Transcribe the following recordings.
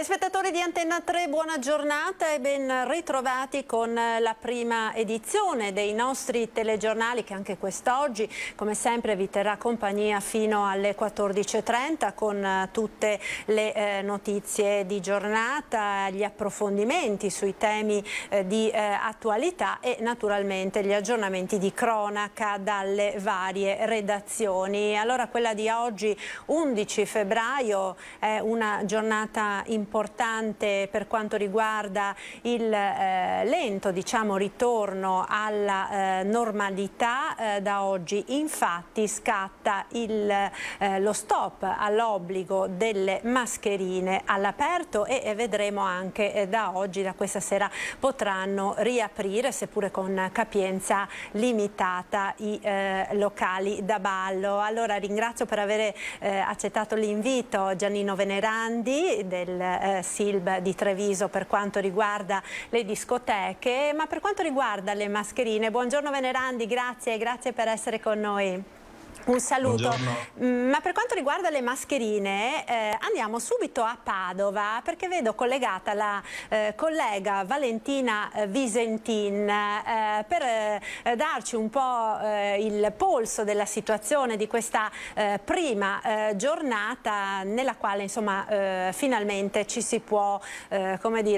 Telespettatori di Antenna 3, buona giornata e ben ritrovati con la prima edizione dei nostri telegiornali che anche quest'oggi, come sempre, vi terrà compagnia fino alle 14:30 con tutte le notizie di giornata, gli approfondimenti sui temi di attualità e naturalmente gli aggiornamenti di cronaca dalle varie redazioni. Allora, quella di oggi, 11 febbraio, è una giornata importante per quanto riguarda il lento, ritorno alla normalità. Da oggi infatti scatta lo stop all'obbligo delle mascherine all'aperto e vedremo anche da oggi, da questa sera, potranno riaprire, seppure con capienza limitata, i locali da ballo. Allora ringrazio per aver accettato l'invito Giannino Venerandi del SILB di Treviso per quanto riguarda le discoteche, ma per quanto riguarda le mascherine. Buongiorno Venerandi, grazie per essere con noi. Un saluto. Buongiorno. Ma per quanto riguarda le mascherine andiamo subito a Padova, perché vedo collegata la collega Valentina Visentin per darci un po' il polso della situazione di questa prima giornata nella quale finalmente ci si può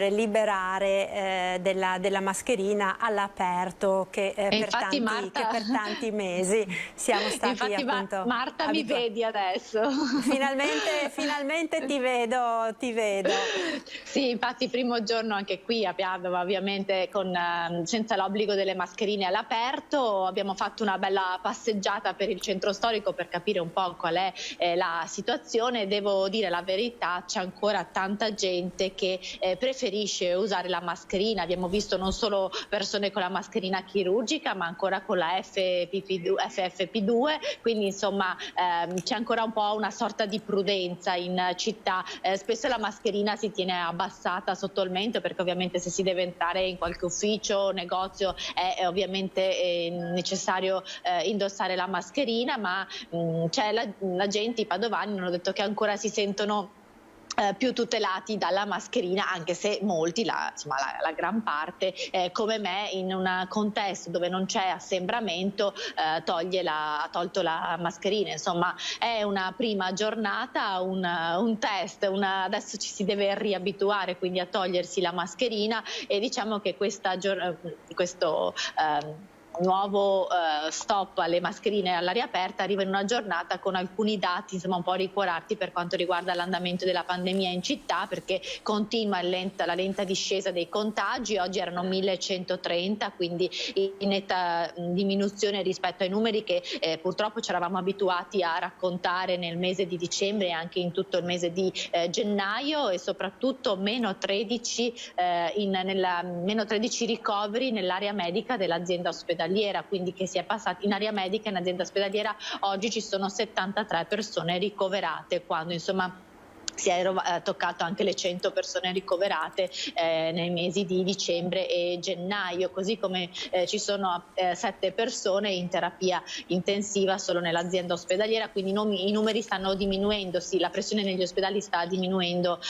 liberare della mascherina all'aperto che per tanti mesi siamo stati Marta, mi vedi adesso? Finalmente ti vedo. Sì, infatti primo giorno anche qui a Padova, ovviamente senza l'obbligo delle mascherine all'aperto. Abbiamo fatto una bella passeggiata per il centro storico per capire un po' qual è la situazione. Devo dire la verità, c'è ancora tanta gente che preferisce usare la mascherina. Abbiamo visto non solo persone con la mascherina chirurgica, ma ancora con la FFP2, quindi insomma c'è ancora un po' una sorta di prudenza in città. Spesso la mascherina si tiene abbassata sotto il mento, perché ovviamente se si deve entrare in qualche ufficio o negozio è ovviamente necessario indossare la mascherina, ma c'è la gente, i padovani hanno detto che ancora si sentono più tutelati dalla mascherina, anche se molti, la gran parte, come me, in un contesto dove non c'è assembramento ha tolto la mascherina. Insomma, è una prima giornata, un test, adesso ci si deve riabituare quindi a togliersi la mascherina, e diciamo che questo nuovo stop alle mascherine all'aria aperta arriva in una giornata con alcuni dati un po' ricuorati per quanto riguarda l'andamento della pandemia in città, perché continua la lenta discesa dei contagi. Oggi erano 1130, quindi in netta diminuzione rispetto ai numeri che purtroppo ci eravamo abituati a raccontare nel mese di dicembre e anche in tutto il mese di gennaio, e soprattutto meno 13 ricoveri nell'area medica dell'azienda ospedaliera, quindi che si è passati in area medica, in azienda ospedaliera oggi ci sono 73 persone ricoverate, quando insomma si è toccato anche le 100 persone ricoverate nei mesi di dicembre e gennaio, così come ci sono 7 persone in terapia intensiva solo nell'azienda ospedaliera, quindi i numeri stanno diminuendo, sì, la pressione negli ospedali sta diminuendo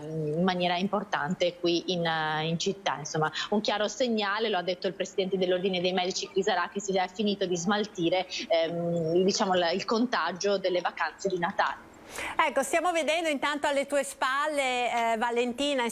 in maniera importante qui in città. Insomma, un chiaro segnale, lo ha detto il presidente dell'Ordine dei Medici Crisarà, che si è finito di smaltire il contagio delle vacanze di Natale. Ecco, stiamo vedendo intanto alle tue spalle, Valentina,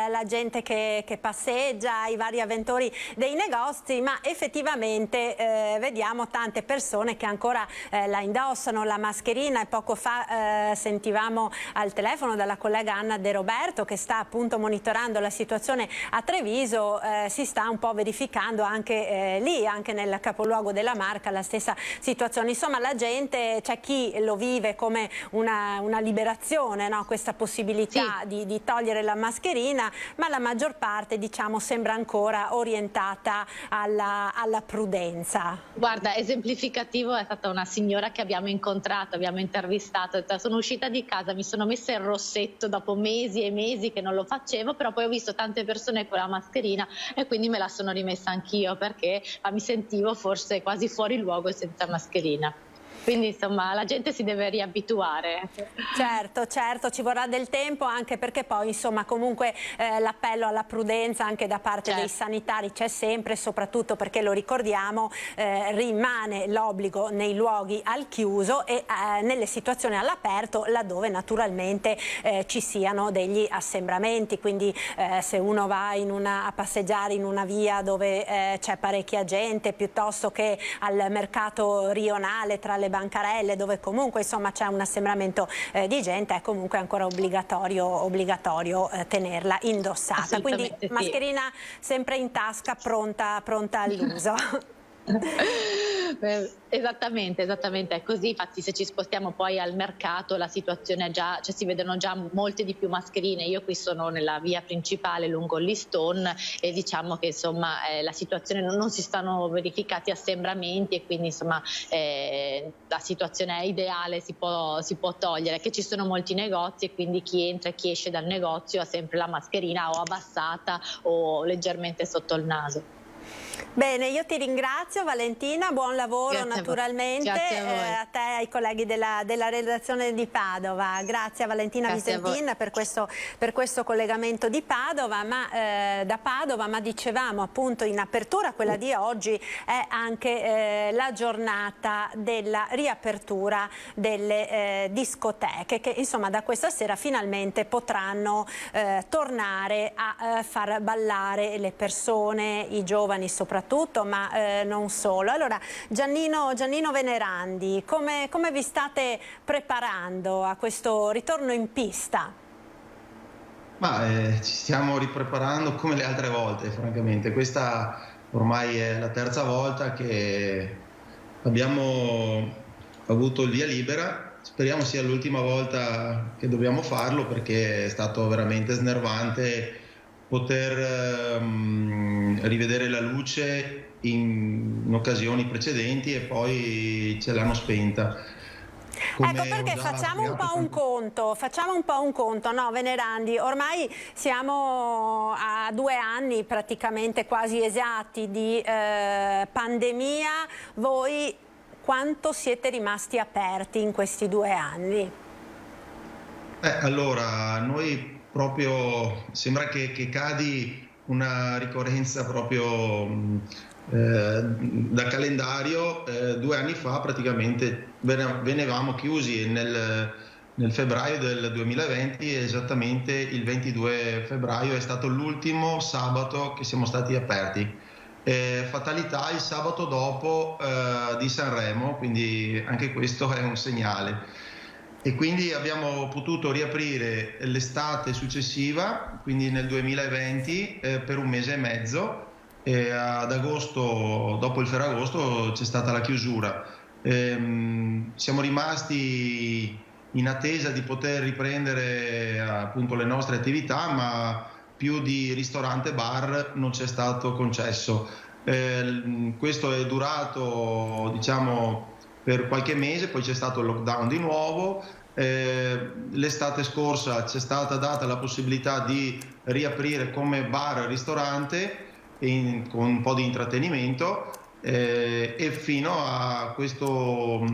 la gente che passeggia, i vari avventori dei negozi, ma effettivamente vediamo tante persone che ancora la indossano, la mascherina, e poco fa sentivamo al telefono dalla collega Anna De Roberto, che sta appunto monitorando la situazione a Treviso. Si sta un po' verificando anche lì, anche nel capoluogo della Marca, la stessa situazione. Insomma, la gente, c'è chi lo vive come una liberazione, no? Questa possibilità di togliere la mascherina, ma la maggior parte sembra ancora orientata alla prudenza. Guarda, esemplificativo è stata una signora che abbiamo incontrato, abbiamo intervistato. Sono uscita di casa, mi sono messa il rossetto dopo mesi e mesi che non lo facevo, però poi ho visto tante persone con la mascherina e quindi me la sono rimessa anch'io, perché mi sentivo forse quasi fuori luogo senza mascherina. Quindi insomma la gente si deve riabituare. Certo, certo, ci vorrà del tempo, anche perché poi insomma comunque l'appello alla prudenza anche da parte dei sanitari c'è sempre, soprattutto perché lo ricordiamo rimane l'obbligo nei luoghi al chiuso e nelle situazioni all'aperto laddove naturalmente ci siano degli assembramenti, quindi se uno va a passeggiare in una via dove c'è parecchia gente, piuttosto che al mercato rionale tra le bancarelle dove comunque insomma c'è un assembramento di gente, è comunque ancora obbligatorio tenerla indossata, quindi mascherina sempre in tasca, pronta all'uso. Esattamente, è così. Infatti se ci spostiamo poi al mercato la situazione è già, cioè si vedono già molte di più mascherine. Io qui sono nella via principale lungo l'Eastone e diciamo che insomma la situazione non si stanno verificati assembramenti e quindi insomma la situazione è ideale, si può togliere, che ci sono molti negozi e quindi chi entra e chi esce dal negozio ha sempre la mascherina o abbassata o leggermente sotto il naso. Bene, io ti ringrazio Valentina, buon lavoro. Grazie naturalmente a te e ai colleghi della redazione di Padova. Grazie a Valentina Visentin per questo collegamento di Padova, da Padova, ma dicevamo appunto in apertura, quella di oggi è anche la giornata della riapertura delle discoteche che insomma da questa sera finalmente potranno tornare a far ballare le persone, i giovani soprattutto, ma non solo. Allora Giannino Venerandi, come vi state preparando a questo ritorno in pista? Ci stiamo ripreparando come le altre volte, francamente. Questa ormai è la terza volta che abbiamo avuto il via libera. Speriamo sia l'ultima volta che dobbiamo farlo, perché è stato veramente snervante poter rivedere la luce in occasioni precedenti e poi ce l'hanno spenta. Ecco perché facciamo un po' un conto, no Venerandi? Ormai siamo a 2 anni praticamente quasi esatti di pandemia. Voi quanto siete rimasti aperti in questi 2 anni? Allora, noi proprio sembra che cadi una ricorrenza proprio da calendario. 2 anni fa praticamente venivamo chiusi nel febbraio del 2020, esattamente il 22 febbraio è stato l'ultimo sabato che siamo stati aperti. Fatalità, il sabato dopo di Sanremo, quindi anche questo è un segnale. E quindi abbiamo potuto riaprire l'estate successiva, quindi nel 2020, per 1 mese e mezzo. Ad agosto, dopo il Ferragosto, c'è stata la chiusura. Siamo rimasti in attesa di poter riprendere appunto le nostre attività, ma più di ristorante e bar non c'è stato concesso. Questo è durato, diciamo, per qualche mese, poi c'è stato il lockdown di nuovo. L'estate scorsa c'è stata data la possibilità di riaprire come bar e ristorante con un po' di intrattenimento e fino a questo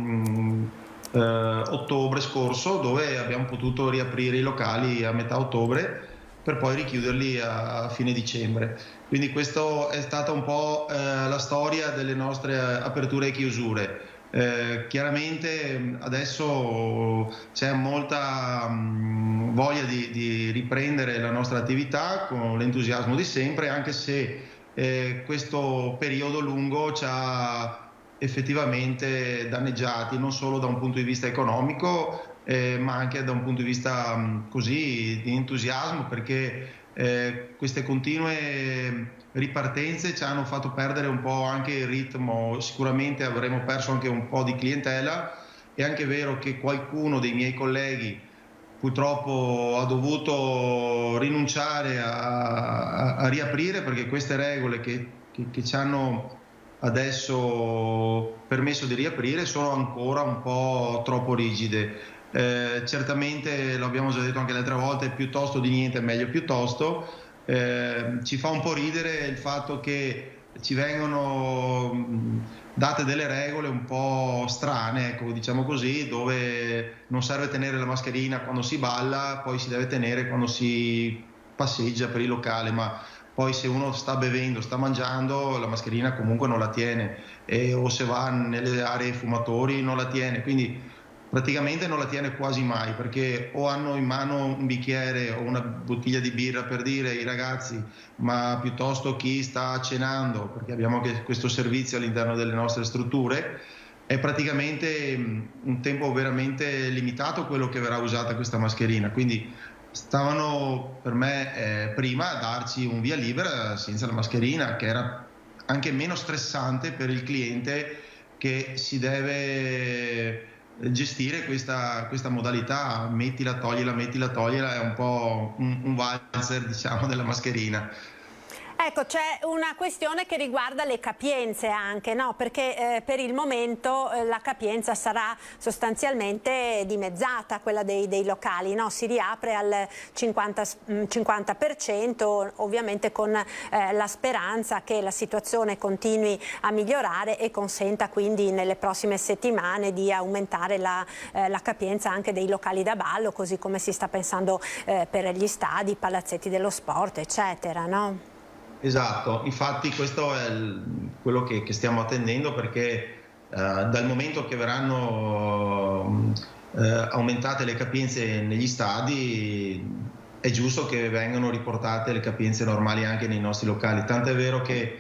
ottobre scorso, dove abbiamo potuto riaprire i locali a metà ottobre per poi richiuderli a fine dicembre. Quindi questa è stata un po' la storia delle nostre aperture e chiusure. Chiaramente adesso c'è molta voglia di riprendere la nostra attività con l'entusiasmo di sempre, anche se questo periodo lungo ci ha effettivamente danneggiati, non solo da un punto di vista economico ma anche da un punto di vista così di entusiasmo, perché queste continue ripartenze ci hanno fatto perdere un po' anche il ritmo. Sicuramente avremo perso anche un po' di clientela. È anche vero che qualcuno dei miei colleghi purtroppo ha dovuto rinunciare a riaprire, perché queste regole che ci hanno adesso permesso di riaprire sono ancora un po' troppo rigide. Certamente, lo abbiamo già detto anche le altre volte, piuttosto di niente è meglio piuttosto. Ci fa un po' ridere il fatto che ci vengono date delle regole un po' strane, ecco, diciamo così, dove non serve tenere la mascherina quando si balla, poi si deve tenere quando si passeggia per il locale, ma poi se uno sta bevendo, sta mangiando, la mascherina comunque non la tiene, o se va nelle aree fumatori non la tiene, quindi praticamente non la tiene quasi mai, perché o hanno in mano un bicchiere o una bottiglia di birra, per dire, i ragazzi, ma piuttosto chi sta cenando, perché abbiamo anche questo servizio all'interno delle nostre strutture. È praticamente un tempo veramente limitato quello che verrà usata questa mascherina, quindi stavano per me prima a darci un via libera senza la mascherina, che era anche meno stressante per il cliente che si deve gestire questa modalità, mettila, toglila, è un po' un valzer, diciamo, della mascherina. Ecco, c'è una questione che riguarda le capienze anche, no? Perché per il momento la capienza sarà sostanzialmente dimezzata, quella dei locali, no? Si riapre al 50%, ovviamente con la speranza che la situazione continui a migliorare e consenta quindi nelle prossime settimane di aumentare la capienza anche dei locali da ballo, così come si sta pensando per gli stadi, i palazzetti dello sport, eccetera, no? Esatto, infatti questo è quello che stiamo attendendo, perché dal momento che verranno aumentate le capienze negli stadi è giusto che vengano riportate le capienze normali anche nei nostri locali, tant'è vero che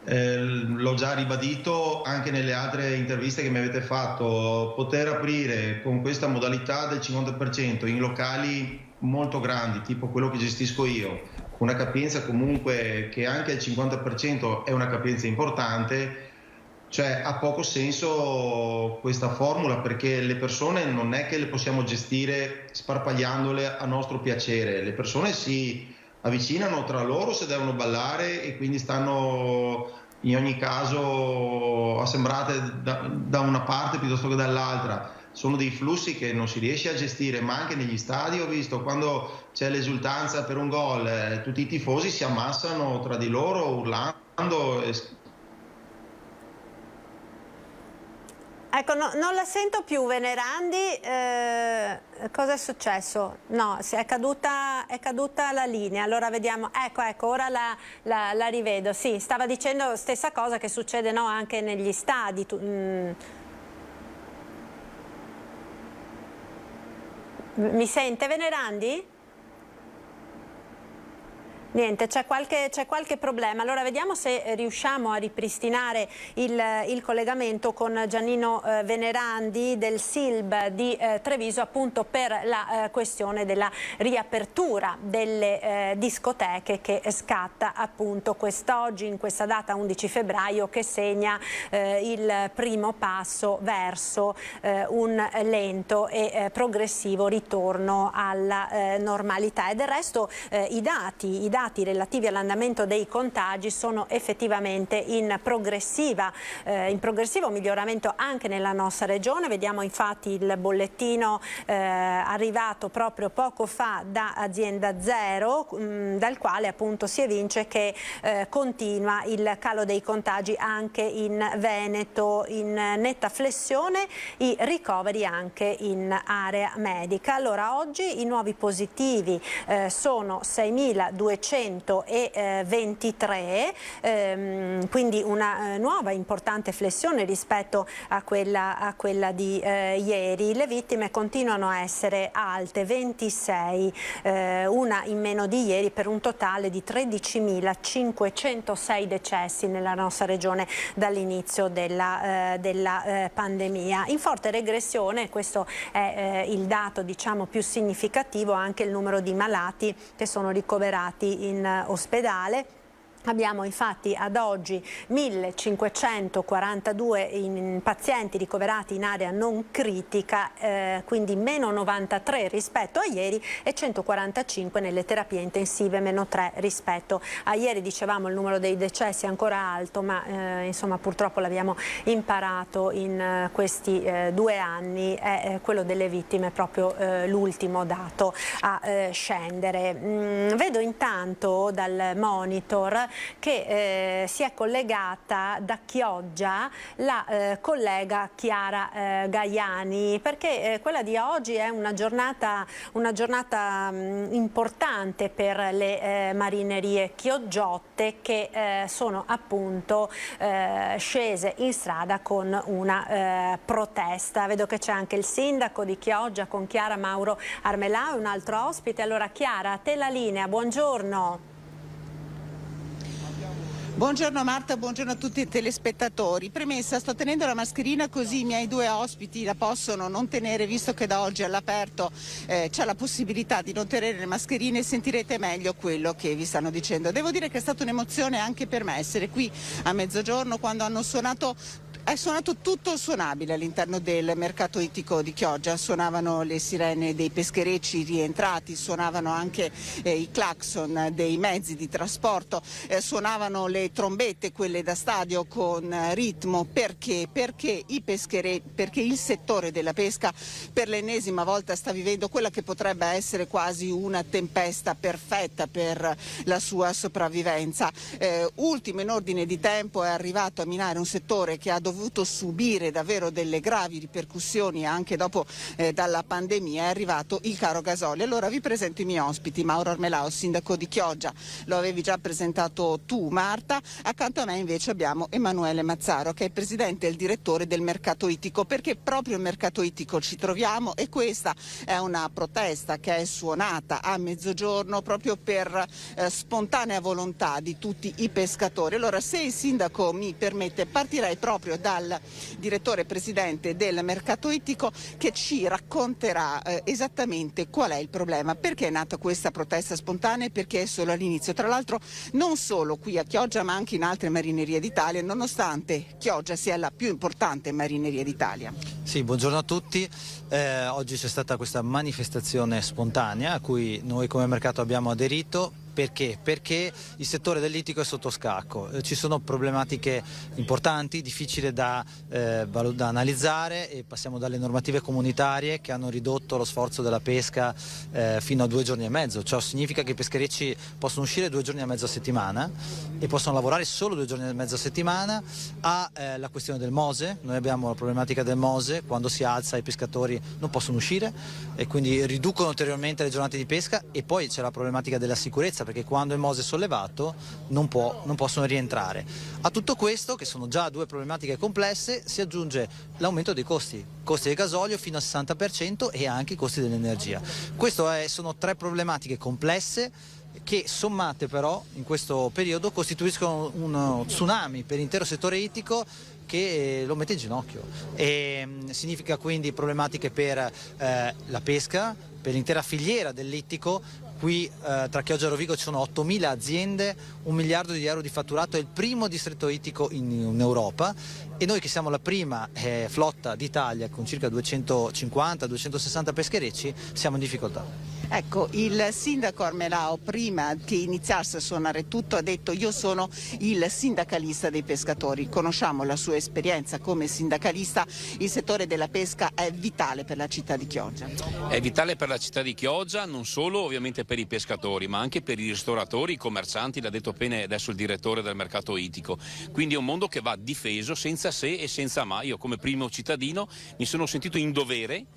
l'ho già ribadito anche nelle altre interviste che mi avete fatto, poter aprire con questa modalità del 50% in locali molto grandi, tipo quello che gestisco io, una capienza comunque che anche il 50% è una capienza importante, cioè ha poco senso questa formula, perché le persone non è che le possiamo gestire sparpagliandole a nostro piacere, le persone si avvicinano tra loro se devono ballare e quindi stanno in ogni caso assembrate da una parte piuttosto che dall'altra. Sono dei flussi che non si riesce a gestire, ma anche negli stadi ho visto quando c'è l'esultanza per un gol, tutti i tifosi si ammassano tra di loro urlando. Ecco, non la sento più, Venerandi, cosa è successo? No, è caduta la linea, allora vediamo, ecco, ora la rivedo, sì, stava dicendo stessa cosa che succede, no, anche negli stadi. Mi sente, Venerandi? Niente, c'è qualche problema. Allora vediamo se riusciamo a ripristinare il collegamento con Giannino Venerandi del SILB di Treviso, appunto per la questione della riapertura delle discoteche che scatta appunto quest'oggi, in questa data 11 febbraio, che segna il primo passo verso un lento e progressivo ritorno alla normalità. E del resto i dati relativi all'andamento dei contagi sono effettivamente in progressivo miglioramento anche nella nostra regione. Vediamo infatti il bollettino arrivato proprio poco fa da Azienda Zero, dal quale appunto si evince che continua il calo dei contagi anche in Veneto, in netta flessione i ricoveri anche in area medica. Allora oggi i nuovi positivi sono 6.223, quindi una nuova importante flessione rispetto a quella di ieri. Le vittime continuano a essere alte, 26, una in meno di ieri, per un totale di 13.506 decessi nella nostra regione dall'inizio della pandemia. In forte regressione, questo è il dato diciamo più significativo, anche il numero di malati che sono ricoverati in ospedale. Abbiamo infatti ad oggi 1.542 pazienti ricoverati in area non critica, quindi meno 93 rispetto a ieri, e 145 nelle terapie intensive, meno 3 rispetto a ieri. Dicevamo il numero dei decessi è ancora alto, ma insomma purtroppo l'abbiamo imparato in questi 2 anni, è quello delle vittime proprio l'ultimo dato a scendere. Vedo intanto dal monitor che si è collegata da Chioggia la collega Chiara Gaiani, perché quella di oggi è una giornata importante per le marinerie chiogiotte che sono appunto scese in strada con una protesta. Vedo che c'è anche il sindaco di Chioggia con Chiara, Mauro Armelao, un altro ospite. Allora Chiara, a te la linea, buongiorno. Buongiorno Marta, buongiorno a tutti i telespettatori. Premessa, sto tenendo la mascherina così i miei due ospiti la possono non tenere, visto che da oggi all'aperto c'è la possibilità di non tenere le mascherine e sentirete meglio quello che vi stanno dicendo. Devo dire che è stata un'emozione anche per me essere qui a mezzogiorno quando hanno suonato. È suonato tutto il suonabile all'interno del mercato ittico di Chioggia, suonavano le sirene dei pescherecci rientrati, suonavano anche i clacson dei mezzi di trasporto, suonavano le trombette, quelle da stadio con ritmo, perché il settore della pesca per l'ennesima volta sta vivendo quella che potrebbe essere quasi una tempesta perfetta per la sua sopravvivenza. Ultimo in ordine di tempo è arrivato a minare un settore che ha dovuto subire davvero delle gravi ripercussioni anche dopo dalla pandemia. È arrivato il caro gasolio. Allora vi presento i miei ospiti: Mauro Armelao, sindaco di Chioggia, lo avevi già presentato tu Marta, accanto a me invece abbiamo Emanuele Mazzaro che è presidente e il direttore del mercato ittico, perché proprio il mercato ittico ci troviamo e questa è una protesta che è suonata a mezzogiorno proprio per spontanea volontà di tutti i pescatori. Allora, se il sindaco mi permette, partirei proprio dal direttore presidente del mercato ittico che ci racconterà esattamente qual è il problema, perché è nata questa protesta spontanea e perché è solo all'inizio. Tra l'altro non solo qui a Chioggia ma anche in altre marinerie d'Italia, nonostante Chioggia sia la più importante marineria d'Italia. Sì, buongiorno a tutti. Oggi c'è stata questa manifestazione spontanea a cui noi come mercato abbiamo aderito. Perché? Perché il settore dell'ittico è sotto scacco, ci sono problematiche importanti, difficili da analizzare, e passiamo dalle normative comunitarie che hanno ridotto lo sforzo della pesca fino a 2 giorni e mezzo. Ciò significa che i pescherecci possono uscire 2 giorni e mezzo a settimana e possono lavorare solo 2 giorni e mezzo a settimana. La questione del Mose, noi abbiamo la problematica del Mose, quando si alza i pescatori non possono uscire e quindi riducono ulteriormente le giornate di pesca, e poi c'è la problematica della sicurezza, perché quando il Mose è sollevato non possono rientrare. A tutto questo, che sono già 2 problematiche complesse, si aggiunge l'aumento dei costi del gasolio fino al 60% e anche i costi dell'energia. Sono 3 problematiche complesse che, sommate però in questo periodo, costituiscono uno tsunami per l'intero settore ittico che lo mette in ginocchio, e significa quindi problematiche per la pesca, per l'intera filiera dell'ittico. Qui tra Chioggia e Rovigo ci sono 8.000 aziende, 1 miliardo di euro di fatturato, è il primo distretto ittico in Europa, e noi che siamo la prima flotta d'Italia con circa 250-260 pescherecci siamo in difficoltà. Ecco, il sindaco Armelao prima che iniziasse a suonare tutto ha detto: io sono il sindacalista dei pescatori. Conosciamo la sua esperienza come sindacalista, il settore della pesca è vitale per la città di Chioggia. È vitale per la città di Chioggia, non solo ovviamente per i pescatori ma anche per i ristoratori, i commercianti, l'ha detto appena adesso il direttore del mercato ittico. Quindi è un mondo che va difeso senza se e senza ma. Io come primo cittadino mi sono sentito in dovere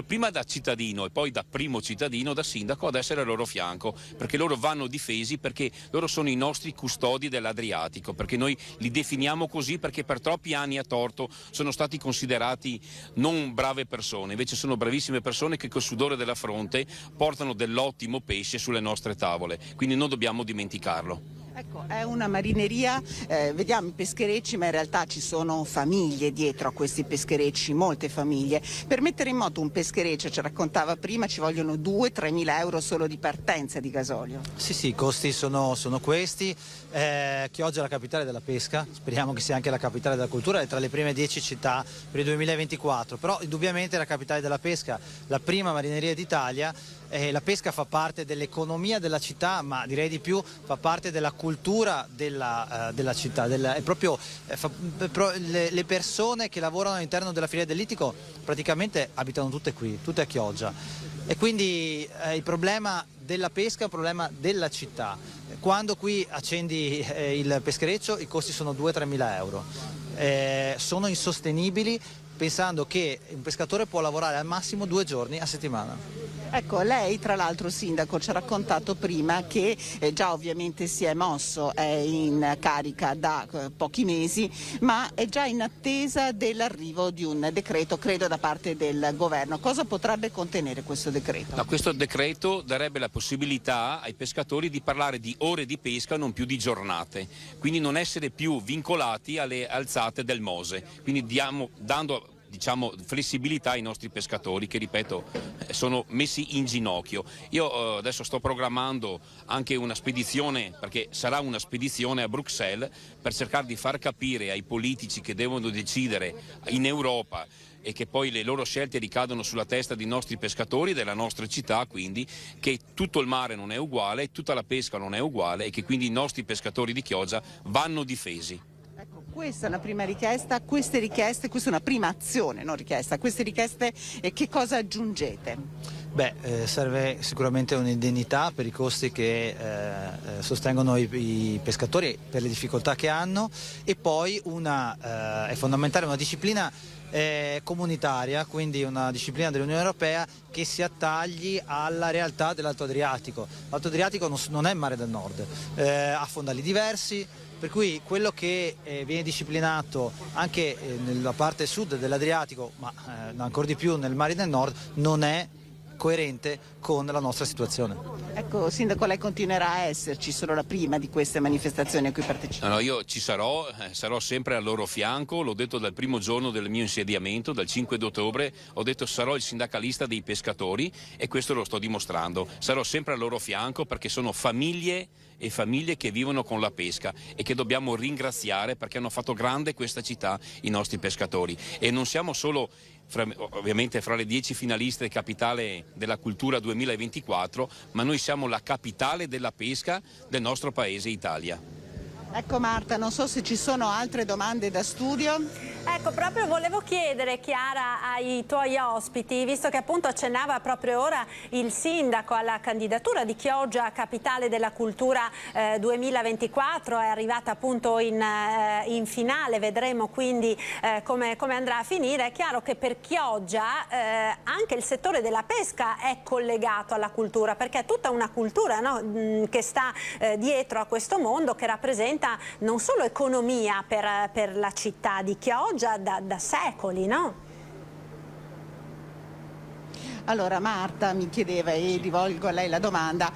prima da cittadino e poi da primo cittadino, da sindaco, ad essere al loro fianco, perché loro vanno difesi, perché loro sono i nostri custodi dell'Adriatico, perché noi li definiamo così perché per troppi anni a torto sono stati considerati non brave persone, invece sono bravissime persone che col sudore della fronte portano dell'ottimo pesce sulle nostre tavole, quindi non dobbiamo dimenticarlo. Ecco, è una marineria, vediamo i pescherecci, ma in realtà ci sono famiglie dietro a questi pescherecci, molte famiglie. Per mettere in moto un peschereccio, ci raccontava prima, ci vogliono 2-3 mila euro solo di partenza di gasolio. Sì, i costi sono questi. Chioggia è la capitale della pesca, speriamo che sia anche la capitale della cultura, è tra le prime 10 città per il 2024, però indubbiamente è la capitale della pesca, la prima marineria d'Italia. La pesca fa parte dell'economia della città, ma direi di più fa parte della cultura della città, è proprio le persone che lavorano all'interno della filiera dell'ittico praticamente abitano tutte qui, tutte a Chioggia, e quindi il problema della pesca, è un problema della città. Quando qui accendi il peschereccio i costi sono 2-3 mila euro, sono insostenibili pensando che un pescatore può lavorare al massimo 2 giorni a settimana. Ecco, lei tra l'altro sindaco ci ha raccontato prima che già ovviamente si è mosso, è in carica da pochi mesi, ma è già in attesa dell'arrivo di un decreto, credo da parte del governo. Cosa potrebbe contenere questo decreto? Questo decreto darebbe la possibilità ai pescatori di parlare di ore di pesca, non più di giornate, quindi non essere più vincolati alle alzate del Mose, quindi dando flessibilità ai nostri pescatori che, ripeto, sono messi in ginocchio. Io adesso sto programmando anche una spedizione, perché sarà una spedizione a Bruxelles, per cercare di far capire ai politici che devono decidere in Europa e che poi le loro scelte ricadono sulla testa dei nostri pescatori, della nostra città, quindi che tutto il mare non è uguale, tutta la pesca non è uguale e che quindi i nostri pescatori di Chioggia vanno difesi. Questa è una prima richiesta, questa è una prima azione, non richiesta, queste richieste che cosa aggiungete? Serve sicuramente un'indennità per i costi che sostengono i pescatori per le difficoltà che hanno, e poi è fondamentale una disciplina comunitaria, quindi una disciplina dell'Unione Europea che si attagli alla realtà dell'Alto Adriatico. L'Alto Adriatico non è il mare del nord, ha fondali diversi, per cui quello che viene disciplinato anche nella parte sud dell'Adriatico, ma ancora di più nel mare del nord, non è coerente con la nostra situazione. Ecco, sindaco, lei continuerà a esserci, solo la prima di queste manifestazioni a cui partecipa? No, io ci sarò sempre al loro fianco, l'ho detto dal primo giorno del mio insediamento, dal 5 ottobre, ho detto sarò il sindacalista dei pescatori e questo lo sto dimostrando, sarò sempre al loro fianco perché sono famiglie e famiglie che vivono con la pesca e che dobbiamo ringraziare perché hanno fatto grande questa città i nostri pescatori, e non siamo solo ovviamente fra le 10 finaliste capitale della cultura 2024, ma noi siamo la capitale della pesca del nostro paese Italia. Ecco Marta, non so se ci sono altre domande da studio. Ecco, proprio volevo chiedere, Chiara, ai tuoi ospiti, visto che appunto accennava proprio ora il sindaco alla candidatura di Chioggia capitale della cultura 2024, è arrivata appunto in finale, vedremo quindi come andrà a finire. È chiaro che per Chioggia anche il settore della pesca è collegato alla cultura, perché è tutta una cultura, no, che sta dietro a questo mondo, che rappresenta non solo economia per la città di Chioggia da secoli, no? Allora Marta mi chiedeva, e rivolgo a lei la domanda,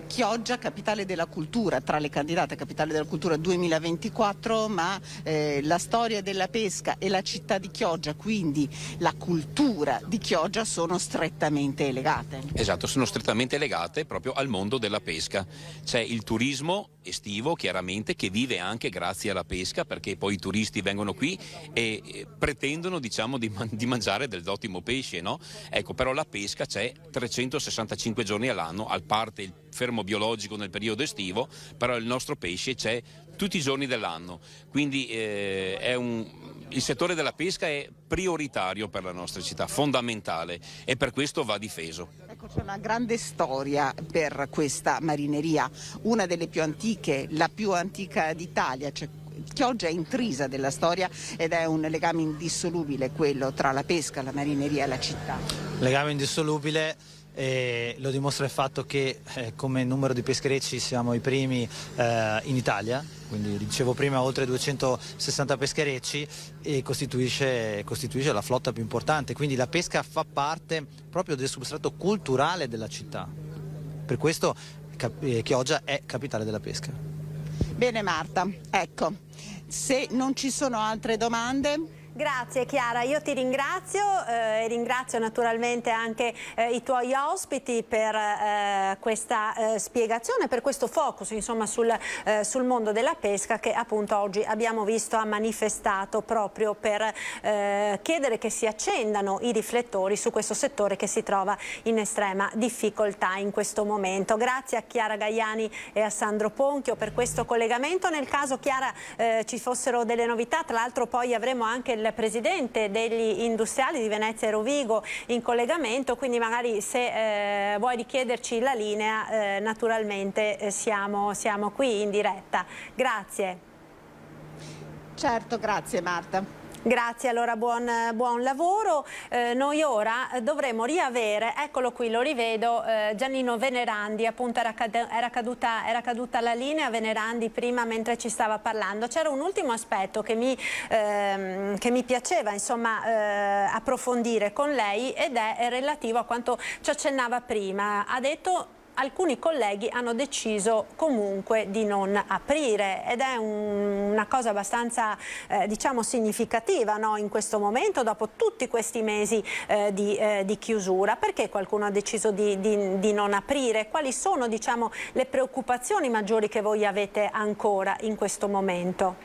Chioggia capitale della cultura, tra le candidate capitale della cultura 2024, ma la storia della pesca e la città di Chioggia, quindi la cultura di Chioggia, sono strettamente legate. Esatto, sono strettamente legate proprio al mondo della pesca. C'è il turismo estivo, chiaramente, che vive anche grazie alla pesca, perché poi i turisti vengono qui e pretendono, diciamo, di mangiare dell'ottimo pesce, no? Ecco, però la pesca c'è 365 giorni all'anno, a parte il fermo biologico nel periodo estivo, però il nostro pesce c'è tutti i giorni dell'anno, quindi il settore della pesca è prioritario per la nostra città, fondamentale, e per questo va difeso. Ecco, c'è una grande storia per questa marineria, una delle più antiche, la più antica d'Italia. Chioggia è intrisa della storia ed è un legame indissolubile quello tra la pesca, la marineria e la città. Legame indissolubile, lo dimostra il fatto che come numero di pescherecci siamo i primi in Italia, quindi dicevo prima oltre 260 pescherecci, e costituisce la flotta più importante, quindi la pesca fa parte proprio del substrato culturale della città. Per questo Chioggia è capitale della pesca. Bene Marta, ecco, se non ci sono altre domande... Grazie Chiara, io ti ringrazio e ringrazio naturalmente anche i tuoi ospiti per questa spiegazione, per questo focus insomma sul mondo della pesca che appunto oggi abbiamo visto ha manifestato proprio per chiedere che si accendano i riflettori su questo settore che si trova in estrema difficoltà in questo momento. Grazie a Chiara Gaiani e a Sandro Ponchio per questo collegamento. Nel caso, Chiara, ci fossero delle novità, tra l'altro poi avremo anche il presidente degli industriali di Venezia e Rovigo in collegamento, quindi magari se vuoi richiederci la linea, naturalmente siamo qui in diretta. Grazie. Certo, grazie Marta. Grazie, allora buon lavoro. Noi ora dovremo riavere, eccolo qui, lo rivedo, Giannino Venerandi, appunto era caduta la linea. Venerandi prima mentre ci stava parlando. C'era un ultimo aspetto che mi piaceva insomma approfondire con lei, ed è relativo a quanto ci accennava prima. Ha detto: alcuni colleghi hanno deciso comunque di non aprire, ed è una cosa abbastanza diciamo significativa, no? In questo momento, dopo tutti questi mesi di chiusura. Perché qualcuno ha deciso di non aprire? Quali sono, diciamo, le preoccupazioni maggiori che voi avete ancora in questo momento?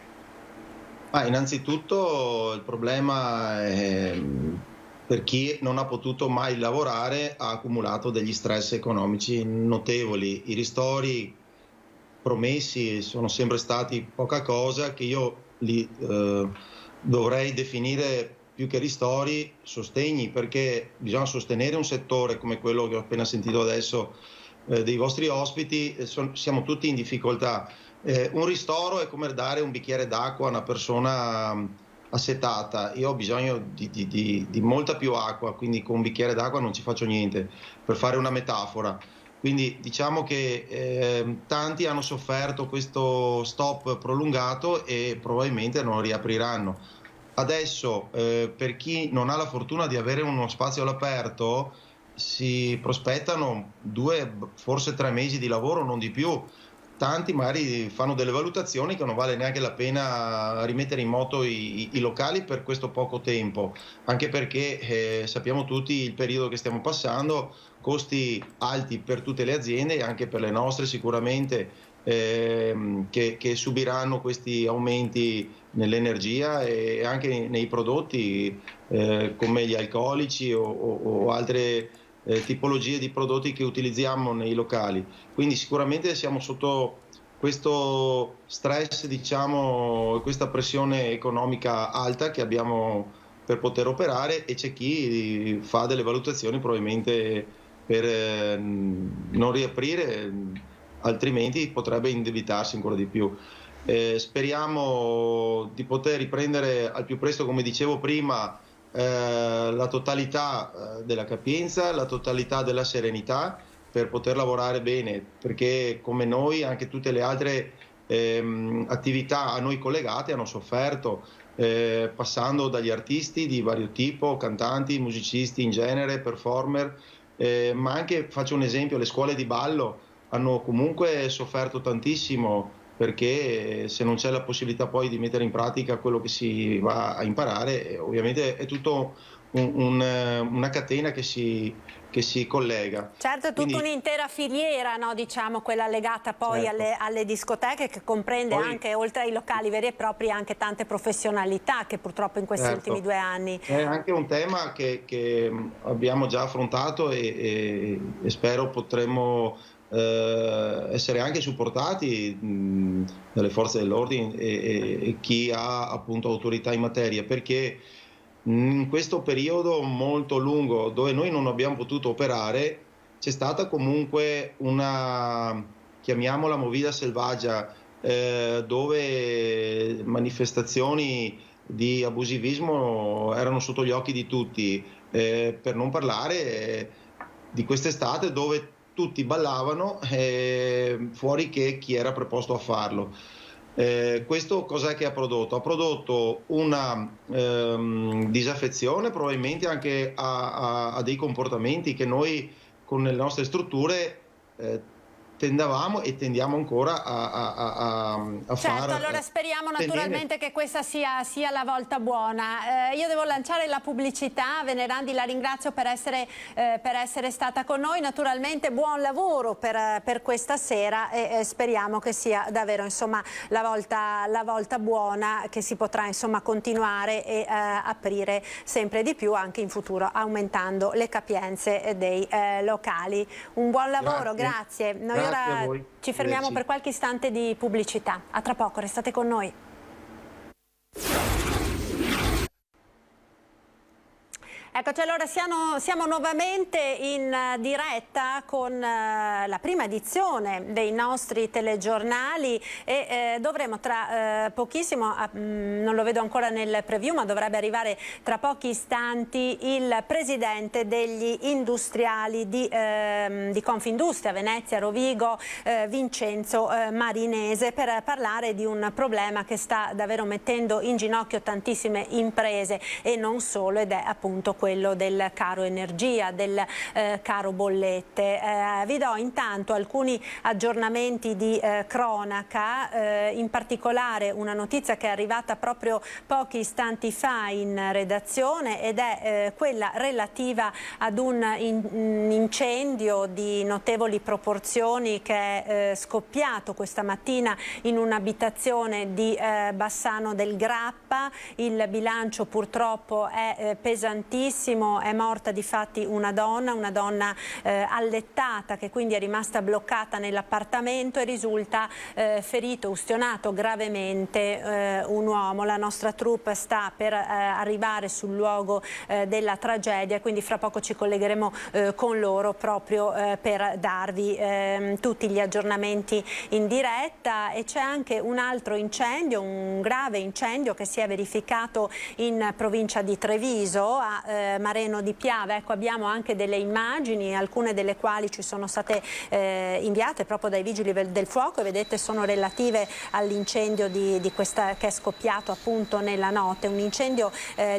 Innanzitutto il problema è, per chi non ha potuto mai lavorare, ha accumulato degli stress economici notevoli. I ristori promessi sono sempre stati poca cosa, che io li dovrei definire più che ristori, sostegni, perché bisogna sostenere un settore come quello che ho appena sentito adesso dei vostri ospiti. Siamo tutti in difficoltà. Un ristoro è come dare un bicchiere d'acqua a una persona assetata. Io ho bisogno di molta più acqua, quindi con un bicchiere d'acqua non ci faccio niente, per fare una metafora. Quindi diciamo che tanti hanno sofferto questo stop prolungato e probabilmente non riapriranno. Adesso per chi non ha la fortuna di avere uno spazio all'aperto, si prospettano 2, forse 3 mesi di lavoro, non di più. Tanti magari fanno delle valutazioni che non vale neanche la pena rimettere in moto i locali per questo poco tempo, anche perché sappiamo tutti il periodo che stiamo passando, costi alti per tutte le aziende e anche per le nostre sicuramente, che subiranno questi aumenti nell'energia e anche nei prodotti come gli alcolici o altre tipologie di prodotti che utilizziamo nei locali. Quindi sicuramente siamo sotto questo stress, diciamo, questa pressione economica alta che abbiamo per poter operare, e c'è chi fa delle valutazioni probabilmente per non riaprire, altrimenti potrebbe indebitarsi ancora di più. Speriamo di poter riprendere al più presto, come dicevo prima, la totalità della capienza, la totalità della serenità, per poter lavorare bene, perché come noi anche tutte le altre attività a noi collegate hanno sofferto, passando dagli artisti di vario tipo, cantanti, musicisti in genere, performer, ma anche, faccio un esempio, le scuole di ballo hanno comunque sofferto tantissimo, perché se non c'è la possibilità poi di mettere in pratica quello che si va a imparare, ovviamente è tutto una catena che si collega. Certo, è tutta un'intera filiera, no? Diciamo, quella legata poi alle discoteche, che comprende anche, oltre ai locali veri e propri, anche tante professionalità che purtroppo in questi ultimi 2 anni. È anche un tema che abbiamo già affrontato e spero potremo essere anche supportati dalle forze dell'ordine e chi ha appunto autorità in materia, perché in questo periodo molto lungo dove noi non abbiamo potuto operare c'è stata comunque una, chiamiamola, movida selvaggia, dove manifestazioni di abusivismo erano sotto gli occhi di tutti, per non parlare di quest'estate dove tutti ballavano, fuori che chi era preposto a farlo. Questo cos'è che ha prodotto? Ha prodotto una disaffezione probabilmente anche a dei comportamenti che noi con le nostre strutture tendavamo e tendiamo ancora a fare. Certo, allora speriamo naturalmente che questa sia la volta buona. Io devo lanciare la pubblicità. Venerandi, la ringrazio per essere stata con noi. Naturalmente buon lavoro per questa sera e speriamo che sia davvero, insomma, la volta buona, che si potrà, insomma, continuare e aprire sempre di più anche in futuro, aumentando le capienze dei locali. Un buon lavoro, grazie. Noi ora ci fermiamo per qualche istante di pubblicità. A tra poco, restate con noi. Eccoci, allora siamo nuovamente in diretta con la prima edizione dei nostri telegiornali e dovremo tra pochissimo, non lo vedo ancora nel preview, ma dovrebbe arrivare tra pochi istanti il presidente degli industriali di Confindustria Venezia Rovigo, Vincenzo Marinese, per parlare di un problema che sta davvero mettendo in ginocchio tantissime imprese e non solo, ed è appunto quello del caro energia, del caro bollette. Vi do intanto alcuni aggiornamenti di cronaca, in particolare una notizia che è arrivata proprio pochi istanti fa in redazione ed è quella relativa ad un incendio di notevoli proporzioni che è scoppiato questa mattina in un'abitazione di Bassano del Grappa. Il bilancio purtroppo è pesantissimo, è morta difatti una donna allettata, che quindi è rimasta bloccata nell'appartamento, e risulta ferito, ustionato gravemente un uomo. La nostra troupe sta per arrivare sul luogo della tragedia, quindi fra poco ci collegheremo con loro proprio per darvi tutti gli aggiornamenti in diretta. E c'è anche un altro incendio, un grave incendio che si è verificato in provincia di Treviso, a Mareno di Piave. Ecco, abbiamo anche delle immagini, alcune delle quali ci sono state inviate proprio dai vigili del fuoco, e vedete sono relative all'incendio di questa, che è scoppiato appunto nella notte, un incendio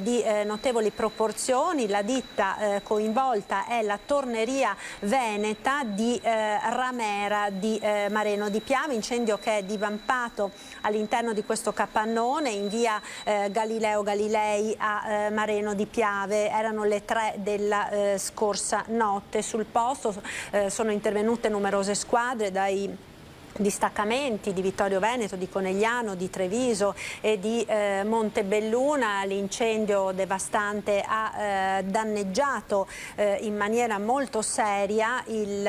di notevoli proporzioni. La ditta coinvolta è la torneria veneta di Ramera di Mareno di Piave, incendio che è divampato all'interno di questo capannone in via Galileo Galilei a Mareno di Piave. Erano le 3 della scorsa notte. Sul posto sono intervenute numerose squadre dai distaccamenti di Vittorio Veneto, di Conegliano, di Treviso e di Montebelluna. L'incendio devastante ha danneggiato in maniera molto seria il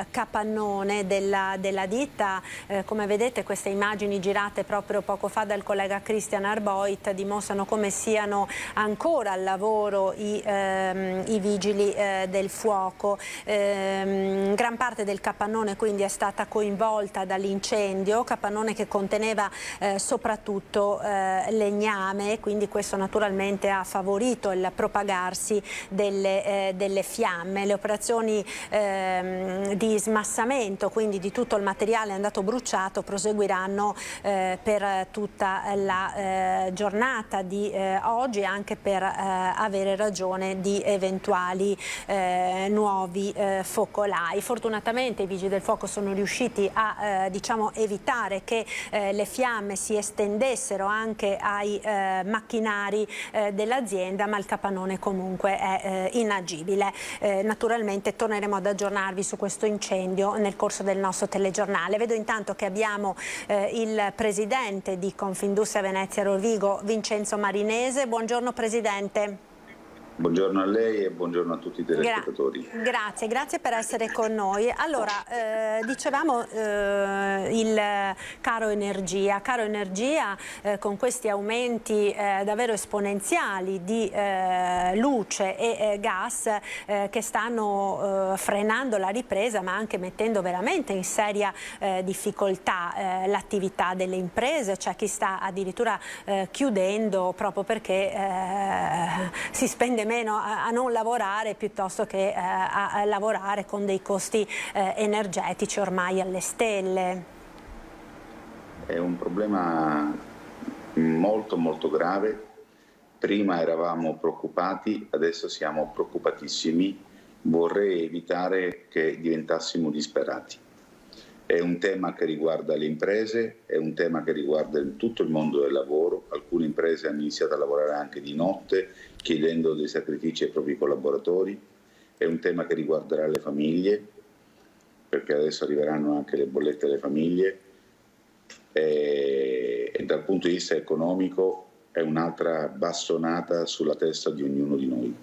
capannone della ditta. Come vedete, queste immagini girate proprio poco fa dal collega Christian Arboit dimostrano come siano ancora al lavoro i vigili del fuoco. Gran parte del capannone quindi è stata coinvolta dall'incendio, capannone che conteneva soprattutto legname, quindi questo naturalmente ha favorito il propagarsi delle fiamme. Le operazioni di smassamento, quindi di tutto il materiale andato bruciato, proseguiranno per tutta la giornata di oggi, anche per avere ragione di eventuali nuovi focolai. Fortunatamente i vigili del fuoco sono riusciti a diciamo evitare che le fiamme si estendessero anche ai macchinari dell'azienda, ma il capannone comunque è inagibile. Naturalmente torneremo ad aggiornarvi su questo incendio nel corso del nostro telegiornale. Vedo intanto che abbiamo il presidente di Confindustria Venezia Rovigo, Vincenzo Marinese. Buongiorno Presidente. Buongiorno a lei e buongiorno a tutti i telespettatori. Grazie per essere con noi. Allora, dicevamo il caro energia con questi aumenti davvero esponenziali di luce e gas che stanno frenando la ripresa, ma anche mettendo veramente in seria difficoltà l'attività delle imprese. C'è chi sta addirittura chiudendo proprio perché si spende meno a non lavorare piuttosto che a lavorare con dei costi energetici ormai alle stelle. È un problema molto grave. Prima eravamo preoccupati, adesso siamo preoccupatissimi. Vorrei evitare che diventassimo disperati. È un tema che riguarda le imprese, è un tema che riguarda tutto il mondo del lavoro. Alcune imprese hanno iniziato a lavorare anche di notte, chiedendo dei sacrifici ai propri collaboratori. È un tema che riguarderà le famiglie, perché adesso arriveranno anche le bollette alle famiglie, e dal punto di vista economico è un'altra bastonata sulla testa di ognuno di noi.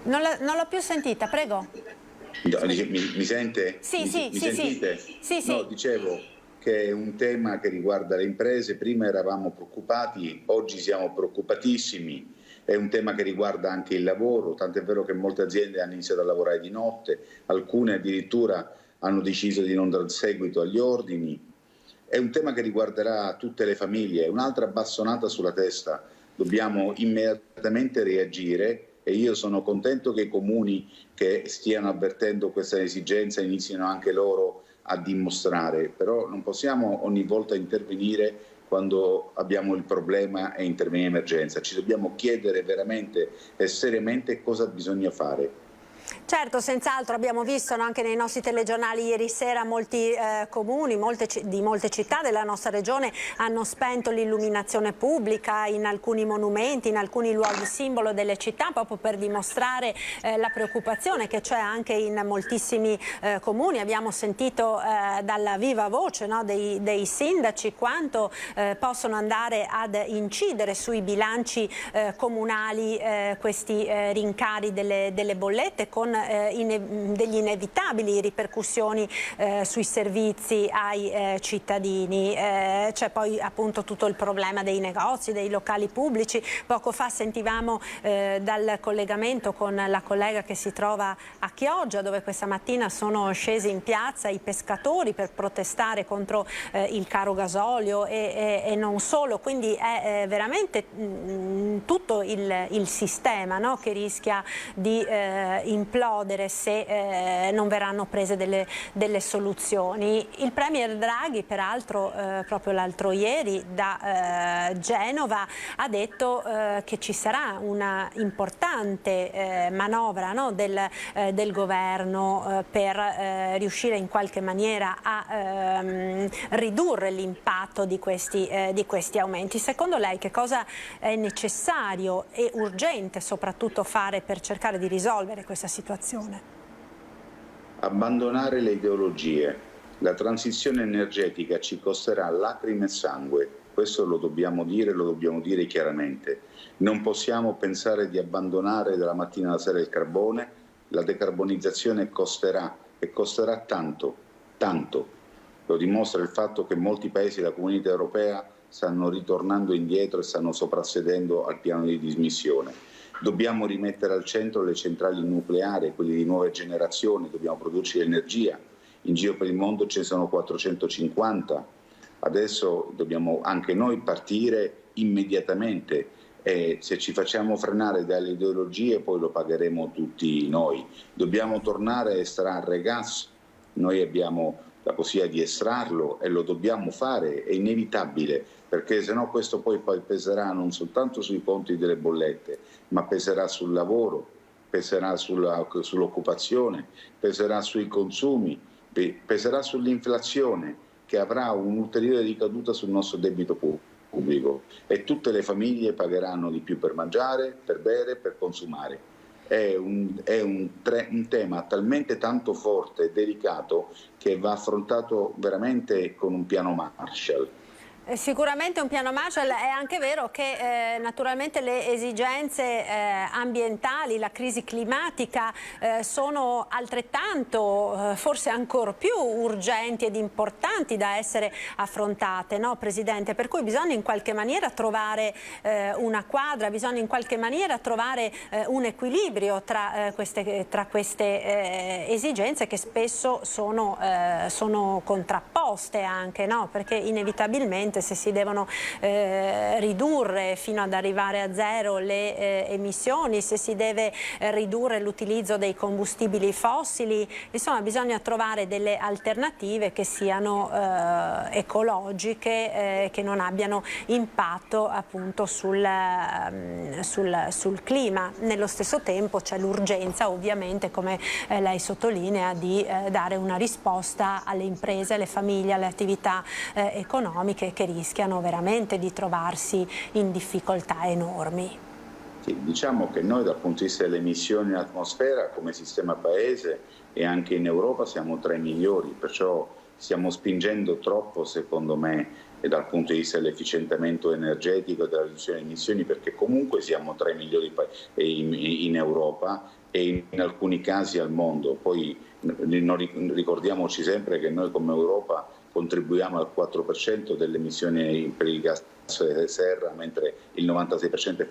Non l'ho più sentita, prego. Mi sente? Sì, mi sentite? sì. No, dicevo che è un tema che riguarda le imprese. Prima eravamo preoccupati, oggi siamo preoccupatissimi. È un tema che riguarda anche il lavoro, tant'è vero che molte aziende hanno iniziato a lavorare di notte, alcune addirittura hanno deciso di non dar seguito agli ordini. È un tema che riguarderà tutte le famiglie, un'altra bastonata sulla testa. Dobbiamo immediatamente reagire e io sono contento che i comuni che stiano avvertendo questa esigenza inizino anche loro a dimostrare, però non possiamo ogni volta intervenire quando abbiamo il problema e intervenire in emergenza. Ci dobbiamo chiedere veramente e seriamente cosa bisogna fare. Certo, senz'altro abbiamo visto anche nei nostri telegiornali ieri sera molti comuni di molte città della nostra regione hanno spento l'illuminazione pubblica in alcuni monumenti, in alcuni luoghi simbolo delle città, proprio per dimostrare la preoccupazione che c'è anche in moltissimi comuni. Abbiamo sentito dalla viva voce, no, dei sindaci quanto possono andare ad incidere sui bilanci comunali questi rincari delle bollette, con degli inevitabili ripercussioni sui servizi ai cittadini. C'è poi appunto tutto il problema dei negozi, dei locali pubblici. Poco fa sentivamo dal collegamento con la collega che si trova a Chioggia, dove questa mattina sono scesi in piazza i pescatori per protestare contro il caro gasolio e non solo. Quindi è veramente tutto il sistema, no, che rischia di implodere se non verranno prese delle soluzioni. Il Premier Draghi peraltro proprio l'altro ieri da Genova ha detto che ci sarà una importante manovra, no, del governo per riuscire in qualche maniera a ridurre l'impatto di questi aumenti. Secondo lei che cosa è necessario e urgente soprattutto fare per cercare di risolvere questa situazione? Abbandonare le ideologie. La transizione energetica ci costerà lacrime e sangue, questo lo dobbiamo dire chiaramente. Non possiamo pensare di abbandonare dalla mattina alla sera il carbone. La decarbonizzazione costerà e costerà tanto, tanto. Lo dimostra il fatto che molti paesi della Comunità Europea stanno ritornando indietro e stanno soprassedendo al piano di dismissione. Dobbiamo rimettere al centro le centrali nucleari, quelle di nuove generazioni, dobbiamo produrci energia. In giro per il mondo ce ne sono 450. Adesso dobbiamo anche noi partire immediatamente e se ci facciamo frenare dalle ideologie poi lo pagheremo tutti noi. Dobbiamo tornare a estrarre gas. Noi abbiamo la possibilità di estrarlo e lo dobbiamo fare, è inevitabile, perché sennò questo poi peserà non soltanto sui conti delle bollette, ma peserà sul lavoro, peserà sull'occupazione, peserà sui consumi, peserà sull'inflazione, che avrà un'ulteriore ricaduta sul nostro debito pubblico e tutte le famiglie pagheranno di più per mangiare, per bere, per consumare. È un tema talmente tanto forte e delicato che va affrontato veramente con un piano Marshall. Sicuramente un piano Marshall. È anche vero che naturalmente le esigenze ambientali, la crisi climatica sono altrettanto, forse ancora più urgenti ed importanti da essere affrontate, no, Presidente? Per cui bisogna in qualche maniera trovare una quadra, bisogna in qualche maniera trovare un equilibrio tra queste esigenze che spesso sono contrapposte anche, no? Perché inevitabilmente se si devono ridurre fino ad arrivare a zero le emissioni, se si deve ridurre l'utilizzo dei combustibili fossili, insomma bisogna trovare delle alternative che siano ecologiche, che non abbiano impatto appunto sul clima. Nello stesso tempo c'è l'urgenza ovviamente, come lei sottolinea, di dare una risposta alle imprese, alle famiglie, alle attività economiche che rischiano veramente di trovarsi in difficoltà enormi. Sì, diciamo che noi dal punto di vista delle emissioni in atmosfera come sistema paese e anche in Europa siamo tra i migliori, perciò stiamo spingendo troppo secondo me dal punto di vista dell'efficientamento energetico e della riduzione delle emissioni, perché comunque siamo tra i migliori in Europa e in alcuni casi al mondo. Poi ricordiamoci sempre che noi come Europa contribuiamo al 4% delle emissioni per il gas serra, mentre il 96% è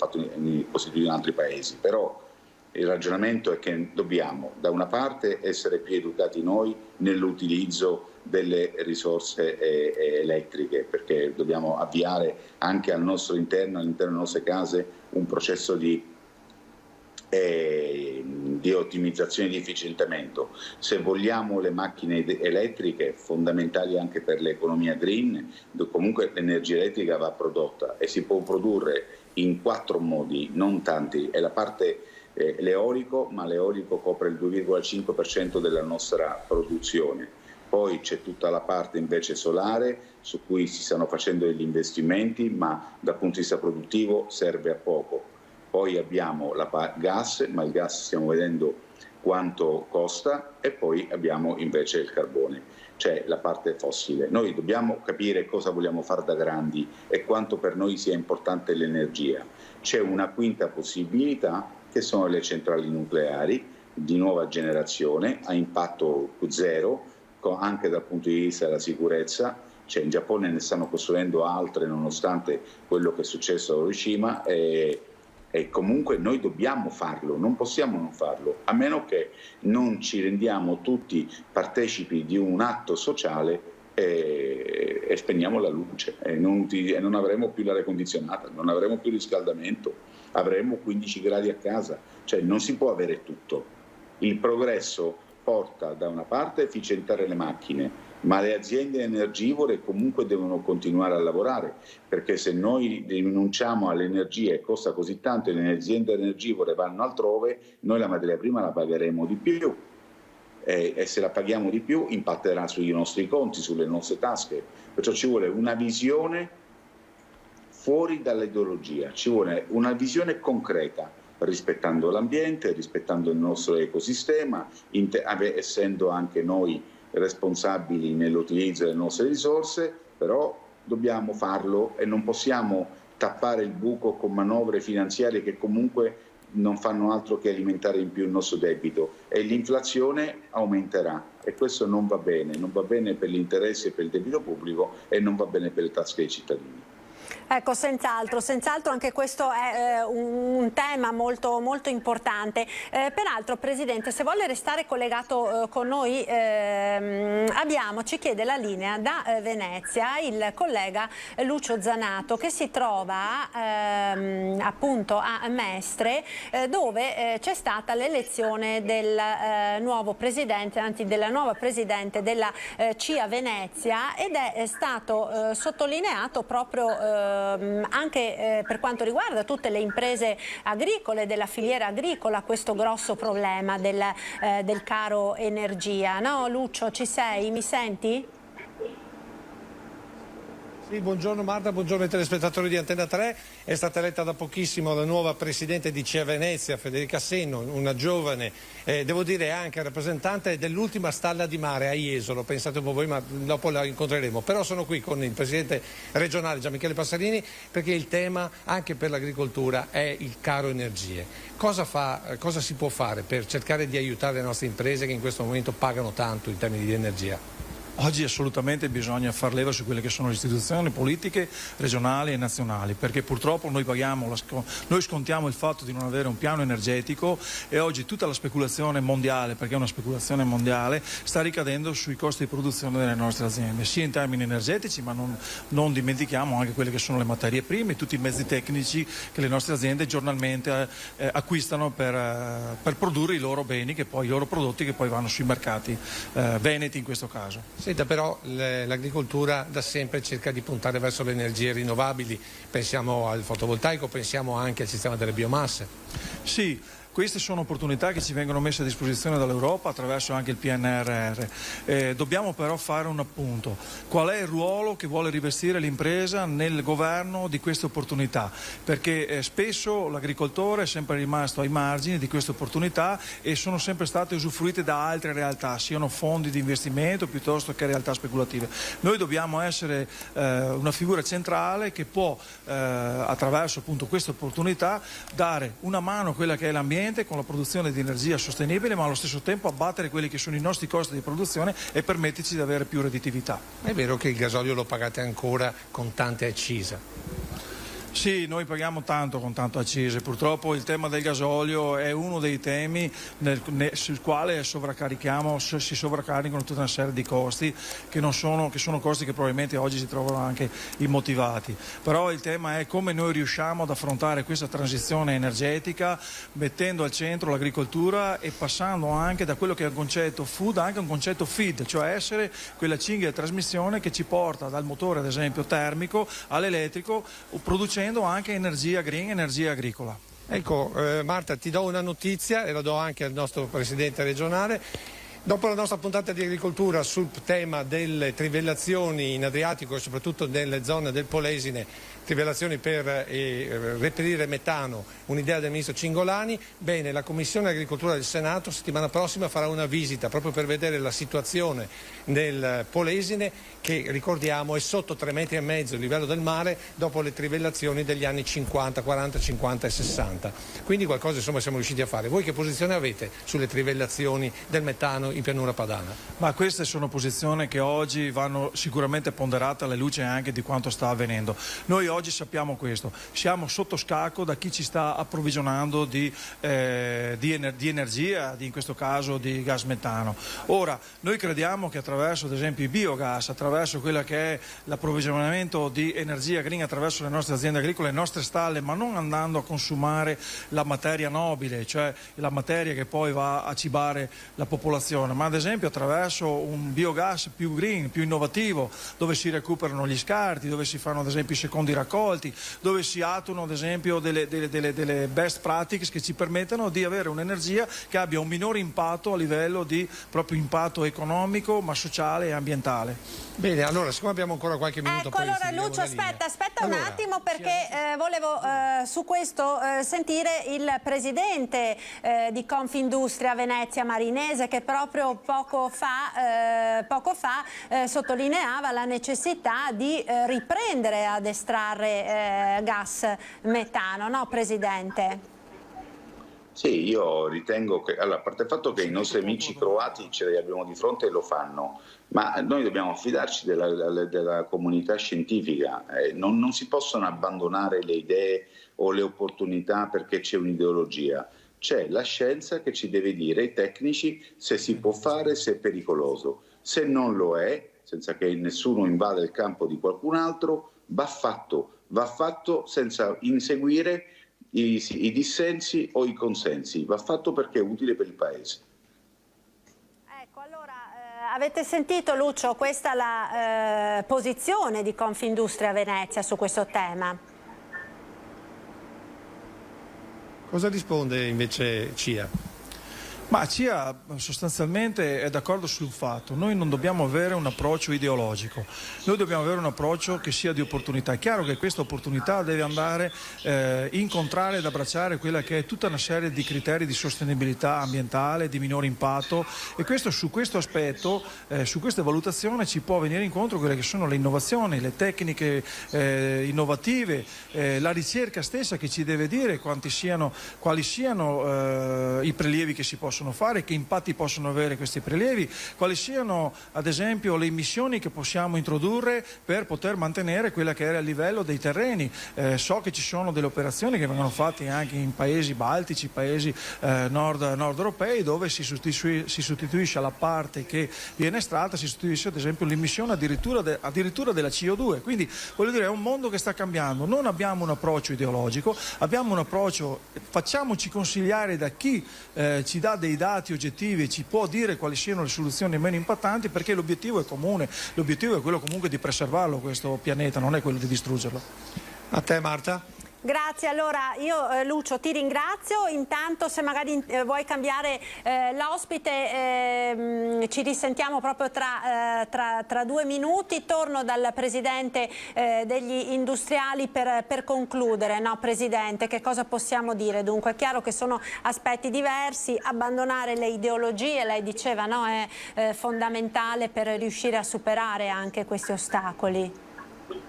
costituito in altri paesi. Però il ragionamento è che dobbiamo da una parte essere più educati noi nell'utilizzo delle risorse elettriche, perché dobbiamo avviare anche all'interno delle nostre case un processo di ottimizzazione e di efficientamento. Se vogliamo le macchine elettriche, fondamentali anche per l'economia green, comunque l'energia elettrica va prodotta e si può produrre in 4 modi, non tanti. È la parte l'eolico, ma l'eolico copre il 2,5% della nostra produzione. Poi c'è tutta la parte invece solare, su cui si stanno facendo degli investimenti, ma dal punto di vista produttivo serve a poco. Poi abbiamo la gas, ma il gas stiamo vedendo quanto costa, e poi abbiamo invece il carbone, cioè la parte fossile. Noi dobbiamo capire cosa vogliamo fare da grandi e quanto per noi sia importante l'energia. C'è una quinta possibilità, che sono le centrali nucleari di nuova generazione a impatto zero, anche dal punto di vista della sicurezza. Cioè, in Giappone ne stanno costruendo altre nonostante quello che è successo a Hiroshima, e comunque noi dobbiamo farlo, non possiamo non farlo, a meno che non ci rendiamo tutti partecipi di un atto sociale e spegniamo la luce e non avremo più l'aria condizionata, non avremo più riscaldamento, avremo 15 gradi a casa. Cioè non si può avere tutto. Il progresso porta da una parte a efficientare le macchine, ma le aziende energivore comunque devono continuare a lavorare, perché se noi rinunciamo all'energia e costa così tanto e le aziende energivore vanno altrove, noi la materia prima la pagheremo di più. E se la paghiamo di più impatterà sui nostri conti, sulle nostre tasche. Perciò ci vuole una visione fuori dall'ideologia, ci vuole una visione concreta, rispettando l'ambiente, rispettando il nostro ecosistema, essendo anche noi responsabili nell'utilizzo delle nostre risorse, però dobbiamo farlo e non possiamo tappare il buco con manovre finanziarie che comunque non fanno altro che alimentare in più il nostro debito, e l'inflazione aumenterà e questo non va bene per gli interessi e per il debito pubblico e non va bene per le tasche dei cittadini. Ecco, senz'altro anche questo è un tema molto, molto importante. Peraltro, Presidente, se vuole restare collegato con noi, ci chiede la linea da Venezia il collega Lucio Zanato, che si trova appunto a Mestre, dove c'è stata l'elezione del nuovo presidente, anzi della nuova presidente della CIA Venezia, ed è stato sottolineato proprio anche per quanto riguarda tutte le imprese agricole, della filiera agricola, questo grosso problema del caro energia. No, Lucio, ci sei? Mi senti? Sì, buongiorno Marta, buongiorno ai telespettatori di Antena 3. È stata eletta da pochissimo la nuova presidente di CIA Venezia, Federica Senno, una giovane, devo dire anche rappresentante dell'ultima stalla di mare a Jesolo, pensate un po' voi, ma dopo la incontreremo. Però sono qui con il presidente regionale Gian Michele Passarini, perché il tema anche per l'agricoltura è il caro energie. Cosa si può fare per cercare di aiutare le nostre imprese che in questo momento pagano tanto in termini di energia? Oggi assolutamente bisogna far leva su quelle che sono le istituzioni politiche regionali e nazionali, perché purtroppo noi scontiamo il fatto di non avere un piano energetico, e oggi tutta la speculazione mondiale, perché è una speculazione mondiale, sta ricadendo sui costi di produzione delle nostre aziende, sia in termini energetici, ma non dimentichiamo anche quelle che sono le materie prime, tutti i mezzi tecnici che le nostre aziende giornalmente acquistano per produrre i loro beni, i loro prodotti che poi vanno sui mercati veneti in questo caso. Senta, però l'agricoltura da sempre cerca di puntare verso le energie rinnovabili, pensiamo al fotovoltaico, pensiamo anche al sistema delle biomasse. Sì. Queste sono opportunità che ci vengono messe a disposizione dall'Europa attraverso anche il PNRR. Dobbiamo però fare un appunto. Qual è il ruolo che vuole rivestire l'impresa nel governo di queste opportunità? Perché spesso l'agricoltore è sempre rimasto ai margini di queste opportunità e sono sempre state usufruite da altre realtà, siano fondi di investimento piuttosto che realtà speculative. Noi dobbiamo essere una figura centrale che può, attraverso appunto queste opportunità, dare una mano a quella che è l'ambiente, ambiente con la produzione di energia sostenibile, ma allo stesso tempo abbattere quelli che sono i nostri costi di produzione e permetterci di avere più redditività. È vero che il gasolio lo pagate ancora con tante accise? Sì, noi paghiamo tanto con tanto accise, purtroppo il tema del gasolio è uno dei temi sul quale si sovraccaricano tutta una serie di costi che sono costi che probabilmente oggi si trovano anche immotivati. Però il tema è come noi riusciamo ad affrontare questa transizione energetica mettendo al centro l'agricoltura e passando anche da quello che è un concetto food anche a un concetto feed, cioè essere quella cinghia di trasmissione che ci porta dal motore ad esempio termico all'elettrico, producendo anche energia green, energia agricola. Ecco, Marta, ti do una notizia e la do anche al nostro presidente regionale. Dopo la nostra puntata di agricoltura sul tema delle trivellazioni in Adriatico e soprattutto nelle zone del Polesine, trivellazioni per reperire metano, un'idea del ministro Cingolani, bene, la Commissione Agricoltura del Senato settimana prossima farà una visita proprio per vedere la situazione del Polesine che, ricordiamo, è sotto 3,5 metri il livello del mare dopo le trivellazioni degli anni 50, 40, 50 e 60. Quindi qualcosa insomma siamo riusciti a fare. Voi che posizione avete sulle trivellazioni del metano in pianura padana? Ma queste sono posizioni che oggi vanno sicuramente ponderate alla luce anche di quanto sta avvenendo. Noi oggi sappiamo questo, siamo sotto scacco da chi ci sta approvvigionando di energia, in questo caso di gas metano. Ora, noi crediamo che attraverso ad esempio i biogas, attraverso quella che è l'approvvigionamento di energia green attraverso le nostre aziende agricole, le nostre stalle, ma non andando a consumare la materia nobile, cioè la materia che poi va a cibare la popolazione, ma ad esempio attraverso un biogas più green, più innovativo, dove si recuperano gli scarti, dove si fanno ad esempio i secondi raccolti, dove si attuano ad esempio delle best practices che ci permettono di avere un'energia che abbia un minore impatto a livello di proprio impatto economico, ma sociale e ambientale. Bene, allora siccome abbiamo ancora qualche minuto... Ecco, allora Lucio, aspetta un attimo perché volevo su questo sentire il presidente di Confindustria Venezia Marinese che proprio poco fa sottolineava la necessità di riprendere ad estrarre gas metano, no Presidente? Sì, io ritengo che, allora, a parte il fatto che i nostri amici croati ce li abbiamo di fronte e lo fanno, ma noi dobbiamo affidarci della comunità scientifica, non si possono abbandonare le idee o le opportunità perché c'è un'ideologia, c'è la scienza che ci deve dire, i tecnici, se si può fare, se è pericoloso, se non lo è, senza che nessuno invada il campo di qualcun altro, va fatto senza inseguire i dissensi o i consensi, va fatto perché è utile per il Paese. Ecco, allora avete sentito Lucio, questa è la posizione di Confindustria Venezia su questo tema? Cosa risponde invece CIA? Ma CIA sostanzialmente è d'accordo sul fatto, noi non dobbiamo avere un approccio ideologico, noi dobbiamo avere un approccio che sia di opportunità. È chiaro che questa opportunità deve andare incontrare ed abbracciare quella che è tutta una serie di criteri di sostenibilità ambientale, di minore impatto e su questo aspetto, su queste valutazioni ci può venire incontro quelle che sono le innovazioni, le tecniche innovative, la ricerca stessa che ci deve dire quali siano i prelievi che si possono fare, che impatti possono avere questi prelievi, quali siano ad esempio le emissioni che possiamo introdurre per poter mantenere quella che era il livello dei terreni. So che ci sono delle operazioni che vengono fatte anche in paesi baltici, paesi nord europei, dove si sostituisce alla parte che viene estratta, si sostituisce ad esempio l'emissione addirittura della CO2. Quindi voglio dire, è un mondo che sta cambiando, non abbiamo un approccio ideologico, abbiamo un approccio, facciamoci consigliare da chi ci dà dei dati oggettivi e ci può dire quali siano le soluzioni meno impattanti, perché l'obiettivo è comune, l'obiettivo è quello comunque di preservarlo questo pianeta, non è quello di distruggerlo. A te Marta? Grazie, allora io Lucio ti ringrazio, intanto se magari vuoi cambiare l'ospite ci risentiamo proprio tra 2 minuti, torno dal Presidente degli industriali per concludere, no Presidente, che cosa possiamo dire? Dunque è chiaro che sono aspetti diversi, abbandonare le ideologie, lei diceva, no, è fondamentale per riuscire a superare anche questi ostacoli.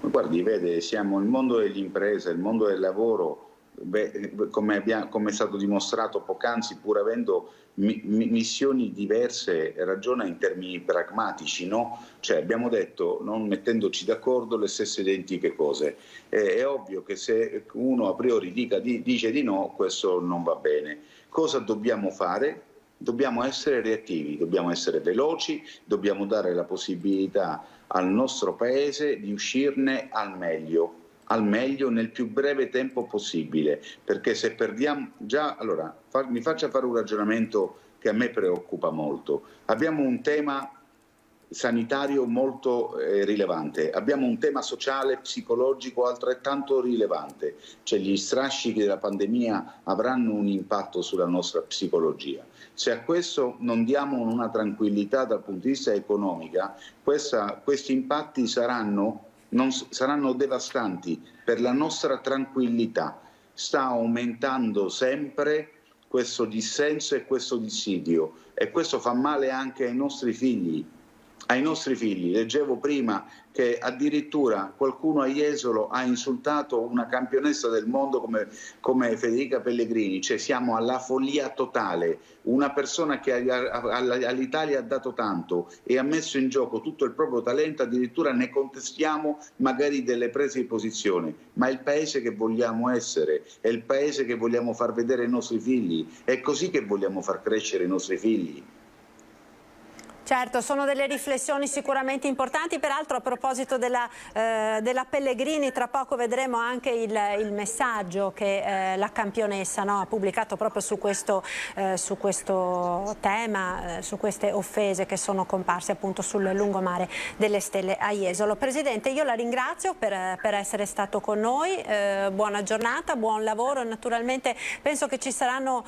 Guardi, vede, siamo il mondo dell'impresa, il mondo del lavoro, come è stato dimostrato poc'anzi, pur avendo missioni diverse, ragiona in termini pragmatici, no? Cioè abbiamo detto, non mettendoci d'accordo, le stesse identiche cose. È ovvio che se uno a priori dice di no, questo non va bene. Cosa dobbiamo fare? Dobbiamo essere reattivi, dobbiamo essere veloci, dobbiamo dare la possibilità al nostro Paese di uscirne al meglio nel più breve tempo possibile, perché se perdiamo allora mi faccia fare un ragionamento che a me preoccupa molto. Abbiamo un tema sanitario molto rilevante, abbiamo un tema sociale, psicologico altrettanto rilevante, cioè gli strascichi della pandemia avranno un impatto sulla nostra psicologia. Se a questo non diamo una tranquillità dal punto di vista economico, questi impatti saranno devastanti per la nostra tranquillità. Sta aumentando sempre questo dissenso e questo dissidio, e questo fa male anche ai nostri figli. Leggevo prima che addirittura qualcuno a Jesolo ha insultato una campionessa del mondo come Federica Pellegrini, cioè siamo alla follia totale. Una persona che all'Italia ha dato tanto e ha messo in gioco tutto il proprio talento, addirittura ne contestiamo magari delle prese di posizione, ma è il paese che vogliamo essere, è il paese che vogliamo far vedere ai nostri figli, è così che vogliamo far crescere i nostri figli. Certo, sono delle riflessioni sicuramente importanti. Peraltro, a proposito della Pellegrini, tra poco vedremo anche il messaggio che la campionessa, no, ha pubblicato proprio su questo tema, su queste offese che sono comparse appunto sul lungomare delle Stelle a Jesolo. Presidente, io la ringrazio per essere stato con noi, buona giornata, buon lavoro. Naturalmente penso che ci saranno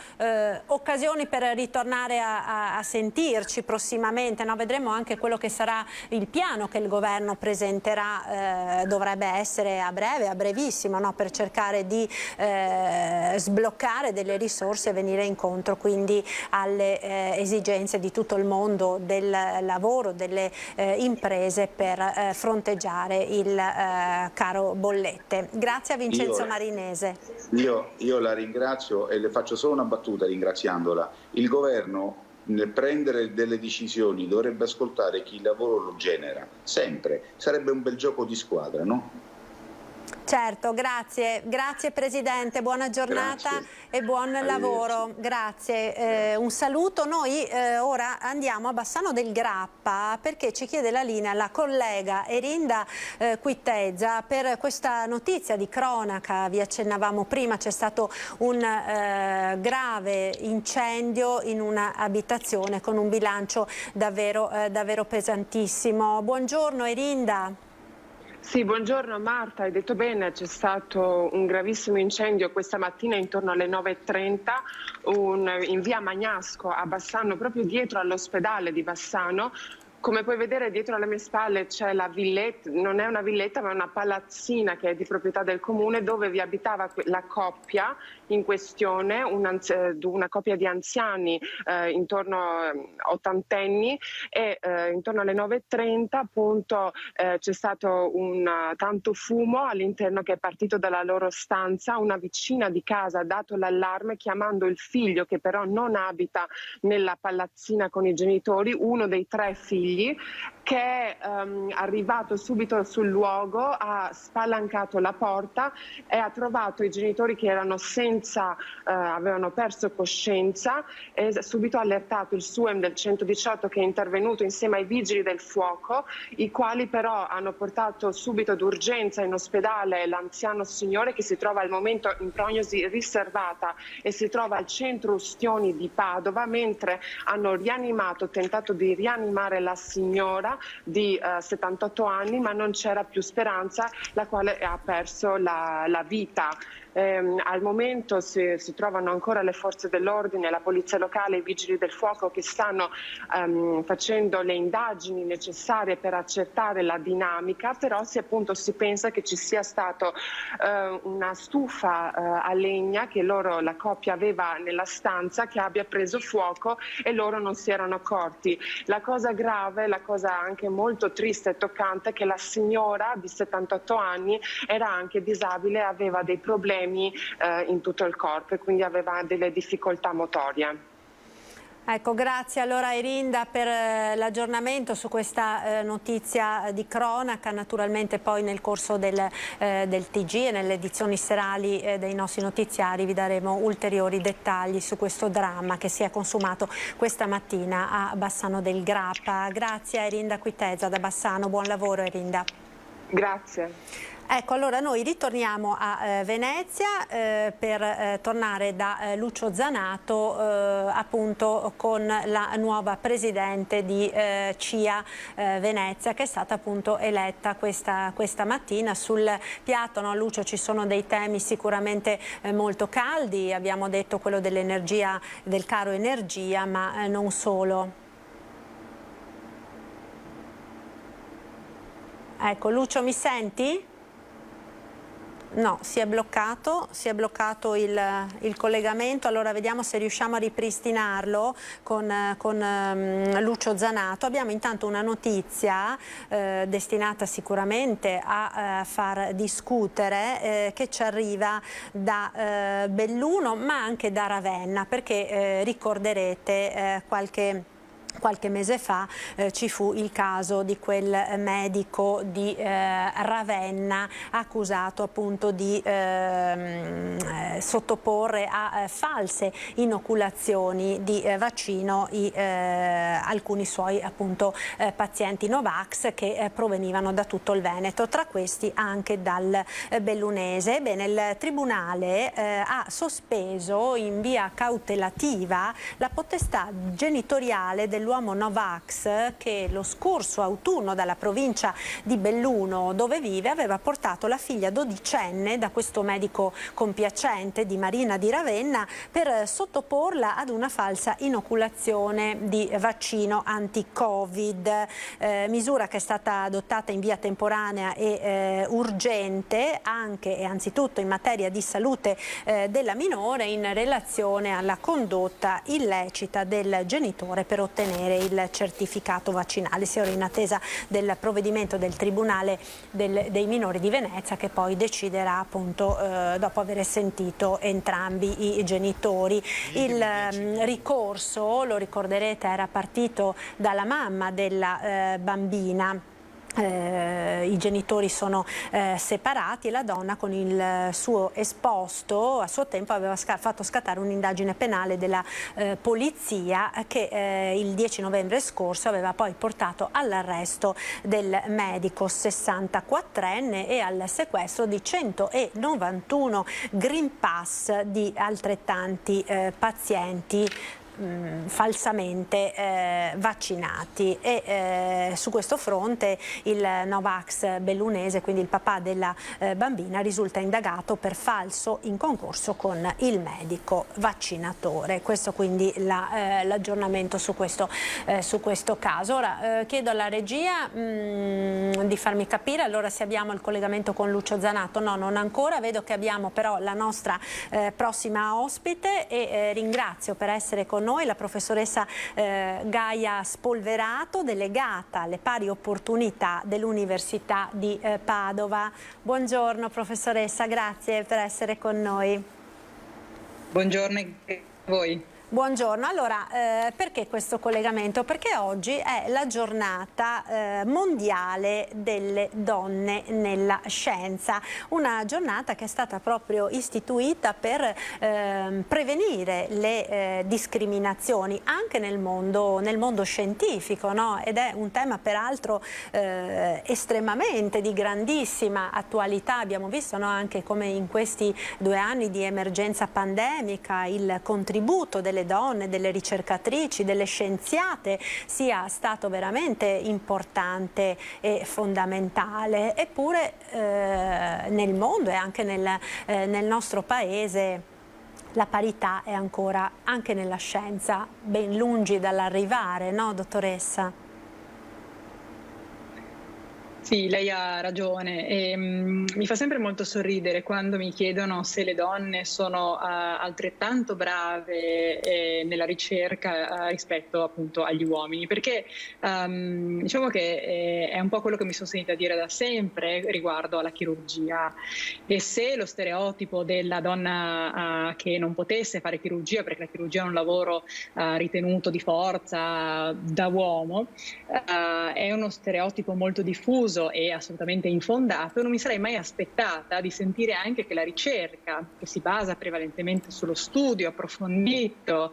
occasioni per ritornare a sentirci prossimamente. No? Vedremo anche quello che sarà il piano che il governo presenterà, dovrebbe essere a breve, a brevissimo, no? Per cercare di sbloccare delle risorse e venire incontro quindi alle esigenze di tutto il mondo del lavoro, delle imprese per fronteggiare il caro bollette. Grazie a Vincenzo Marinese. Io la ringrazio e le faccio solo una battuta ringraziandola. Il governo, nel prendere delle decisioni, dovrebbe ascoltare chi il lavoro lo genera, sempre. Sarebbe un bel gioco di squadra, no? Certo, grazie Presidente, buona giornata e buon lavoro, grazie. Un saluto. Noi ora andiamo a Bassano del Grappa perché ci chiede la linea la collega Erinda Quittezza per questa notizia di cronaca. Vi accennavamo prima, c'è stato un grave incendio in una abitazione con un bilancio davvero pesantissimo. Buongiorno Erinda. Sì, buongiorno Marta, hai detto bene, c'è stato un gravissimo incendio questa mattina intorno alle 9:30 in via Magnasco a Bassano, proprio dietro all'ospedale di Bassano. Come puoi vedere dietro alle mie spalle c'è la villetta, non è una villetta ma una palazzina che è di proprietà del comune dove vi abitava la coppia in questione, una coppia di anziani intorno ottantenni e intorno alle 9:30 appunto c'è stato tanto fumo all'interno che è partito dalla loro stanza. Una vicina di casa ha dato l'allarme chiamando il figlio che però non abita nella palazzina con i genitori, uno dei 3 figli che è arrivato subito sul luogo, ha spalancato la porta e ha trovato i genitori che erano avevano perso coscienza e subito allertato il SUEM del 118 che è intervenuto insieme ai vigili del fuoco, i quali però hanno portato subito d'urgenza in ospedale l'anziano signore che si trova al momento in prognosi riservata e si trova al centro Ustioni di Padova, mentre hanno tentato di rianimare la signora di 78 anni, ma non c'era più speranza, la quale ha perso la vita. Al momento si trovano ancora le forze dell'ordine, la polizia locale e i vigili del fuoco che stanno facendo le indagini necessarie per accertare la dinamica, però si pensa che ci sia stato una stufa a legna che la coppia aveva nella stanza che abbia preso fuoco e loro non si erano accorti. La cosa grave, la cosa anche molto triste e toccante è che la signora di 78 anni era anche disabile e aveva dei problemi problemi in tutto il corpo e quindi aveva delle difficoltà motorie. Ecco, grazie allora Irinda per l'aggiornamento su questa notizia di cronaca. Naturalmente poi nel corso del TG e nelle edizioni serali dei nostri notiziari vi daremo ulteriori dettagli su questo dramma che si è consumato questa mattina a Bassano del Grappa. Grazie a Irinda Quiteza da Bassano, buon lavoro Irinda. Grazie. Ecco, allora noi ritorniamo a Venezia per tornare da Lucio Zanato appunto con la nuova presidente di CIA Venezia, che è stata appunto eletta questa mattina. Sul piatto, no, Lucio, ci sono dei temi sicuramente molto caldi, abbiamo detto quello dell'energia, del caro energia, ma non solo. Ecco, Lucio, mi senti? No, si è bloccato il collegamento. Allora vediamo se riusciamo a ripristinarlo con Lucio Zanato. Abbiamo intanto una notizia destinata sicuramente a far discutere che ci arriva da Belluno ma anche da Ravenna, perché ricorderete qualche mese fa ci fu il caso di quel medico di Ravenna accusato appunto di sottoporre a false inoculazioni di vaccino alcuni suoi appunto pazienti Novax che provenivano da tutto il Veneto, tra questi anche dal bellunese. Ebbene, il Tribunale ha sospeso in via cautelativa la potestà genitoriale dell'uomo Novax che lo scorso autunno dalla provincia di Belluno, dove vive, aveva portato la figlia dodicenne da questo medico compiacente di Marina di Ravenna per sottoporla ad una falsa inoculazione di vaccino anti-Covid, misura che è stata adottata in via temporanea e urgente anche e anzitutto in materia di salute della minore in relazione alla condotta illecita del genitore per ottenere il certificato vaccinale. Si era in attesa del provvedimento del Tribunale dei minori di Venezia, che poi deciderà appunto dopo aver sentito entrambi i genitori. Il ricorso, lo ricorderete, era partito dalla mamma della bambina. I genitori sono separati e la donna, con il suo esposto, a suo tempo aveva fatto scattare un'indagine penale della polizia che il 10 novembre scorso aveva poi portato all'arresto del medico 64enne e al sequestro di 191 Green Pass di altrettanti pazienti falsamente vaccinati. E su questo fronte il Novax bellunese, quindi il papà della bambina, risulta indagato per falso in concorso con il medico vaccinatore. Questo quindi l'aggiornamento su questo caso. Ora chiedo alla regia di farmi capire allora se abbiamo il collegamento con Lucio Zanato. No, non ancora. Vedo che abbiamo però la nostra prossima ospite e ringrazio per essere con noi la professoressa Gaia Spolverato, delegata alle pari opportunità dell'Università di Padova. Buongiorno professoressa, grazie per essere con noi. Buongiorno a voi. Buongiorno, allora perché questo collegamento? Perché oggi è la giornata mondiale delle donne nella scienza, una giornata che è stata proprio istituita per prevenire le discriminazioni anche nel mondo scientifico, no? Ed è un tema peraltro estremamente di grandissima attualità. Abbiamo visto, no, anche come in questi 2 anni di emergenza pandemica il contributo delle donne, delle ricercatrici, delle scienziate sia stato veramente importante e fondamentale. Eppure nel mondo e anche nel nostro paese la parità è ancora, anche nella scienza, ben lungi dall'arrivare, no dottoressa? Sì, lei ha ragione e mi fa sempre molto sorridere quando mi chiedono se le donne sono altrettanto brave nella ricerca rispetto appunto agli uomini, perché diciamo che è un po' quello che mi sono sentita dire da sempre riguardo alla chirurgia, e se lo stereotipo della donna che non potesse fare chirurgia perché la chirurgia è un lavoro ritenuto di forza da uomo è uno stereotipo molto diffuso e assolutamente infondato, non mi sarei mai aspettata di sentire anche che la ricerca, che si basa prevalentemente sullo studio approfondito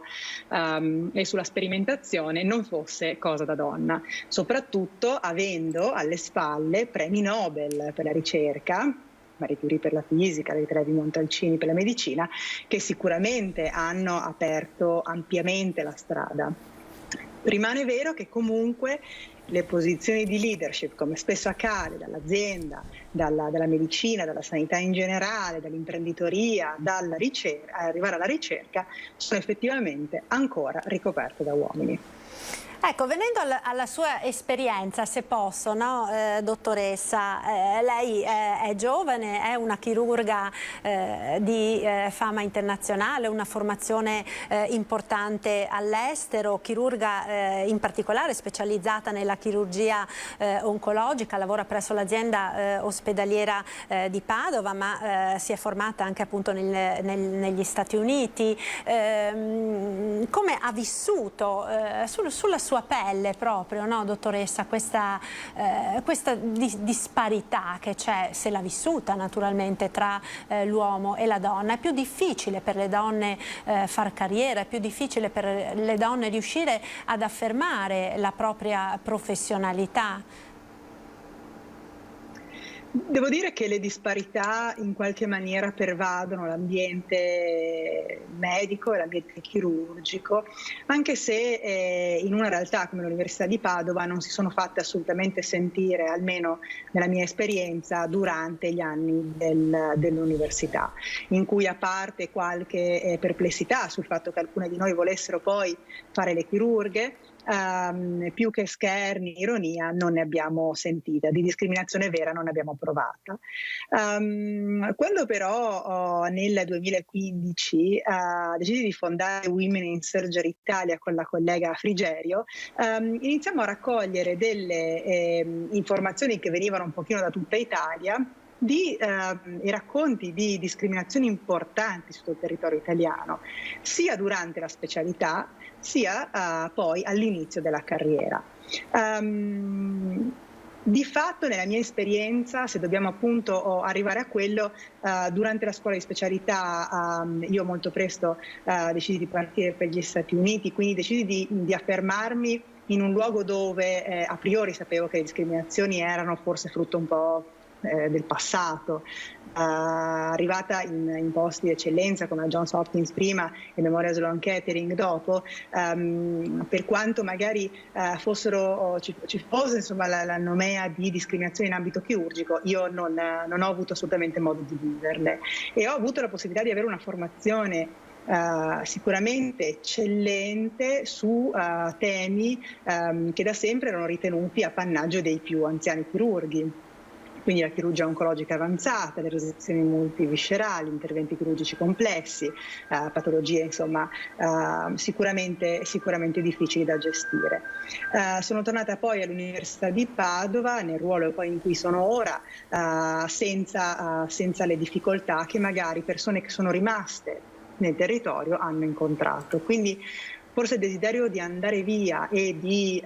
e sulla sperimentazione, non fosse cosa da donna, soprattutto avendo alle spalle premi Nobel per la ricerca, Marie Curie per la fisica, le Trevi Montalcini per la medicina, che sicuramente hanno aperto ampiamente la strada. Rimane vero che comunque le posizioni di leadership, come spesso accade dall'azienda, dalla medicina, dalla sanità in generale, dall'imprenditoria, dalla ricerca, arrivare alla ricerca, sono effettivamente ancora ricoperte da uomini. Ecco, venendo alla sua esperienza, se posso, no, dottoressa, lei è giovane, è una chirurga di fama internazionale, una formazione importante all'estero, chirurga in particolare specializzata nella chirurgia oncologica, lavora presso l'azienda ospedaliera di Padova, ma si è formata anche appunto negli Stati Uniti. Come ha vissuto sulla sua pelle proprio, no, dottoressa, questa disparità che c'è, se l'ha vissuta naturalmente, tra l'uomo e la donna? È più difficile per le donne far carriera, è più difficile per le donne riuscire ad affermare la propria professionalità? Devo dire che le disparità in qualche maniera pervadono l'ambiente medico e l'ambiente chirurgico, anche se in una realtà come l'Università di Padova non si sono fatte assolutamente sentire, almeno nella mia esperienza, durante gli anni dell'università, in cui, a parte qualche perplessità sul fatto che alcune di noi volessero poi fare le chirurghe, più che scherni, ironia, non ne abbiamo sentita, di discriminazione vera non ne abbiamo provata. Quando però nel 2015 decisi di fondare Women in Surgery Italia con la collega Frigerio, iniziamo a raccogliere delle informazioni che venivano un pochino da tutta Italia, di racconti di discriminazioni importanti sul territorio italiano, sia durante la specialità sia poi all'inizio della carriera. Di fatto, nella mia esperienza, se dobbiamo appunto arrivare a quello, durante la scuola di specialità io molto presto decisi di partire per gli Stati Uniti, quindi decisi di affermarmi in un luogo dove a priori sapevo che le discriminazioni erano forse frutto un po' del passato, arrivata in posti di eccellenza come la Johns Hopkins prima e Memorial Sloan Kettering dopo, per quanto magari ci fosse insomma la nomea di discriminazione in ambito chirurgico, io non ho avuto assolutamente modo di viverle, e ho avuto la possibilità di avere una formazione sicuramente eccellente su temi che da sempre erano ritenuti appannaggio dei più anziani chirurghi. Quindi la chirurgia oncologica avanzata, le resezioni multiviscerali, interventi chirurgici complessi, patologie insomma sicuramente difficili da gestire. Sono tornata poi all'Università di Padova, nel ruolo poi in cui sono ora, senza le difficoltà che magari persone che sono rimaste nel territorio hanno incontrato. Quindi forse il desiderio di andare via e di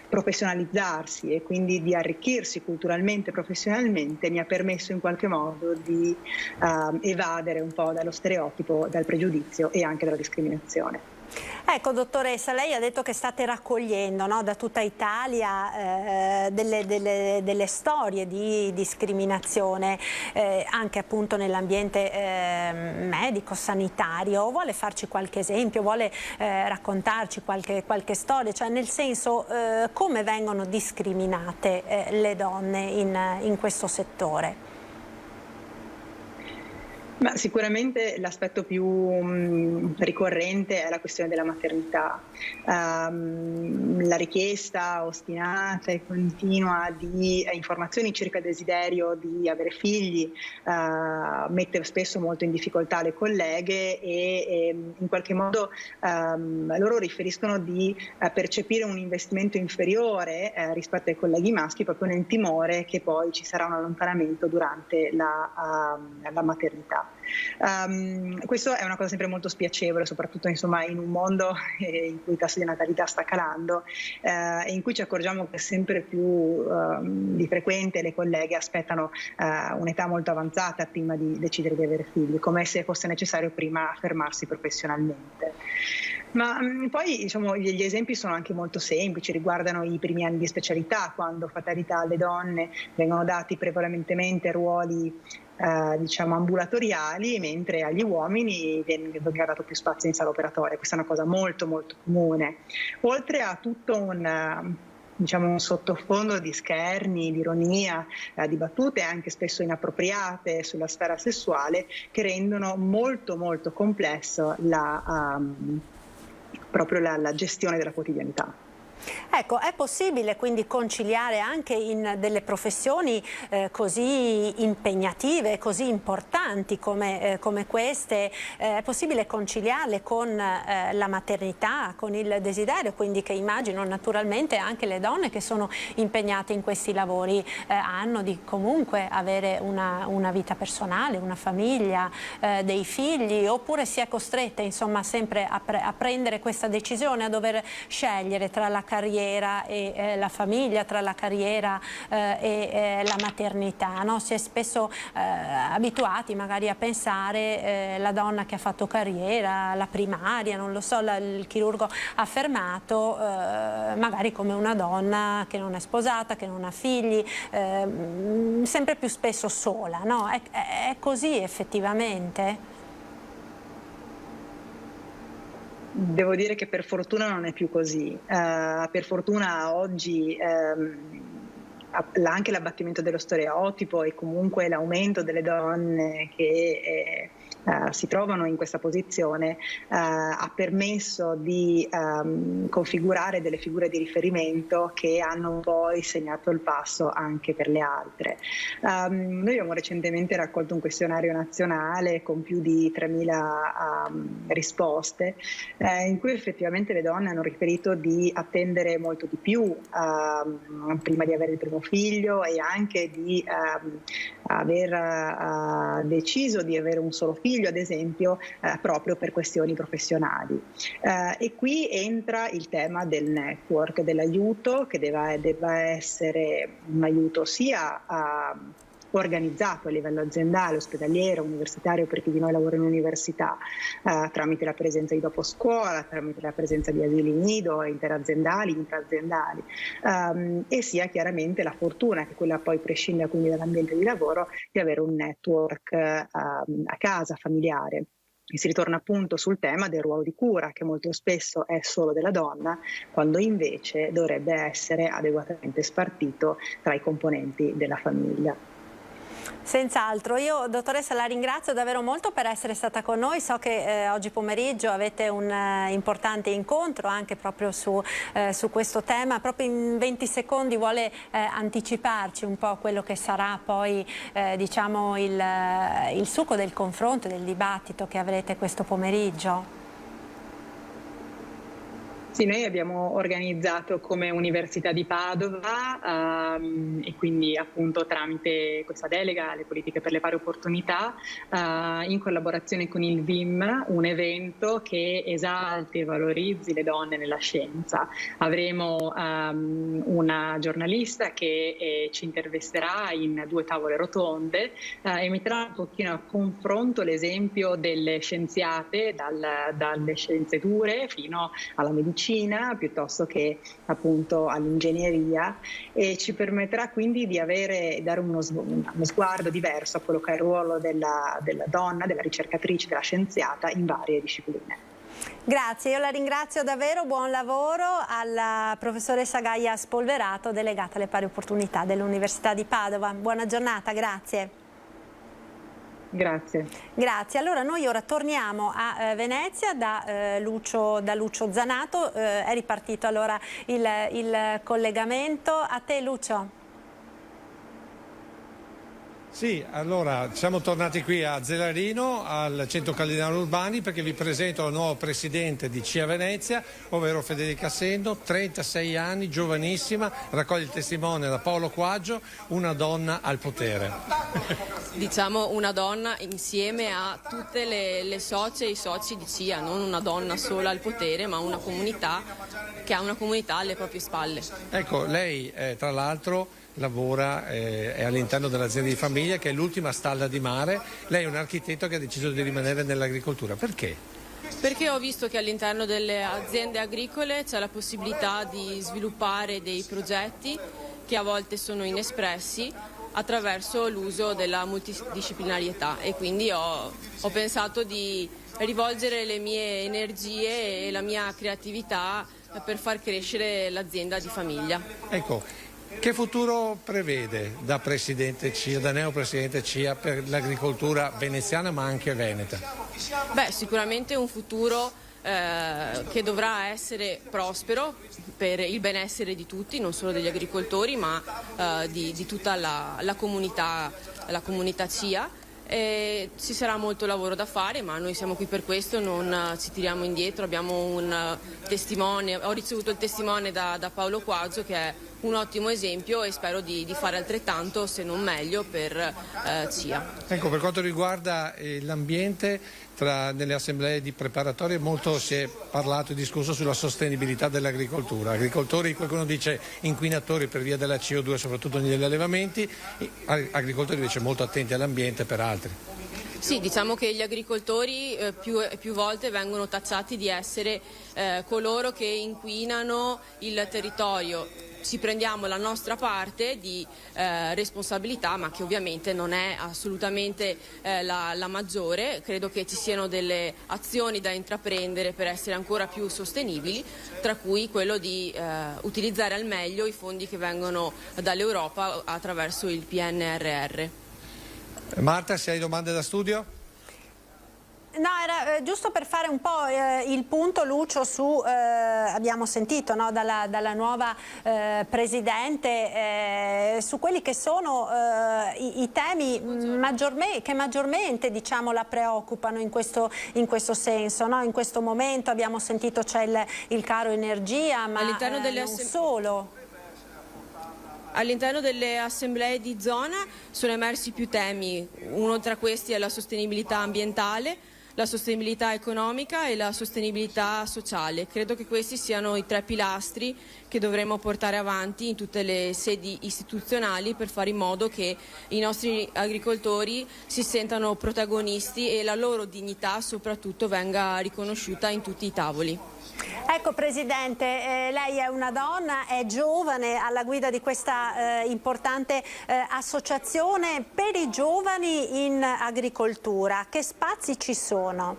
professionalizzarsi e quindi di arricchirsi culturalmente e professionalmente mi ha permesso in qualche modo di evadere un po' dallo stereotipo, dal pregiudizio e anche dalla discriminazione. Ecco, dottoressa, lei ha detto che state raccogliendo, no, da tutta Italia delle storie di discriminazione anche appunto nell'ambiente medico, sanitario. Vuole farci qualche esempio, vuole raccontarci qualche storia, cioè nel senso come vengono discriminate le donne in questo settore? Ma sicuramente l'aspetto più ricorrente è la questione della maternità. La richiesta ostinata e continua di informazioni circa il desiderio di avere figli mette spesso molto in difficoltà le colleghe e in qualche modo loro riferiscono di percepire un investimento inferiore rispetto ai colleghi maschi, proprio nel timore che poi ci sarà un allontanamento durante la maternità. Questo è una cosa sempre molto spiacevole, soprattutto insomma in un mondo in cui il tasso di natalità sta calando e in cui ci accorgiamo che sempre più di frequente le colleghe aspettano un'età molto avanzata prima di decidere di avere figli, come se fosse necessario prima affermarsi professionalmente. Ma poi diciamo, gli esempi sono anche molto semplici, riguardano i primi anni di specialità, quando fatalità alle donne vengono dati prevalentemente ruoli diciamo ambulatoriali, mentre agli uomini viene dato più spazio in sala operatoria. Questa è una cosa molto molto comune, oltre a tutto un sottofondo di scherni, di ironia, di battute anche spesso inappropriate sulla sfera sessuale, che rendono molto molto complesso proprio la gestione della quotidianità. Ecco, è possibile quindi conciliare anche in delle professioni così impegnative, così importanti come queste, è possibile conciliarle con la maternità, con il desiderio, quindi che immagino naturalmente anche le donne che sono impegnate in questi lavori hanno di comunque avere una vita personale, una famiglia, dei figli, oppure si è costrette insomma sempre a prendere questa decisione, a dover scegliere tra la carriera e la famiglia, tra la carriera e la maternità, no? Si è spesso abituati magari a pensare la donna che ha fatto carriera, la primaria, non lo so, il chirurgo affermato, magari come una donna che non è sposata, che non ha figli, sempre più spesso sola, no? È così effettivamente? Devo dire che per fortuna non è più così. Per fortuna oggi anche l'abbattimento dello stereotipo e comunque l'aumento delle donne che si trovano in questa posizione ha permesso di configurare delle figure di riferimento che hanno poi segnato il passo anche per le altre. Noi abbiamo recentemente raccolto un questionario nazionale con più di 3.000 risposte in cui effettivamente le donne hanno riferito di attendere molto di più prima di avere il primo figlio e anche di aver deciso di avere un solo figlio, ad esempio, proprio per questioni professionali. E qui entra il tema del network, dell'aiuto, che debba essere un aiuto sia organizzato a livello aziendale, ospedaliero, universitario, per chi di noi lavora in università, tramite la presenza di dopo scuola, tramite la presenza di asili nido, interaziendali, intraaziendali, e sia chiaramente la fortuna, che quella poi prescinde quindi dall'ambiente di lavoro, di avere un network a casa, familiare. E si ritorna appunto sul tema del ruolo di cura, che molto spesso è solo della donna, quando invece dovrebbe essere adeguatamente spartito tra i componenti della famiglia. Senz'altro, io dottoressa la ringrazio davvero molto per essere stata con noi, so che oggi pomeriggio avete un importante incontro anche proprio su questo tema, proprio in 20 secondi vuole anticiparci un po' quello che sarà poi diciamo il succo del confronto, del dibattito che avrete questo pomeriggio? Sì, noi abbiamo organizzato come Università di Padova e quindi appunto tramite questa delega alle politiche per le pari opportunità in collaborazione con il VIM un evento che esalti e valorizzi le donne nella scienza. Avremo una giornalista che ci intervisterà in 2 tavole rotonde e metterà un pochino a confronto l'esempio delle scienziate dalle scienze dure fino alla medicina, piuttosto che appunto all'ingegneria, e ci permetterà quindi di dare uno sguardo diverso a quello che è il ruolo della donna, della ricercatrice, della scienziata in varie discipline. Grazie, io la ringrazio davvero, buon lavoro alla professoressa Gaia Spolverato, delegata alle pari opportunità dell'Università di Padova. Buona giornata, grazie. Grazie. Grazie. Allora noi ora torniamo a Venezia da Lucio Zanato. È ripartito allora il collegamento. A te, Lucio. Sì, allora siamo tornati qui a Zelarino, al centro Cardinale Urbani, perché vi presento la nuova presidente di CIA Venezia, ovvero Federica Sendo, 36 anni, giovanissima, raccoglie il testimone da Paolo Quaggio, una donna al potere. Diciamo una donna insieme a tutte le socie e i soci di CIA, non una donna sola al potere, ma una comunità che ha una comunità alle proprie spalle. Ecco, lei tra l'altro lavora è all'interno dell'azienda di famiglia che è l'ultima stalla di mare. Lei è un architetto che ha deciso di rimanere nell'agricoltura. Perché? Perché ho visto che all'interno delle aziende agricole c'è la possibilità di sviluppare dei progetti che a volte sono inespressi attraverso l'uso della multidisciplinarietà, e quindi ho pensato di rivolgere le mie energie e la mia creatività per far crescere l'azienda di famiglia. Ecco, che futuro prevede da presidente CIA, da neopresidente CIA, per l'agricoltura veneziana ma anche veneta? Beh, sicuramente un futuro che dovrà essere prospero per il benessere di tutti, non solo degli agricoltori ma di tutta la comunità CIA. E ci sarà molto lavoro da fare, ma noi siamo qui per questo, non ci tiriamo indietro. Abbiamo un testimone, ho ricevuto il testimone da Paolo Quaggio, che è un ottimo esempio, e spero di fare altrettanto, se non meglio, per CIA. Ecco, per quanto riguarda l'ambiente, nelle assemblee di preparatorie molto si è parlato e discusso sulla sostenibilità dell'agricoltura. Agricoltori, qualcuno dice inquinatori per via della CO2, soprattutto negli allevamenti, agricoltori invece molto attenti all'ambiente per altri. Sì, diciamo che gli agricoltori più volte vengono tacciati di essere coloro che inquinano il territorio. Ci prendiamo la nostra parte di responsabilità, ma che ovviamente non è assolutamente la maggiore. Credo che ci siano delle azioni da intraprendere per essere ancora più sostenibili, tra cui quello di utilizzare al meglio i fondi che vengono dall'Europa attraverso il PNRR. Marta, se hai domande da studio? No, era giusto per fare un po' il punto, Lucio, su, abbiamo sentito, no, dalla nuova Presidente, su quelli che sono i temi che maggiormente, diciamo, la preoccupano in questo senso, no? In questo momento abbiamo sentito c'è il caro energia, ma non solo. All'interno delle assemblee di zona sono emersi più temi, uno tra questi è la sostenibilità ambientale, la sostenibilità economica e la sostenibilità sociale. Credo che questi siano i tre pilastri che dovremo portare avanti in tutte le sedi istituzionali per fare in modo che i nostri agricoltori si sentano protagonisti e la loro dignità soprattutto venga riconosciuta in tutti i tavoli. Ecco, Presidente, lei è una donna, è giovane, alla guida di questa importante associazione per i giovani in agricoltura. Che spazi ci sono?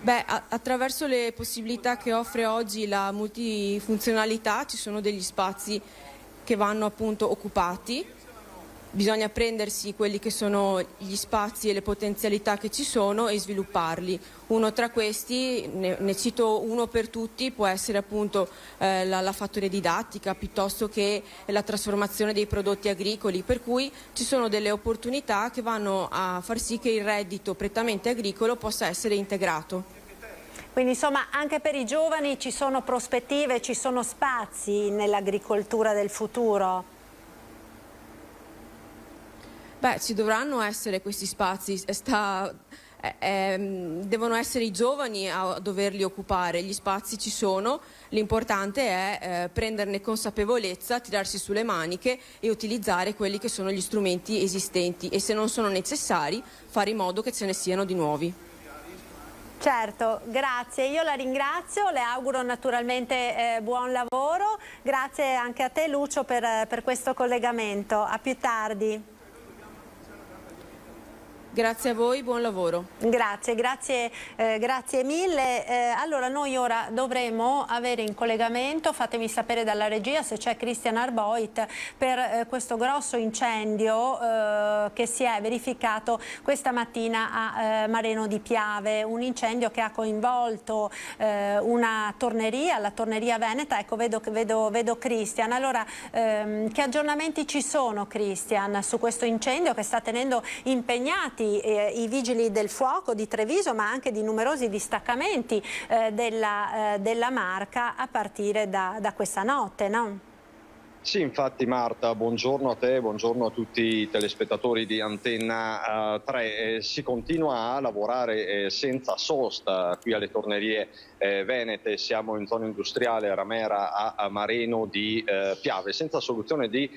Beh, attraverso le possibilità che offre oggi la multifunzionalità ci sono degli spazi che vanno appunto occupati. Bisogna prendersi quelli che sono gli spazi e le potenzialità che ci sono e svilupparli. Uno tra questi, ne cito uno per tutti, può essere appunto la fattoria didattica, piuttosto che la trasformazione dei prodotti agricoli, per cui ci sono delle opportunità che vanno a far sì che il reddito prettamente agricolo possa essere integrato. Quindi insomma anche per i giovani ci sono prospettive, ci sono spazi nell'agricoltura del futuro? Beh, ci dovranno essere questi spazi, devono essere i giovani a doverli occupare, gli spazi ci sono, l'importante è prenderne consapevolezza, tirarsi sulle maniche e utilizzare quelli che sono gli strumenti esistenti e se non sono necessari fare in modo che ce ne siano di nuovi. Certo, grazie, io la ringrazio, le auguro naturalmente buon lavoro, grazie anche a te Lucio per questo collegamento, a più tardi. Grazie a voi, buon lavoro. Grazie mille. Allora noi ora dovremo avere in collegamento, fatemi sapere dalla regia se c'è Christian Arboit, per questo grosso incendio che si è verificato questa mattina a Mareno di Piave, un incendio che ha coinvolto una torneria, la torneria veneta. Ecco, vedo Christian. Allora, che aggiornamenti ci sono, Christian, su questo incendio che sta tenendo impegnati i vigili del fuoco di Treviso, ma anche di numerosi distaccamenti della Marca a partire da questa notte, no? Sì, infatti Marta, buongiorno a te, buongiorno a tutti i telespettatori di Antenna 3. Si continua a lavorare senza sosta qui alle tornerie venete, siamo in zona industriale Ramera a Mareno di Piave, senza soluzione di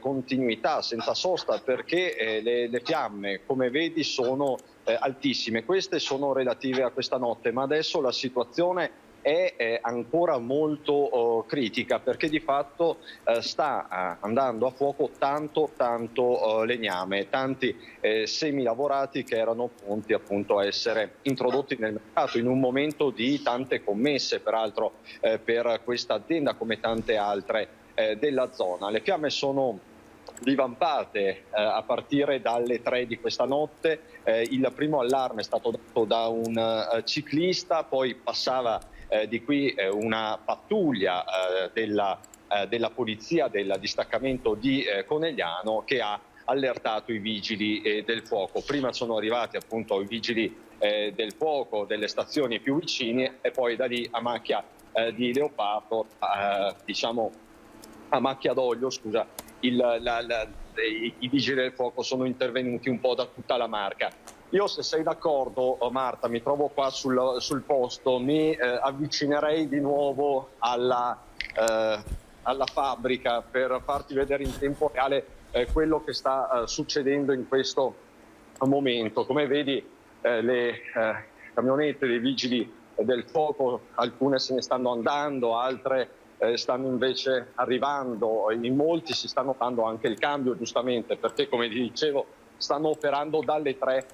continuità, senza sosta, perché le fiamme, come vedi, sono altissime. Queste sono relative a questa notte, ma adesso la situazione è ancora molto critica, perché di fatto sta andando a fuoco tanto legname, tanti semilavorati che erano pronti appunto a essere introdotti nel mercato in un momento di tante commesse, peraltro per questa azienda come tante altre della zona. Le fiamme sono divampate a partire dalle 3 di questa notte. Il primo allarme è stato dato da un ciclista, poi passava di qui una pattuglia della polizia del distaccamento di Conegliano, che ha allertato i vigili del fuoco. Prima sono arrivati appunto i vigili del fuoco delle stazioni più vicine e poi da lì a macchia di leopardo, diciamo a macchia d'olio, scusa, i vigili del fuoco sono intervenuti un po' da tutta la Marca. Io, se sei d'accordo, Marta, mi trovo qua sul posto, mi avvicinerei di nuovo alla fabbrica per farti vedere in tempo reale quello che sta succedendo in questo momento. Come vedi, le camionette dei vigili del fuoco, alcune se ne stanno andando, altre stanno invece arrivando, in molti si stanno dando anche il cambio, giustamente, perché, come ti dicevo, stanno operando dalle 3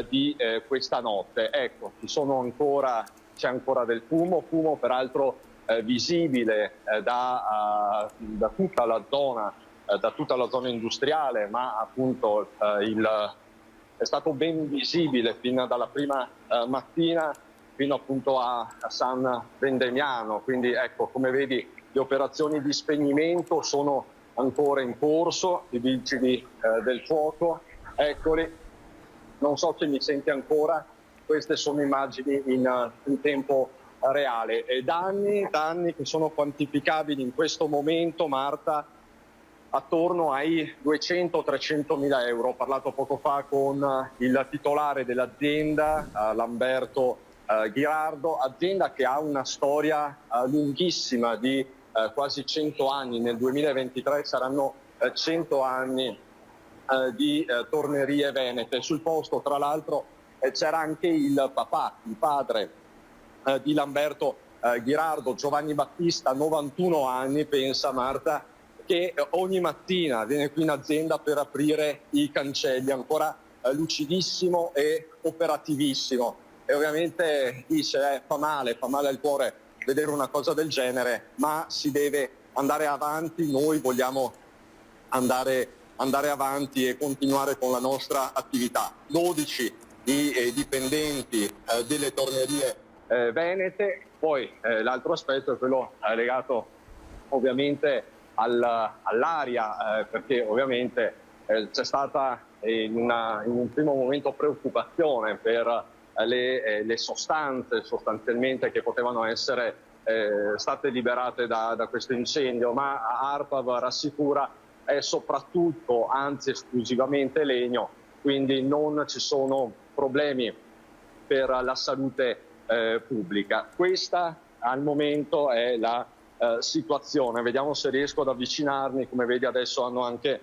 di questa notte. Ecco, c'è ancora del fumo peraltro visibile da tutta la zona industriale, ma appunto è stato ben visibile fin dalla prima mattina fino appunto a San Vendemiano. Quindi ecco, come vedi, le operazioni di spegnimento sono ancora in corso, i vigili del fuoco, eccoli. Non so se mi senti ancora, queste sono immagini in tempo reale. E danni che sono quantificabili in questo momento, Marta, attorno ai 200-300 mila euro. Ho parlato poco fa con il titolare dell'azienda, Lamberto Ghirardo, azienda che ha una storia lunghissima di quasi 100 anni. Nel 2023 saranno 100 anni di tornerie venete. Sul posto, tra l'altro, c'era anche il papà, il padre di Lamberto Ghirardo, Giovanni Battista, 91 anni, pensa Marta, che ogni mattina viene qui in azienda per aprire i cancelli, ancora lucidissimo e operativissimo. E ovviamente dice fa male al cuore vedere una cosa del genere, ma si deve andare avanti. Noi vogliamo andare avanti e continuare con la nostra attività. 12 i dipendenti delle tornerie venete. Poi l'altro aspetto è quello legato ovviamente all'aria, perché ovviamente c'è stata in un primo momento preoccupazione per le sostanze sostanzialmente che potevano essere state liberate da questo incendio, ma ARPAV rassicura è soprattutto, anzi esclusivamente legno, quindi non ci sono problemi per la salute pubblica. Questa al momento è la situazione. Vediamo se riesco ad avvicinarmi. Come vedi adesso hanno anche,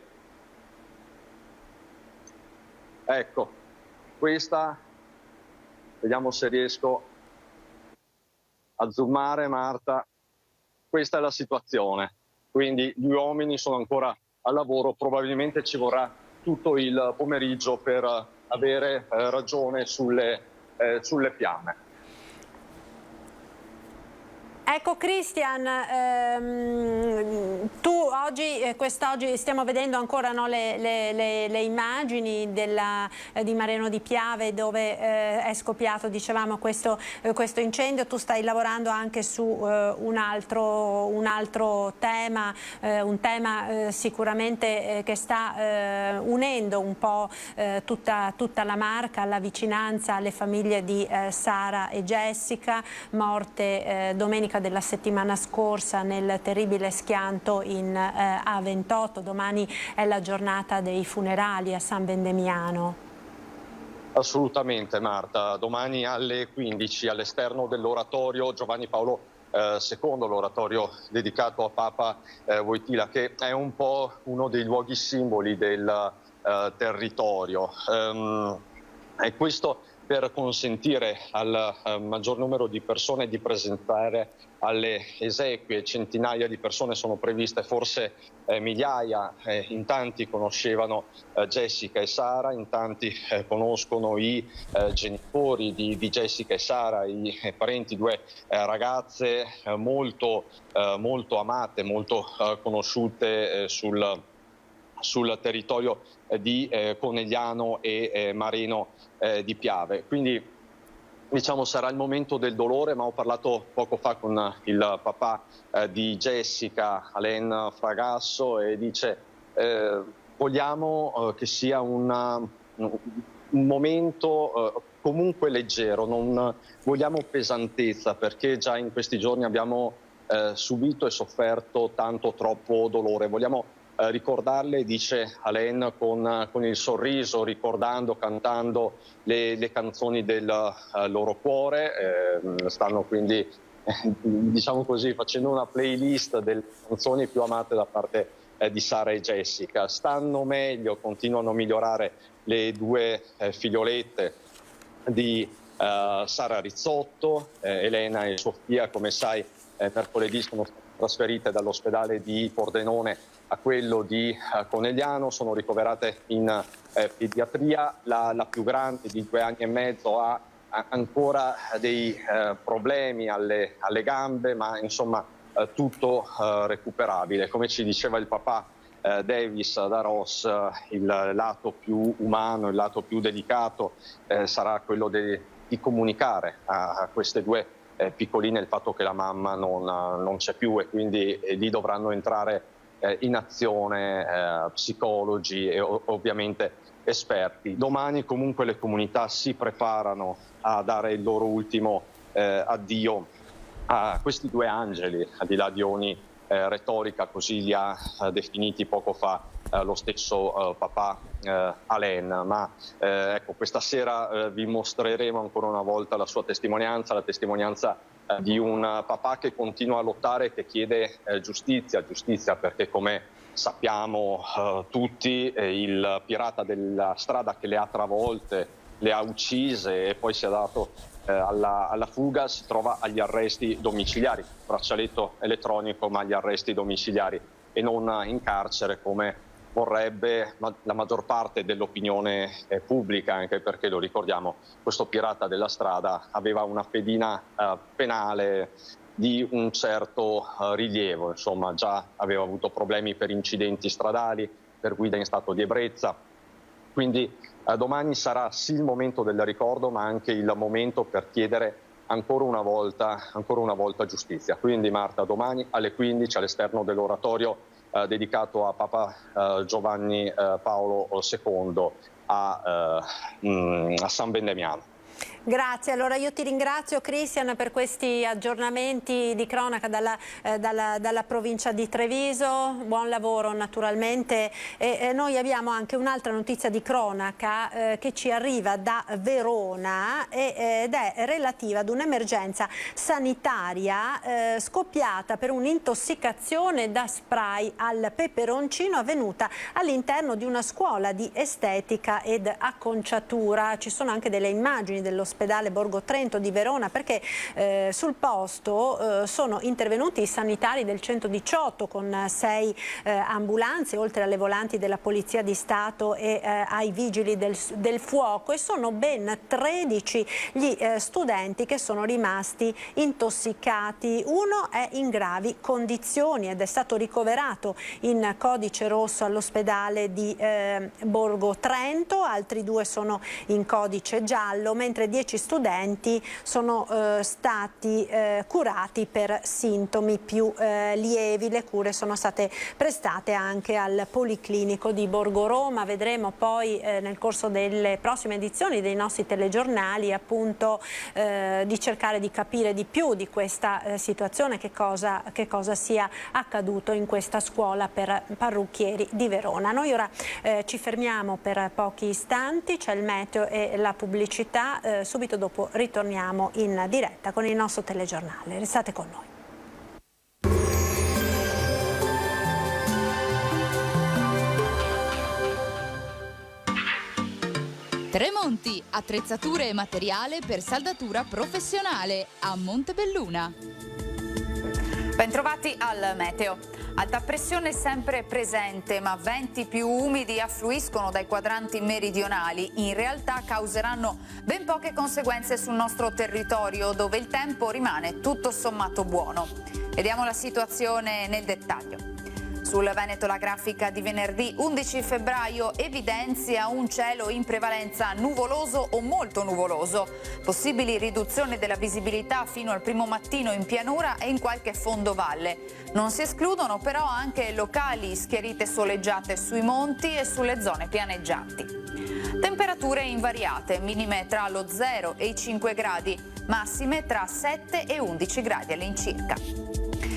ecco, questa, vediamo se riesco a zoomare, Marta. Questa è la situazione, quindi gli uomini sono ancora al lavoro, probabilmente ci vorrà tutto il pomeriggio per avere ragione sulle fiamme. Ecco Cristian, tu quest'oggi stiamo vedendo ancora, no, le immagini di Mareno di Piave, dove è scoppiato, dicevamo, questo incendio. Tu stai lavorando anche su un altro tema, sicuramente che sta unendo un po' tutta la Marca, alla vicinanza alle famiglie di Sara e Jessica, morte domenica della settimana scorsa nel terribile schianto in A28. Domani è la giornata dei funerali a San Vendemiano. Assolutamente Marta, domani alle 15 all'esterno dell'oratorio Giovanni Paolo II, l'oratorio dedicato a Papa Wojtyła, che è un po' uno dei luoghi simboli del territorio. E questo per consentire al maggior numero di persone di presentare alle esequie. Centinaia di persone sono previste, forse migliaia. In tanti conoscevano Jessica e Sara, in tanti conoscono i genitori di Jessica e Sara, i parenti, due ragazze molto amate, molto conosciute sul territorio di Conegliano e Mareno di Piave. Quindi diciamo sarà il momento del dolore, ma ho parlato poco fa con il papà di Jessica, Alain Fragasso, e dice vogliamo che sia un momento comunque leggero, non vogliamo pesantezza, perché già in questi giorni abbiamo subito e sofferto tanto, troppo dolore. Vogliamo ricordarle, dice Alain, con il sorriso, ricordando, cantando le canzoni del loro cuore. Stanno quindi, diciamo così, facendo una playlist delle canzoni più amate da parte di Sara e Jessica. Stanno meglio, continuano a migliorare le due figliolette di Sara Rizzotto, Elena e Sofia, come sai, mercoledì sono state trasferite dall'ospedale di Pordenone a quello di Conegliano, sono ricoverate in pediatria. La più grande, di 2 anni e mezzo, ha ancora dei problemi alle gambe, ma insomma tutto recuperabile. Come ci diceva il papà Davis da Ross, il lato più umano, il lato più delicato sarà quello di comunicare a queste due piccoline il fatto che la mamma non c'è più, e quindi lì dovranno entrare in azione psicologi e ovviamente esperti. Domani comunque le comunità si preparano a dare il loro ultimo addio a questi due angeli, al di là di ogni retorica, così li ha definiti poco fa lo stesso papà Alain. Ma ecco, questa sera vi mostreremo ancora una volta la sua testimonianza, la testimonianza di un papà che continua a lottare, che chiede giustizia, perché come sappiamo tutti, il pirata della strada che le ha travolte, le ha uccise e poi si è dato alla fuga, si trova agli arresti domiciliari, braccialetto elettronico, ma agli arresti domiciliari e non in carcere come vorrebbe la maggior parte dell'opinione pubblica, anche perché, lo ricordiamo, questo pirata della strada aveva una pedina penale di un certo rilievo, insomma già aveva avuto problemi per incidenti stradali, per guida in stato di ebbrezza. Quindi domani sarà sì il momento del ricordo, ma anche il momento per chiedere ancora una volta giustizia. Quindi Marta, domani alle 15 all'esterno dell'oratorio dedicato a Papa Giovanni Paolo II a San Vendemiano. Grazie, allora io ti ringrazio Cristian per questi aggiornamenti di cronaca dalla provincia di Treviso, buon lavoro naturalmente. Noi abbiamo anche un'altra notizia di cronaca che ci arriva da Verona ed è relativa ad un'emergenza sanitaria scoppiata per un'intossicazione da spray al peperoncino avvenuta all'interno di una scuola di estetica ed acconciatura. Ci sono anche delle immagini dello all'ospedale Borgo Trento di Verona, perché sul posto sono intervenuti i sanitari del 118 con 6 ambulanze, oltre alle volanti della Polizia di Stato e ai vigili del fuoco, e sono ben 13 gli studenti che sono rimasti intossicati. Uno è in gravi condizioni ed è stato ricoverato in codice rosso all'ospedale di Borgo Trento, altri 2 sono in codice giallo, mentre 10 studenti sono stati curati per sintomi più lievi. Le cure sono state prestate anche al Policlinico di Borgo Roma. Vedremo poi nel corso delle prossime edizioni dei nostri telegiornali appunto di cercare di capire di più di questa situazione, che cosa sia accaduto in questa scuola per parrucchieri di Verona. Noi ora ci fermiamo per pochi istanti, c'è il meteo e la pubblicità, subito dopo ritorniamo in diretta con il nostro telegiornale. Restate con noi. Tremonti, attrezzature e materiale per saldatura professionale a Montebelluna. Bentrovati al meteo. Alta pressione sempre presente, ma venti più umidi affluiscono dai quadranti meridionali. In realtà causeranno ben poche conseguenze sul nostro territorio, dove il tempo rimane tutto sommato buono. Vediamo la situazione nel dettaglio. Sul Veneto la grafica di venerdì 11 febbraio evidenzia un cielo in prevalenza nuvoloso o molto nuvoloso. Possibili riduzioni della visibilità fino al primo mattino in pianura e in qualche fondovalle. Non si escludono però anche locali schiarite soleggiate sui monti e sulle zone pianeggianti. Temperature invariate, minime tra lo 0 e i 5 gradi, massime tra 7 e 11 gradi all'incirca.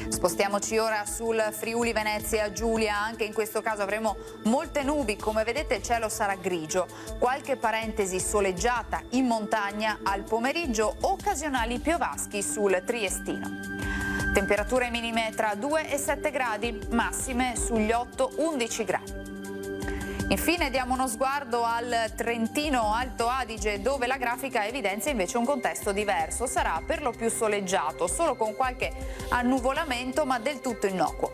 Spostiamoci ora sul Friuli Venezia Giulia, anche in questo caso avremo molte nubi, come vedete il cielo sarà grigio, qualche parentesi soleggiata in montagna al pomeriggio, occasionali piovaschi sul Triestino. Temperature minime tra 2 e 7 gradi, massime sugli 8-11 gradi. Infine diamo uno sguardo al Trentino Alto Adige, dove la grafica evidenzia invece un contesto diverso. Sarà per lo più soleggiato, solo con qualche annuvolamento, ma del tutto innocuo.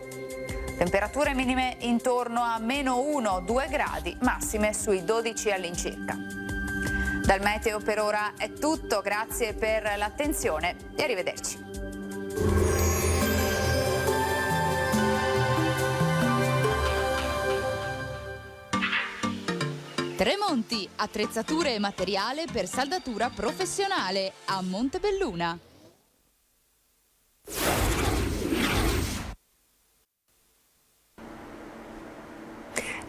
Temperature minime intorno a -1-2 gradi, massime sui 12 all'incirca. Dal meteo per ora è tutto, grazie per l'attenzione e arrivederci. Tremonti, attrezzature e materiale per saldatura professionale a Montebelluna.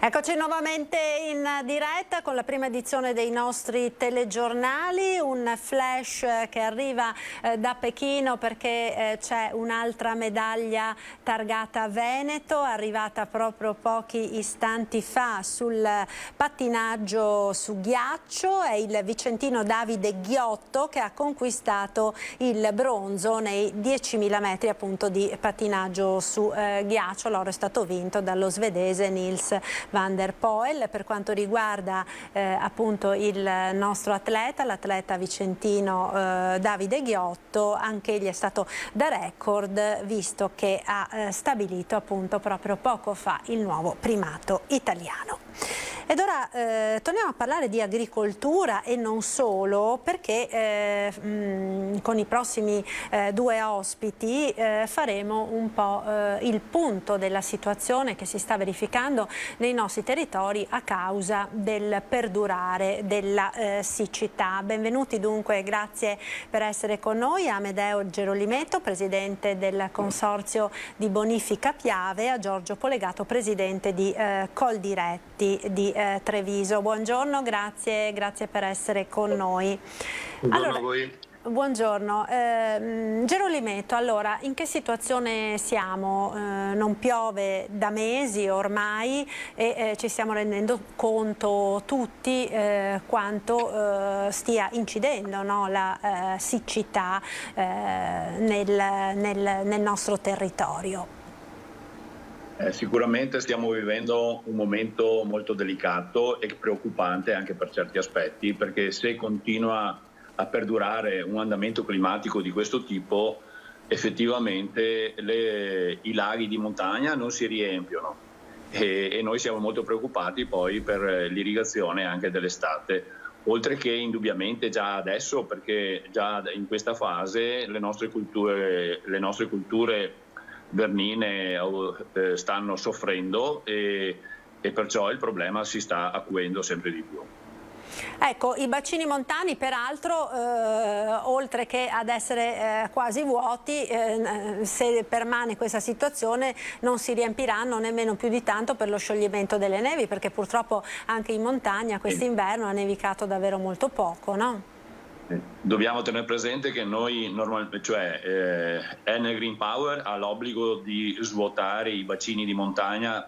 Eccoci nuovamente in diretta con la prima edizione dei nostri telegiornali, un flash che arriva da Pechino perché c'è un'altra medaglia targata Veneto, arrivata proprio pochi istanti fa sul pattinaggio su ghiaccio. È il vicentino Davide Ghiotto che ha conquistato il bronzo nei 10.000 metri appunto di pattinaggio su ghiaccio. L'oro è stato vinto dallo svedese Nils van der Poel. Per quanto riguarda appunto il nostro atleta, l'atleta vicentino Davide Ghiotto, anche egli è stato da record, visto che ha stabilito appunto proprio poco fa il nuovo primato italiano. Ed ora torniamo a parlare di agricoltura e non solo, perché con i prossimi due ospiti faremo un po' il punto della situazione che si sta verificando nei nostri territori a causa del perdurare della siccità. Benvenuti dunque, grazie per essere con noi, a Amedeo Gerolimetto, presidente del Consorzio di Bonifica Piave, a Giorgio Polegato, presidente di Coldiretti di Treviso. Buongiorno, grazie per essere con noi. Buongiorno a voi. Buongiorno. Gerolimetto, allora, in che situazione siamo? Non piove da mesi ormai e ci stiamo rendendo conto tutti quanto stia incidendo, no, la siccità nel nostro territorio. Sicuramente stiamo vivendo un momento molto delicato e preoccupante anche per certi aspetti, perché se continua a perdurare un andamento climatico di questo tipo, effettivamente i laghi di montagna non si riempiono e noi siamo molto preoccupati poi per l'irrigazione anche dell'estate, oltre che indubbiamente già adesso, perché già in questa fase le nostre culture vernine stanno soffrendo e perciò il problema si sta acuendo sempre di più. Ecco, i bacini montani peraltro, oltre che ad essere quasi vuoti, se permane questa situazione non si riempiranno nemmeno più di tanto per lo scioglimento delle nevi, perché purtroppo anche in montagna quest'inverno ha nevicato davvero molto poco, no? Dobbiamo tenere presente che noi Enel Green Power ha l'obbligo di svuotare i bacini di montagna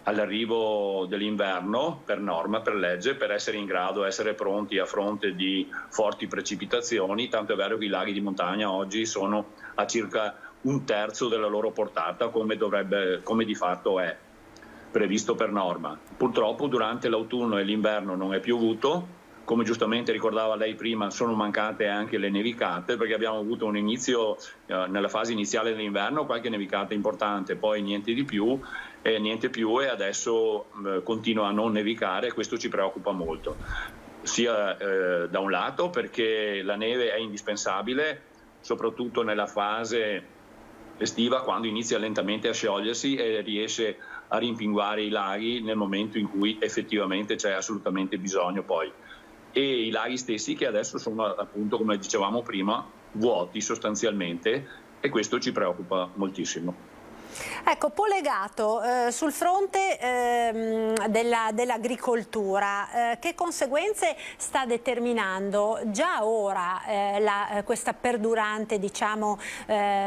all'arrivo dell'inverno per norma, per legge, per essere in grado, essere pronti a fronte di forti precipitazioni, tanto è vero che i laghi di montagna oggi sono a circa 1/3 della loro portata, come di fatto è previsto per norma. Purtroppo durante l'autunno e l'inverno non è piovuto, come giustamente ricordava lei prima, sono mancate anche le nevicate, perché abbiamo avuto un inizio nella fase iniziale dell'inverno, qualche nevicata importante, poi niente più e adesso continua a non nevicare e questo ci preoccupa molto. Sia da un lato perché la neve è indispensabile, soprattutto nella fase estiva, quando inizia lentamente a sciogliersi e riesce a rimpinguare i laghi nel momento in cui effettivamente c'è assolutamente bisogno poi. E i laghi stessi che adesso sono, appunto, come dicevamo prima, vuoti sostanzialmente, e questo ci preoccupa moltissimo. Ecco, polegato sul fronte dell'agricoltura, che conseguenze sta determinando già ora questa perdurante, diciamo,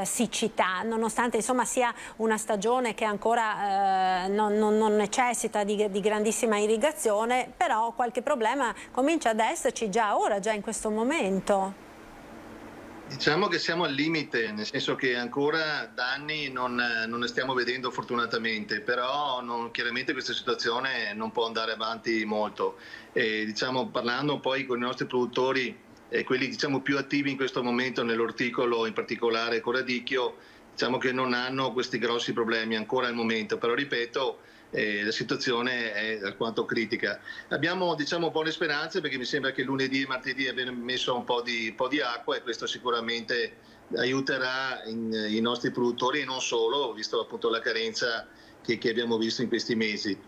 siccità, nonostante insomma sia una stagione che ancora non necessita di grandissima irrigazione, però qualche problema comincia ad esserci già ora, già in questo momento? Diciamo che siamo al limite, nel senso che ancora danni non ne stiamo vedendo fortunatamente, però chiaramente questa situazione non può andare avanti molto. Diciamo, parlando poi con i nostri produttori, quelli diciamo più attivi in questo momento nell'orticolo, in particolare con radicchio, diciamo che non hanno questi grossi problemi ancora al momento, però ripeto, la situazione è alquanto critica. Abbiamo diciamo buone speranze perché mi sembra che lunedì e martedì abbiano messo un po' di acqua e questo sicuramente aiuterà i nostri produttori e non solo, visto appunto la carenza che abbiamo visto in questi mesi.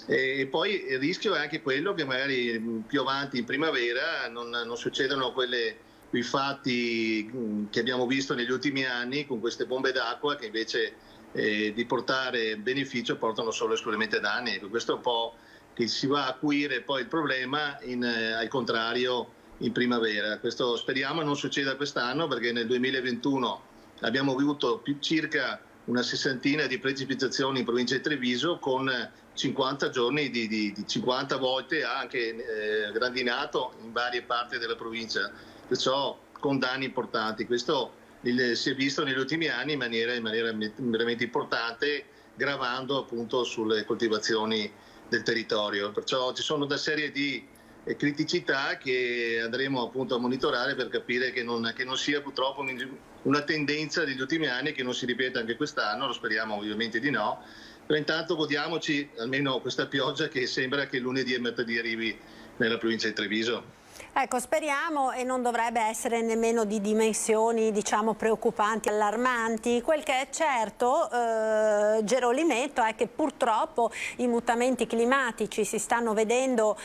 E poi il rischio è anche quello che magari più avanti in primavera non succedano quei fatti che abbiamo visto negli ultimi anni con queste bombe d'acqua che invece di portare beneficio portano solo esclusivamente danni. Questo è un po' che si va a acuire poi il problema al contrario in primavera. Questo speriamo non succeda quest'anno perché nel 2021 abbiamo avuto circa una sessantina di precipitazioni in provincia di Treviso con 50 giorni di 50 volte anche grandinato in varie parti della provincia, perciò con danni importanti. Questo si è visto negli ultimi anni in maniera veramente importante, gravando appunto sulle coltivazioni del territorio. Perciò ci sono una serie di criticità che andremo appunto a monitorare per capire che non sia purtroppo una tendenza degli ultimi anni che non si ripeta anche quest'anno, lo speriamo ovviamente di no, però intanto godiamoci almeno questa pioggia che sembra che lunedì e martedì arrivi nella provincia di Treviso. Ecco, speriamo, e non dovrebbe essere nemmeno di dimensioni, diciamo, preoccupanti, allarmanti. Quel che è certo, Gerolimetto, è che purtroppo i mutamenti climatici si stanno vedendo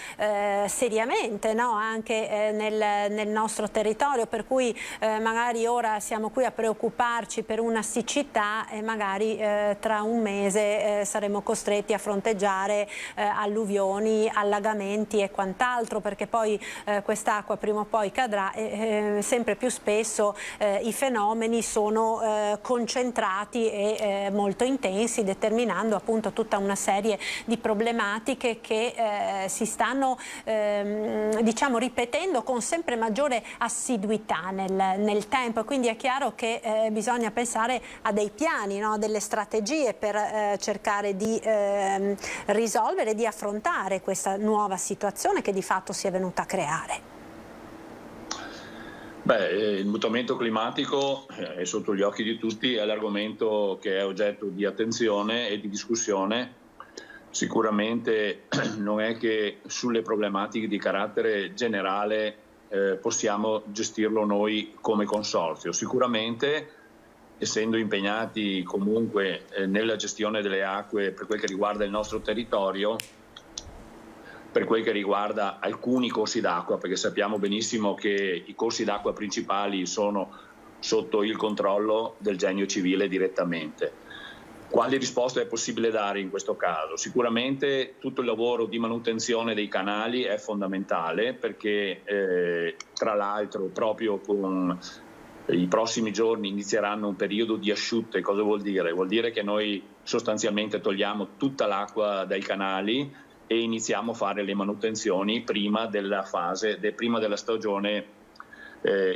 seriamente, no? Anche nel nostro territorio, per cui magari ora siamo qui a preoccuparci per una siccità e magari tra un mese saremo costretti a fronteggiare alluvioni, allagamenti e quant'altro, perché poi quest'acqua prima o poi cadrà e sempre più spesso i fenomeni sono concentrati e molto intensi, determinando appunto tutta una serie di problematiche che si stanno diciamo ripetendo con sempre maggiore assiduità nel tempo, e quindi è chiaro che bisogna pensare a dei piani, no? Delle strategie per cercare di risolvere, di affrontare questa nuova situazione che di fatto si è venuta a creare. Il mutamento climatico è sotto gli occhi di tutti, è l'argomento che è oggetto di attenzione e di discussione. Sicuramente non è che sulle problematiche di carattere generale possiamo gestirlo noi come consorzio. Sicuramente, essendo impegnati comunque nella gestione delle acque per quel che riguarda il nostro territorio, per quel che riguarda alcuni corsi d'acqua, perché sappiamo benissimo che i corsi d'acqua principali sono sotto il controllo del Genio Civile direttamente. Quali risposte è possibile dare in questo caso? Sicuramente tutto il lavoro di manutenzione dei canali è fondamentale, perché tra l'altro proprio con i prossimi giorni inizieranno un periodo di asciutte. Cosa vuol dire? Vuol dire che noi sostanzialmente togliamo tutta l'acqua dai canali e iniziamo a fare le manutenzioni prima della stagione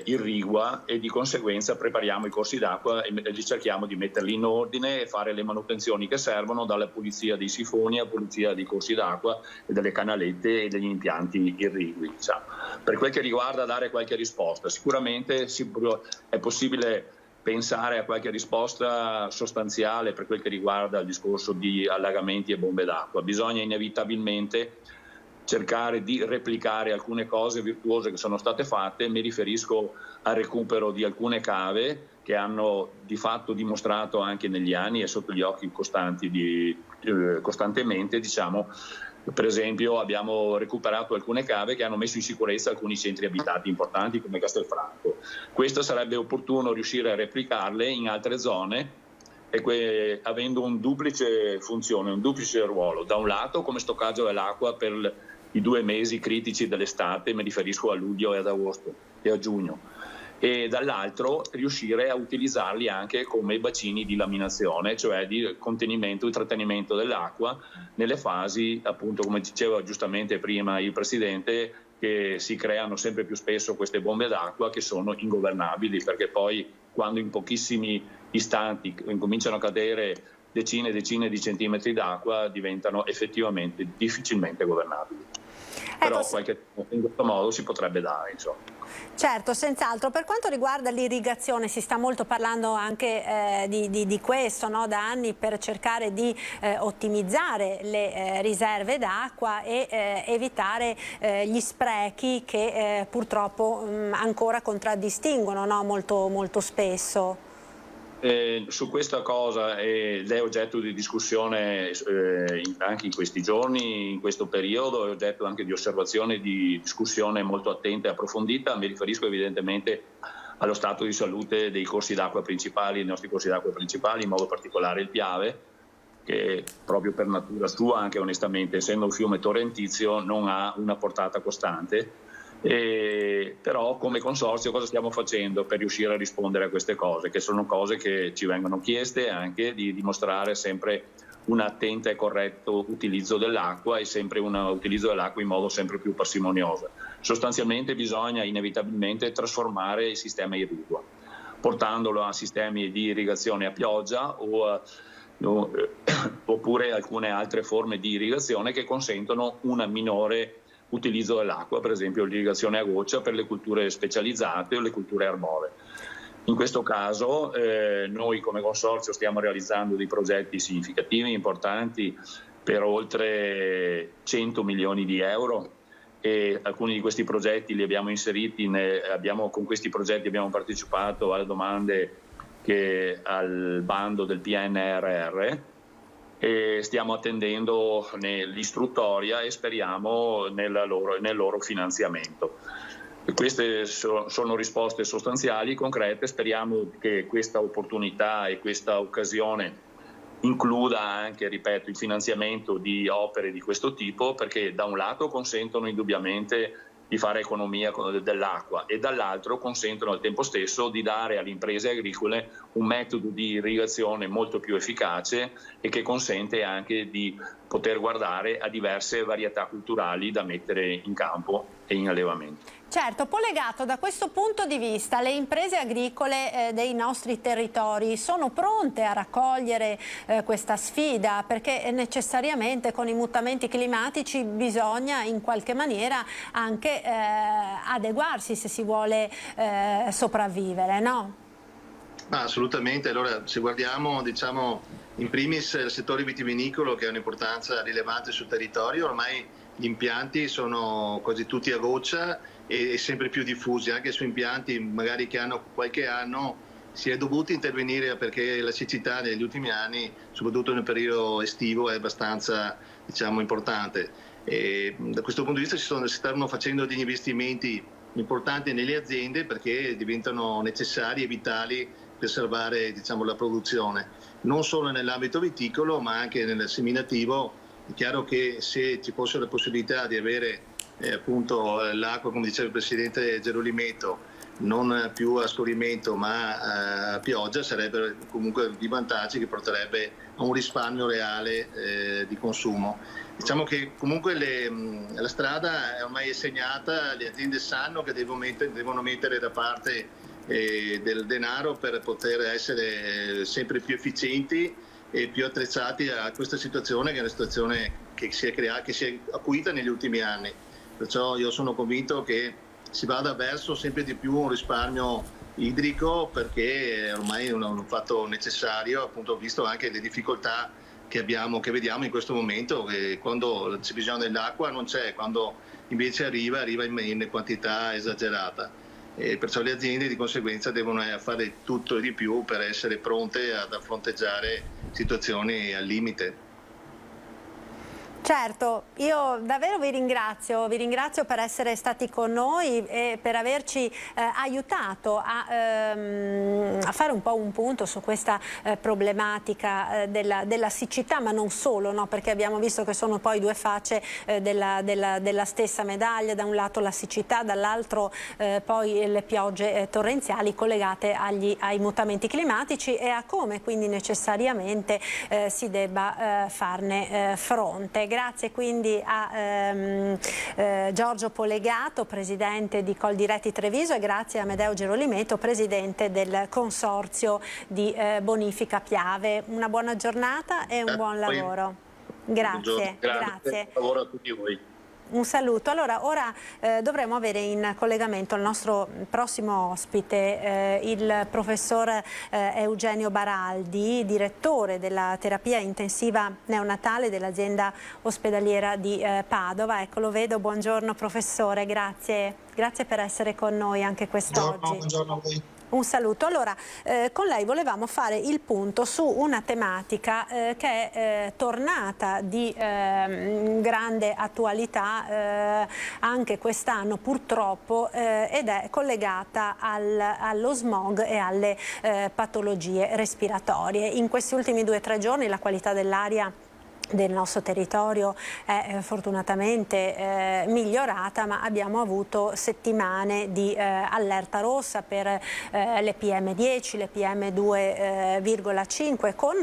irrigua, e di conseguenza prepariamo i corsi d'acqua e cerchiamo di metterli in ordine e fare le manutenzioni che servono, dalla pulizia dei sifoni a pulizia dei corsi d'acqua e delle canalette e degli impianti irrigui. Per quel che riguarda dare qualche risposta, sicuramente è possibile pensare a qualche risposta sostanziale per quel che riguarda il discorso di allagamenti e bombe d'acqua. Bisogna inevitabilmente cercare di replicare alcune cose virtuose che sono state fatte. Mi riferisco al recupero di alcune cave che hanno di fatto dimostrato anche negli anni e sotto gli occhi costantemente, diciamo. Per esempio abbiamo recuperato alcune cave che hanno messo in sicurezza alcuni centri abitati importanti come Castelfranco. Questo sarebbe opportuno riuscire a replicarle in altre zone, avendo un duplice funzione, un duplice ruolo. Da un lato come stoccaggio dell'acqua per i 2 mesi critici dell'estate, mi riferisco a luglio e ad agosto e a giugno, e dall'altro riuscire a utilizzarli anche come bacini di laminazione, cioè di contenimento e trattenimento dell'acqua nelle fasi, appunto, come diceva giustamente prima il Presidente, che si creano sempre più spesso queste bombe d'acqua che sono ingovernabili, perché poi quando in pochissimi istanti incominciano a cadere decine e decine di centimetri d'acqua diventano effettivamente difficilmente governabili. Però in questo modo si potrebbe dare, insomma. Certo, senz'altro. Per quanto riguarda l'irrigazione, si sta molto parlando anche di questo, no? Da anni, per cercare di ottimizzare le riserve d'acqua e evitare gli sprechi che purtroppo ancora contraddistinguono, no? molto spesso. Su questa cosa, ed è oggetto di discussione anche in questi giorni, in questo periodo, è oggetto anche di osservazione e di discussione molto attenta e approfondita. Mi riferisco evidentemente allo stato di salute dei corsi d'acqua principali, dei nostri corsi d'acqua principali, in modo particolare il Piave, che proprio per natura sua, anche onestamente, essendo un fiume torrentizio, non ha una portata costante. Però come consorzio cosa stiamo facendo per riuscire a rispondere a queste cose, che sono cose che ci vengono chieste, anche di dimostrare sempre un attento e corretto utilizzo dell'acqua e sempre un utilizzo dell'acqua in modo sempre più parsimonioso. Sostanzialmente bisogna inevitabilmente trasformare il sistema irriguo, portandolo a sistemi di irrigazione a pioggia oppure alcune altre forme di irrigazione che consentono una minore utilizzo dell'acqua, per esempio l'irrigazione a goccia per le culture specializzate o le culture arboree. In questo caso noi come consorzio stiamo realizzando dei progetti significativi, importanti, per oltre 100 milioni di euro, e alcuni di questi progetti li abbiamo inseriti, con questi progetti abbiamo partecipato alle domande al bando del PNRR, e stiamo attendendo l'istruttoria e speriamo nel loro finanziamento. E queste sono risposte sostanziali, concrete. Speriamo che questa opportunità e questa occasione includa anche, ripeto, il finanziamento di opere di questo tipo, perché da un lato consentono indubbiamente di fare economia dell'acqua e dall'altro consentono al tempo stesso di dare alle imprese agricole un metodo di irrigazione molto più efficace e che consente anche di poter guardare a diverse varietà culturali da mettere in campo e in allevamento. Certo, Polegato, da questo punto di vista le imprese agricole dei nostri territori sono pronte a raccogliere questa sfida, perché necessariamente con i mutamenti climatici bisogna in qualche maniera anche adeguarsi se si vuole sopravvivere, no? Assolutamente, allora se guardiamo in primis il settore vitivinicolo, che ha un'importanza rilevante sul territorio, ormai gli impianti sono quasi tutti a goccia e sempre più diffusi, anche su impianti magari che hanno qualche anno si è dovuto intervenire perché la siccità negli ultimi anni, soprattutto nel periodo estivo, è abbastanza importante. E da questo punto di vista si stanno facendo degli investimenti importanti nelle aziende perché diventano necessari e vitali per salvare la produzione, non solo nell'ambito viticolo ma anche nel seminativo. È chiaro che se ci fosse la possibilità di avere appunto l'acqua, come diceva il Presidente Gerolimetto, non più a scorrimento ma a pioggia, sarebbero comunque di vantaggi che porterebbe a un risparmio reale di consumo. Diciamo che comunque la strada è ormai segnata, le aziende sanno che devono mettere da parte del denaro per poter essere sempre più efficienti e più attrezzati a questa situazione, che è una situazione che si è acuita negli ultimi anni. Perciò io sono convinto che si vada verso sempre di più un risparmio idrico, perché ormai è un fatto necessario, appunto, visto anche le difficoltà che vediamo in questo momento, che quando c'è bisogno dell'acqua non c'è, quando invece arriva in quantità esagerata. E perciò le aziende di conseguenza devono fare tutto e di più per essere pronte ad fronteggiare situazioni al limite. Certo, io davvero vi ringrazio per essere stati con noi e per averci aiutato a fare un po' un punto su questa problematica della siccità, ma non solo, no? Perché abbiamo visto che sono poi due facce della stessa medaglia, da un lato la siccità, dall'altro poi le piogge torrenziali collegate ai mutamenti climatici e a come quindi necessariamente si debba farne fronte. Grazie quindi a Giorgio Polegato, presidente di Coldiretti Treviso, e grazie a Amedeo Gerolimetto, presidente del consorzio di bonifica Piave. Una buona giornata e un buon lavoro. Grazie. Grazie. Lavoro a tutti voi. Un saluto. Allora, ora dovremo avere in collegamento il nostro prossimo ospite, il professor Eugenio Baraldi, direttore della terapia intensiva neonatale dell'azienda ospedaliera di Padova. Ecco, lo vedo. Buongiorno professore, grazie per essere con noi anche quest'oggi. Buongiorno a voi. Un saluto. Allora, con lei volevamo fare il punto su una tematica che è tornata di grande attualità anche quest'anno purtroppo ed è collegata allo smog e alle patologie respiratorie. In questi ultimi 2 o 3 giorni la qualità dell'aria del nostro territorio è fortunatamente migliorata, ma abbiamo avuto settimane di allerta rossa per le PM10, le PM2,5 con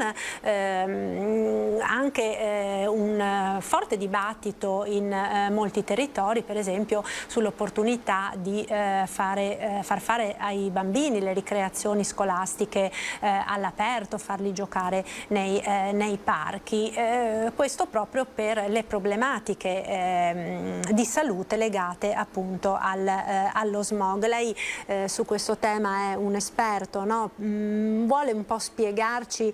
anche un forte dibattito in molti territori, per esempio sull'opportunità di far fare ai bambini le ricreazioni scolastiche all'aperto, farli giocare nei parchi. Questo proprio per le problematiche di salute legate appunto allo smog. Lei su questo tema è un esperto, no? Vuole un po' spiegarci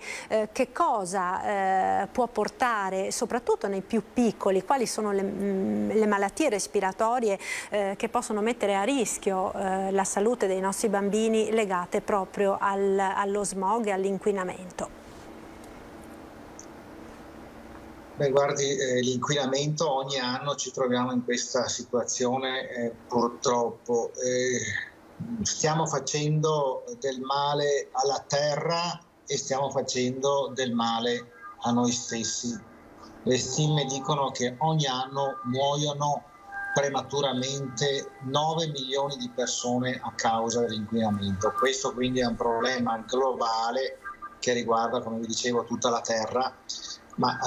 che cosa può portare, soprattutto nei più piccoli, quali sono le malattie respiratorie che possono mettere a rischio la salute dei nostri bambini legate proprio allo smog e all'inquinamento? Beh, guardi, l'inquinamento, ogni anno ci troviamo in questa situazione purtroppo. Stiamo facendo del male alla terra e stiamo facendo del male a noi stessi. Le stime dicono che ogni anno muoiono prematuramente 9 milioni di persone a causa dell'inquinamento. Questo quindi è un problema globale che riguarda, come vi dicevo, tutta la terra. ma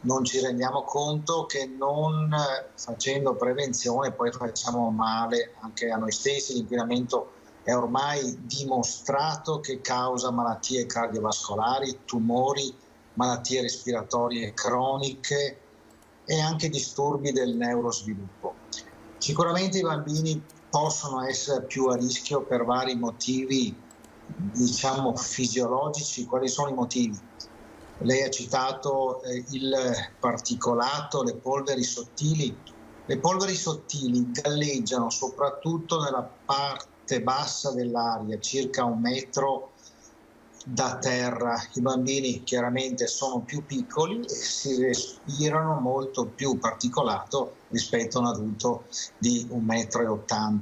non ci rendiamo conto che non facendo prevenzione poi facciamo male anche a noi stessi. L'inquinamento è ormai dimostrato che causa malattie cardiovascolari, tumori, malattie respiratorie croniche e anche disturbi del neurosviluppo. Sicuramente i bambini possono essere più a rischio per vari motivi, diciamo, fisiologici. Quali sono i motivi? Lei ha citato il particolato, le polveri sottili. Le polveri sottili galleggiano soprattutto nella parte bassa dell'aria, circa 1 metro da terra. I bambini chiaramente sono più piccoli e si respirano molto più particolato rispetto a un adulto di 1,80 m.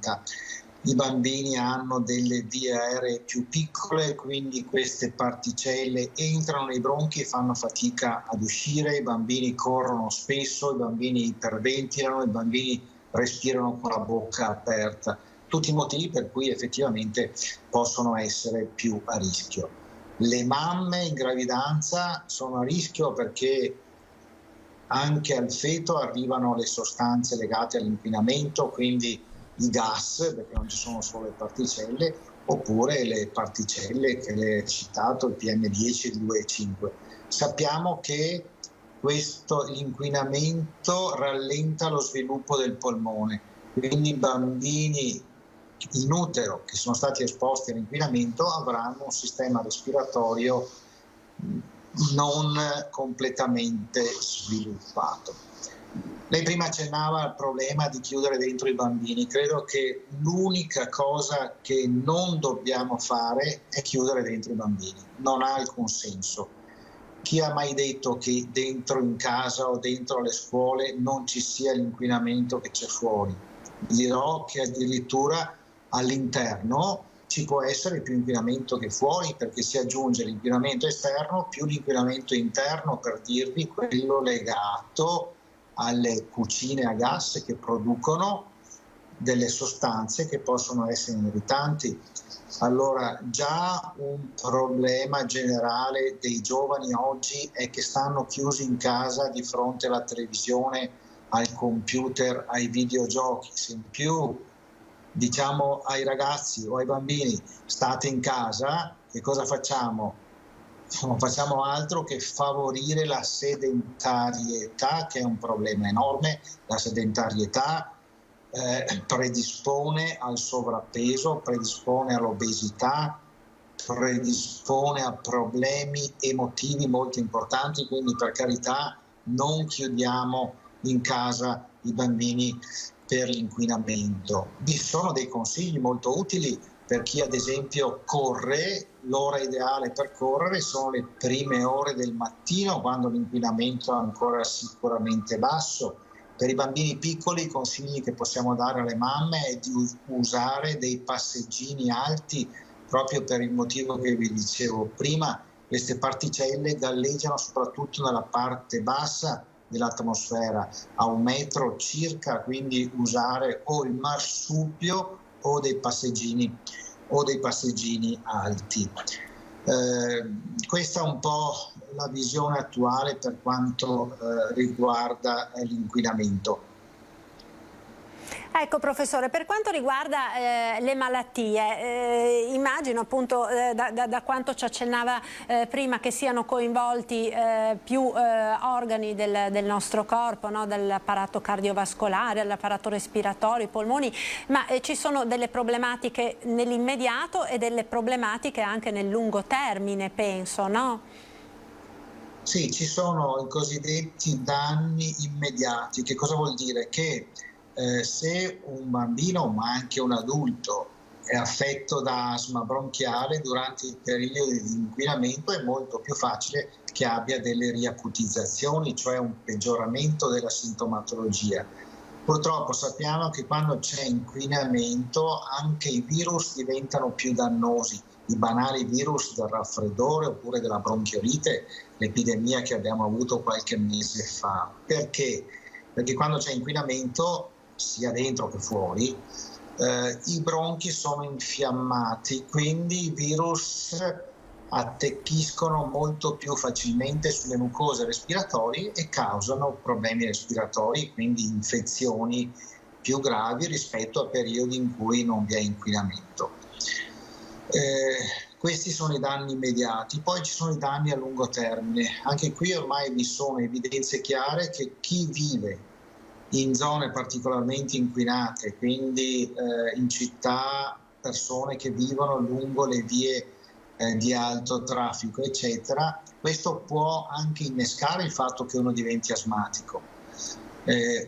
I bambini hanno delle vie aeree più piccole, quindi queste particelle entrano nei bronchi e fanno fatica ad uscire. I bambini corrono spesso, i bambini iperventilano, i bambini respirano con la bocca aperta. Tutti i motivi per cui effettivamente possono essere più a rischio. Le mamme in gravidanza sono a rischio perché anche al feto arrivano le sostanze legate all'inquinamento, quindi i gas, perché non ci sono solo le particelle, oppure le particelle che lei ha citato, il PM10 e il 2,5. Sappiamo che l'inquinamento rallenta lo sviluppo del polmone, quindi i bambini in utero che sono stati esposti all'inquinamento avranno un sistema respiratorio non completamente sviluppato. Lei prima accennava al problema di chiudere dentro i bambini. Credo che l'unica cosa che non dobbiamo fare è chiudere dentro i bambini. Non ha alcun senso. Chi ha mai detto che dentro in casa o dentro le scuole non ci sia l'inquinamento che c'è fuori? Dirò che addirittura all'interno ci può essere più inquinamento che fuori, perché si aggiunge l'inquinamento esterno più l'inquinamento interno, per dirvi quello legato alle cucine a gas che producono delle sostanze che possono essere irritanti. Allora, già un problema generale dei giovani oggi è che stanno chiusi in casa di fronte alla televisione, al computer, ai videogiochi. Se in più diciamo ai ragazzi o ai bambini state in casa, che cosa facciamo? Non facciamo altro che favorire la sedentarietà, che è un problema enorme. La sedentarietà predispone al sovrappeso, predispone all'obesità, predispone a problemi emotivi molto importanti, quindi per carità non chiudiamo in casa i bambini per l'inquinamento. Vi sono dei consigli molto utili per chi ad esempio corre. L'ora ideale per correre sono le prime ore del mattino, quando l'inquinamento è ancora sicuramente basso. Per i bambini piccoli i consigli che possiamo dare alle mamme è di usare dei passeggini alti, proprio per il motivo che vi dicevo prima. Queste particelle galleggiano soprattutto nella parte bassa dell'atmosfera, a 1 metro circa, quindi usare o il marsupio o dei passeggini alti. Questa è un po' la visione attuale per quanto riguarda l'inquinamento. Ecco professore, per quanto riguarda le malattie, immagino appunto da quanto ci accennava prima che siano coinvolti più organi del nostro corpo, no? Dall'apparato cardiovascolare all'apparato respiratorio, i polmoni, ma ci sono delle problematiche nell'immediato e delle problematiche anche nel lungo termine, penso, no? Sì, ci sono i cosiddetti danni immediati. Che cosa vuol dire? Che se un bambino, ma anche un adulto, è affetto da asma bronchiale durante i periodi di inquinamento, è molto più facile che abbia delle riacutizzazioni, cioè un peggioramento della sintomatologia. Purtroppo sappiamo che quando c'è inquinamento anche i virus diventano più dannosi. I banali virus del raffreddore oppure della bronchiolite, l'epidemia che abbiamo avuto qualche mese fa. Perché? Perché quando c'è inquinamento, sia dentro che fuori, i bronchi sono infiammati, quindi i virus attecchiscono molto più facilmente sulle mucose respiratorie e causano problemi respiratori, quindi infezioni più gravi rispetto a periodi in cui non vi è inquinamento. Questi sono i danni immediati, poi ci sono i danni a lungo termine. Anche qui ormai vi sono evidenze chiare che chi vive in zone particolarmente inquinate, quindi in città, persone che vivono lungo le vie di alto traffico, eccetera, questo può anche innescare il fatto che uno diventi asmatico,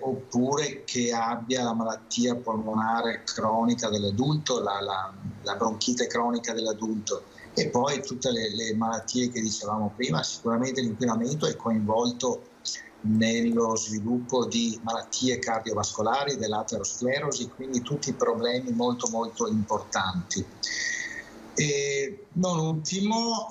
oppure che abbia la malattia polmonare cronica dell'adulto, la bronchite cronica dell'adulto, e poi tutte le malattie che dicevamo prima. Sicuramente l'inquinamento è coinvolto nello sviluppo di malattie cardiovascolari, dell'aterosclerosi, quindi tutti problemi molto molto importanti. E non ultimo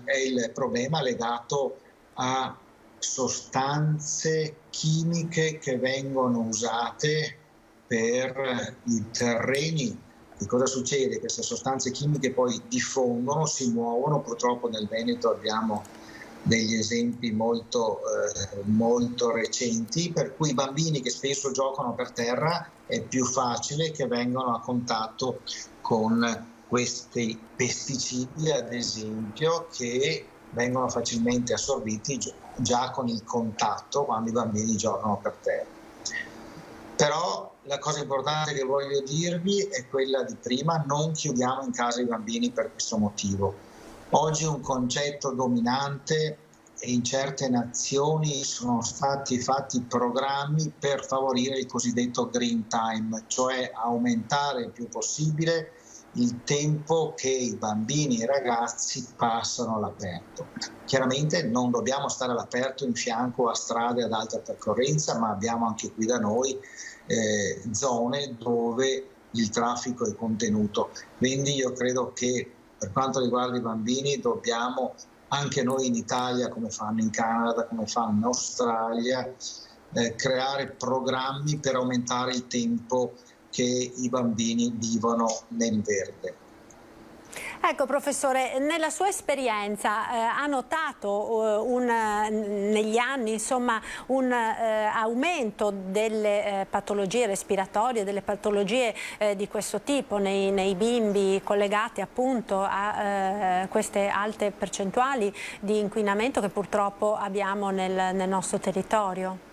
è il problema legato a sostanze chimiche che vengono usate per i terreni. Che cosa succede? Queste sostanze chimiche poi diffondono, si muovono. Purtroppo nel Veneto abbiamo degli esempi molto recenti, per cui i bambini che spesso giocano per terra è più facile che vengano a contatto con questi pesticidi, ad esempio, che vengono facilmente assorbiti già con il contatto quando i bambini giocano per terra. Però la cosa importante che voglio dirvi è quella di prima: non chiudiamo in casa i bambini per questo motivo. Oggi un concetto dominante, e in certe nazioni sono stati fatti programmi per favorire il cosiddetto green time, cioè aumentare il più possibile il tempo che i bambini e i ragazzi passano all'aperto. Chiaramente non dobbiamo stare all'aperto in fianco a strade ad alta percorrenza, ma abbiamo anche qui da noi zone dove il traffico è contenuto. Quindi io credo che per quanto riguarda i bambini dobbiamo, anche noi in Italia, come fanno in Canada, come fanno in Australia, creare programmi per aumentare il tempo che i bambini vivono nel verde. Ecco professore, nella sua esperienza ha notato negli anni un aumento delle patologie respiratorie, delle patologie di questo tipo nei bimbi, collegate appunto a queste alte percentuali di inquinamento che purtroppo abbiamo nel nostro territorio?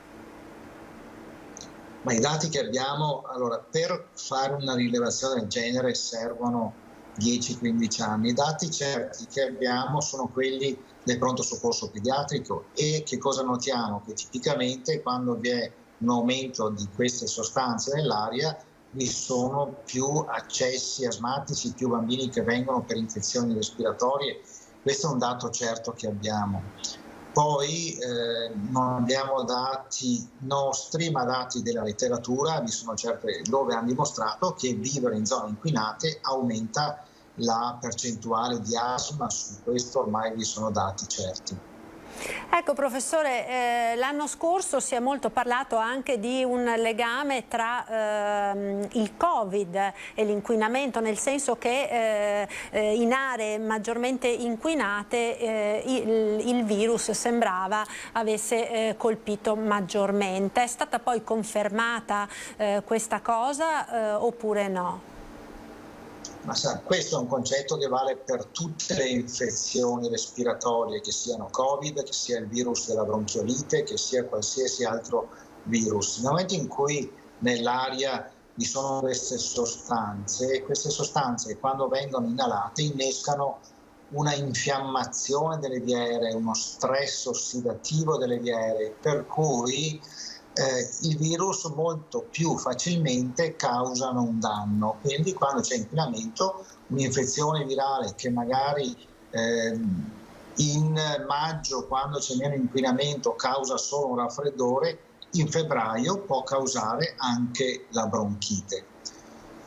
Ma i dati che abbiamo, allora, per fare una rilevazione del genere servono 10-15 anni. I dati certi che abbiamo sono quelli del pronto soccorso pediatrico. E che cosa notiamo? Che tipicamente quando vi è un aumento di queste sostanze nell'aria vi sono più accessi asmatici, più bambini che vengono per infezioni respiratorie. Questo è un dato certo che abbiamo. Poi non abbiamo dati nostri, ma dati della letteratura, vi sono certe dove hanno dimostrato che vivere in zone inquinate aumenta la percentuale di asma. Su questo ormai vi sono dati certi. Ecco professore, l'anno scorso si è molto parlato anche di un legame tra il Covid e l'inquinamento, nel senso che in aree maggiormente inquinate il virus sembrava avesse colpito maggiormente. È stata poi confermata questa cosa oppure no? Ma sa, questo è un concetto che vale per tutte le infezioni respiratorie, che siano Covid, che sia il virus della bronchiolite, che sia qualsiasi altro virus. Nel momento in cui nell'aria vi sono queste sostanze quando vengono inalate innescano una infiammazione delle vie aeree, uno stress ossidativo delle vie aeree, per cui il virus molto più facilmente causano un danno. Quindi quando c'è inquinamento, un'infezione virale che magari in maggio, quando c'è meno inquinamento, causa solo un raffreddore, in febbraio può causare anche la bronchite.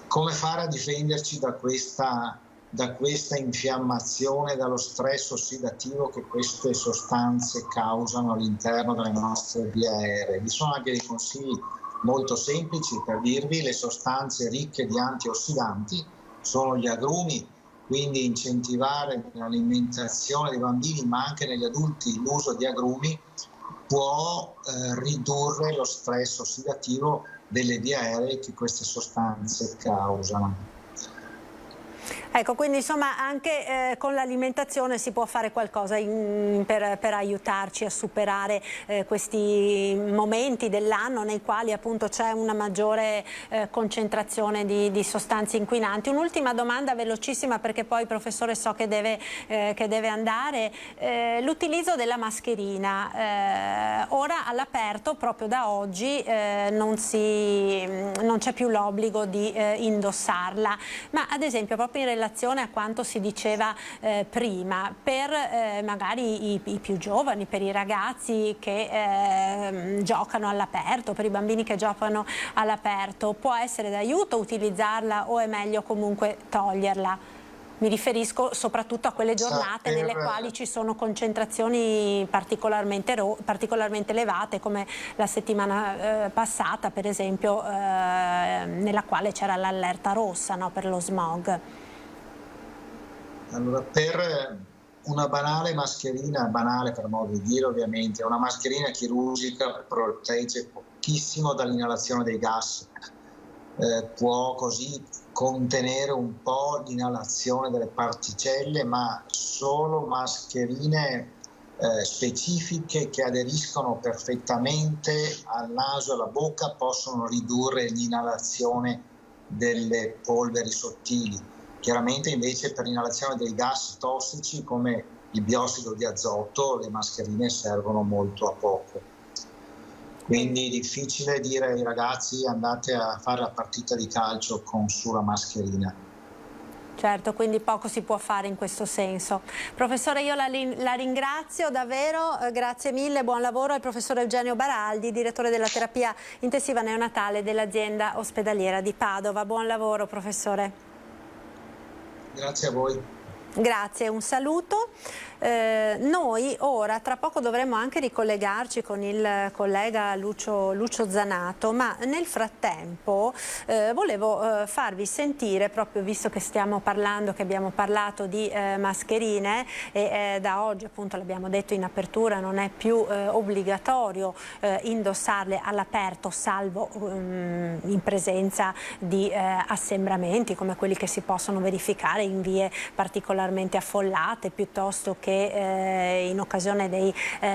Come fare a difenderci da questa infiammazione, dallo stress ossidativo che queste sostanze causano all'interno delle nostre vie aeree? Vi sono anche dei consigli molto semplici per dirvi: le sostanze ricche di antiossidanti sono gli agrumi, quindi incentivare nell'alimentazione dei bambini ma anche negli adulti l'uso di agrumi può ridurre lo stress ossidativo delle vie aeree che queste sostanze causano. Ecco, quindi insomma anche con l'alimentazione si può fare qualcosa per aiutarci a superare questi momenti dell'anno nei quali appunto c'è una maggiore concentrazione di sostanze inquinanti. Un'ultima domanda velocissima, perché poi professore so che deve andare. L'utilizzo della mascherina. Ora all'aperto, proprio da oggi, non c'è più l'obbligo di indossarla, ma ad esempio proprio in relazione a quanto si diceva prima, per magari i più giovani, per i ragazzi che giocano all'aperto, per i bambini che giocano all'aperto, può essere d'aiuto utilizzarla o è meglio comunque toglierla? Mi riferisco soprattutto a quelle giornate nelle quali ci sono concentrazioni particolarmente elevate, come la settimana passata, per esempio, nella quale c'era l'allerta rossa, no, per lo smog. Allora, per una banale mascherina, banale per modo di dire ovviamente, una mascherina chirurgica protegge pochissimo dall'inalazione dei gas, può così contenere un po' l'inalazione delle particelle, ma solo mascherine specifiche che aderiscono perfettamente al naso e alla bocca possono ridurre l'inalazione delle polveri sottili. Chiaramente invece per l'inalazione dei gas tossici come il biossido di azoto le mascherine servono molto a poco. Quindi è difficile dire ai ragazzi andate a fare la partita di calcio con sulla mascherina. Certo, quindi poco si può fare in questo senso. Professore, io la ringrazio davvero, grazie mille, buon lavoro al professore Eugenio Baraldi, direttore della terapia intensiva neonatale dell'azienda ospedaliera di Padova. Buon lavoro, professore. Grazie a voi. Grazie, un saluto. Noi ora tra poco dovremmo anche ricollegarci con il collega Lucio Zanato, ma nel frattempo volevo farvi sentire, proprio visto che abbiamo parlato di mascherine e da oggi appunto l'abbiamo detto in apertura non è più obbligatorio indossarle all'aperto salvo in presenza di assembramenti come quelli che si possono verificare in vie particolarmente affollate piuttosto che in occasione dei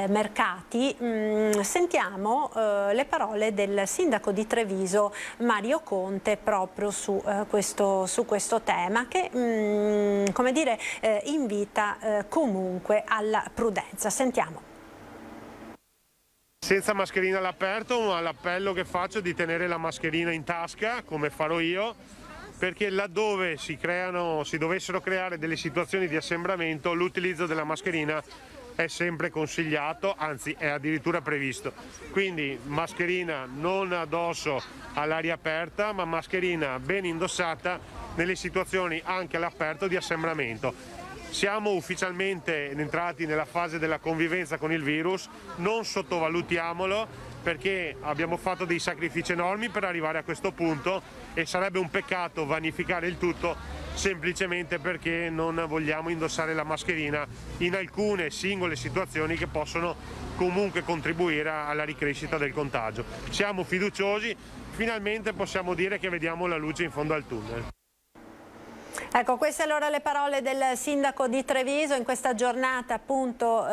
mercati. Sentiamo le parole del sindaco di Treviso Mario Conte proprio su questo tema che come dire, invita comunque alla prudenza. Sentiamo. Senza mascherina all'aperto, ma l'appello che faccio è di tenere la mascherina in tasca come farò io, perché laddove si dovessero creare delle situazioni di assembramento l'utilizzo della mascherina è sempre consigliato, anzi è addirittura previsto. Quindi mascherina non addosso all'aria aperta, ma mascherina ben indossata nelle situazioni anche all'aperto di assembramento. Siamo ufficialmente entrati nella fase della convivenza con il virus, non sottovalutiamolo perché abbiamo fatto dei sacrifici enormi per arrivare a questo punto e sarebbe un peccato vanificare il tutto semplicemente perché non vogliamo indossare la mascherina in alcune singole situazioni che possono comunque contribuire alla ricrescita del contagio. Siamo fiduciosi, finalmente possiamo dire che vediamo la luce in fondo al tunnel. Ecco, queste allora le parole del sindaco di Treviso in questa giornata appunto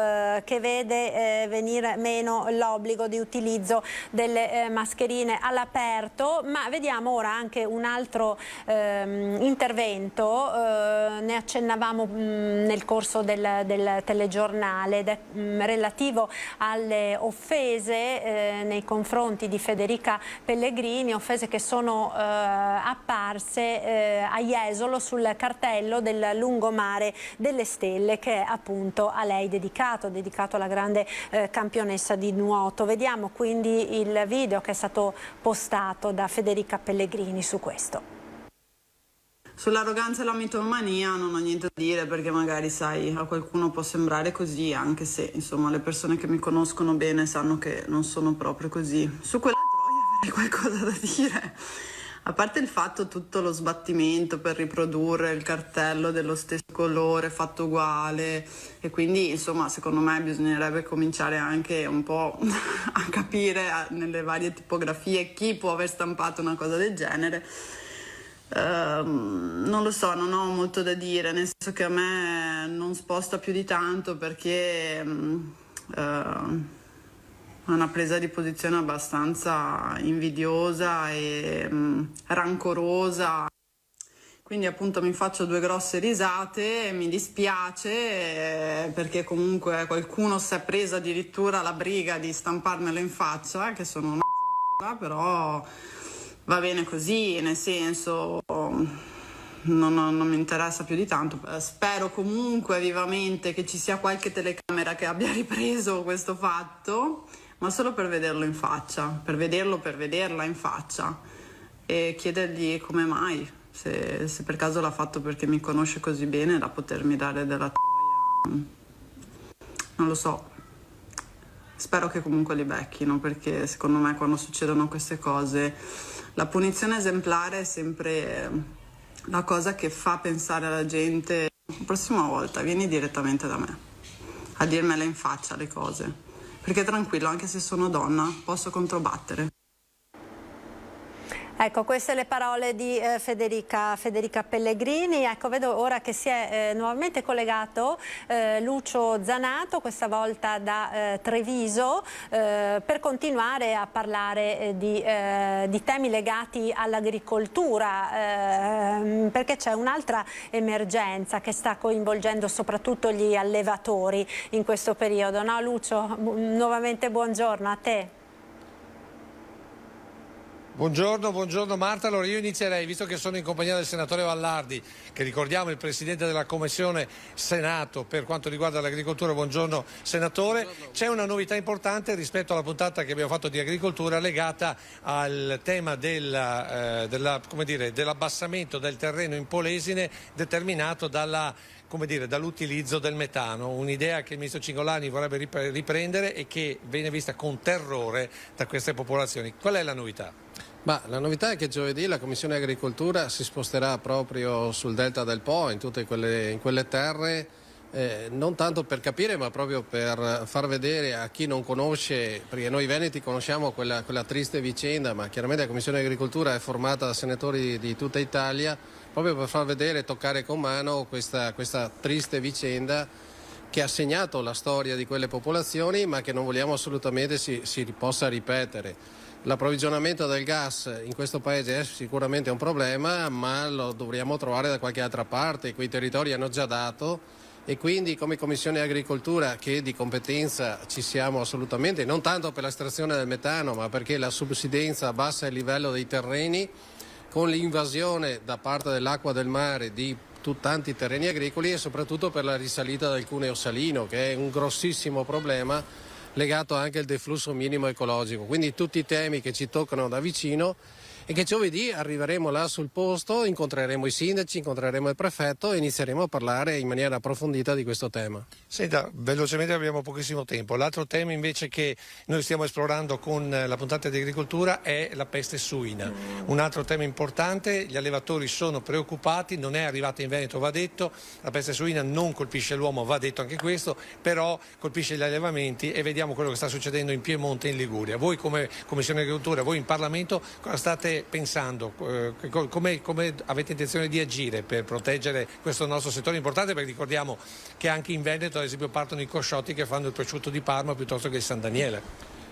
che vede venire meno l'obbligo di utilizzo delle mascherine all'aperto, ma vediamo ora anche un altro intervento, ne accennavamo nel corso del telegiornale, relativo alle offese nei confronti di Federica Pellegrini, offese che sono apparse a Jesolo sul cartello del lungomare delle stelle che è appunto a lei dedicato alla grande campionessa di nuoto. Vediamo quindi il video che è stato postato da Federica Pellegrini su questo. Sull'arroganza e la mitomania non ho niente da dire perché magari sai a qualcuno può sembrare così, anche se insomma le persone che mi conoscono bene sanno che non sono proprio così. Su quella troia avrei qualcosa da dire. A parte il fatto, tutto lo sbattimento per riprodurre il cartello dello stesso colore fatto uguale, e quindi insomma secondo me bisognerebbe cominciare anche un po' a capire nelle varie tipografie chi può aver stampato una cosa del genere. Non lo so, non ho molto da dire, nel senso che a me non sposta più di tanto, perché è una presa di posizione abbastanza invidiosa e rancorosa. Quindi appunto mi faccio due grosse risate e mi dispiace, perché comunque qualcuno si è presa addirittura la briga di stamparmelo in faccia, che sono una zoccola, però va bene così, nel senso non mi interessa più di tanto. Spero comunque vivamente che ci sia qualche telecamera che abbia ripreso questo fatto, ma solo per vederlo in faccia, per vederla in faccia, e chiedergli come mai, se per caso l'ha fatto perché mi conosce così bene da potermi dare della troia. Non lo so, spero che comunque li becchino, perché secondo me quando succedono queste cose la punizione esemplare è sempre la cosa che fa pensare alla gente: la prossima volta vieni direttamente da me a dirmele in faccia le cose, perché tranquillo, anche se sono donna posso controbattere. Ecco, queste le parole di Federica Pellegrini. Ecco, vedo ora che si è nuovamente collegato Lucio Zanato, questa volta da Treviso, per continuare a parlare di temi legati all'agricoltura, perché c'è un'altra emergenza che sta coinvolgendo soprattutto gli allevatori in questo periodo. No, Lucio, nuovamente buongiorno a te. Buongiorno Marta. Allora io inizierei, visto che sono in compagnia del senatore Vallardi, che ricordiamo è il presidente della Commissione Senato per quanto riguarda l'agricoltura. Buongiorno senatore. C'è una novità importante rispetto alla puntata che abbiamo fatto di agricoltura, legata al tema dell'abbassamento del terreno in Polesine determinato dall'utilizzo del metano, un'idea che il ministro Cingolani vorrebbe riprendere e che viene vista con terrore da queste popolazioni. Qual è la novità? La novità è che giovedì la Commissione Agricoltura si sposterà proprio sul delta del Po, in quelle terre, non tanto per capire ma proprio per far vedere a chi non conosce, perché noi veneti conosciamo quella triste vicenda, ma chiaramente la Commissione Agricoltura è formata da senatori di tutta Italia, proprio per far vedere e toccare con mano questa triste vicenda che ha segnato la storia di quelle popolazioni, ma che non vogliamo assolutamente si possa ripetere. L'approvvigionamento del gas in questo paese è sicuramente un problema, ma lo dovremmo trovare da qualche altra parte. Quei territori hanno già dato e quindi come Commissione Agricoltura, che di competenza ci siamo assolutamente, non tanto per l'estrazione del metano, ma perché la subsidenza abbassa il livello dei terreni, con l'invasione da parte dell'acqua del mare di tanti terreni agricoli, e soprattutto per la risalita del cuneo salino, che è un grossissimo problema legato anche al deflusso minimo ecologico. Quindi tutti i temi che ci toccano da vicino, e che giovedì arriveremo là sul posto, incontreremo i sindaci, incontreremo il prefetto e inizieremo a parlare in maniera approfondita di questo tema. Senta, velocemente abbiamo pochissimo tempo. L'altro tema invece che noi stiamo esplorando con la puntata di agricoltura è la peste suina. Un altro tema importante, gli allevatori sono preoccupati, non è arrivata in Veneto, va detto, la peste suina non colpisce l'uomo, va detto anche questo, però colpisce gli allevamenti e vediamo quello che sta succedendo in Piemonte e in Liguria. Voi come Commissione Agricoltura, voi in Parlamento, cosa state pensando, come avete intenzione di agire per proteggere questo nostro settore importante, perché ricordiamo che anche in Veneto ad esempio partono i cosciotti che fanno il prosciutto di Parma piuttosto che il San Daniele.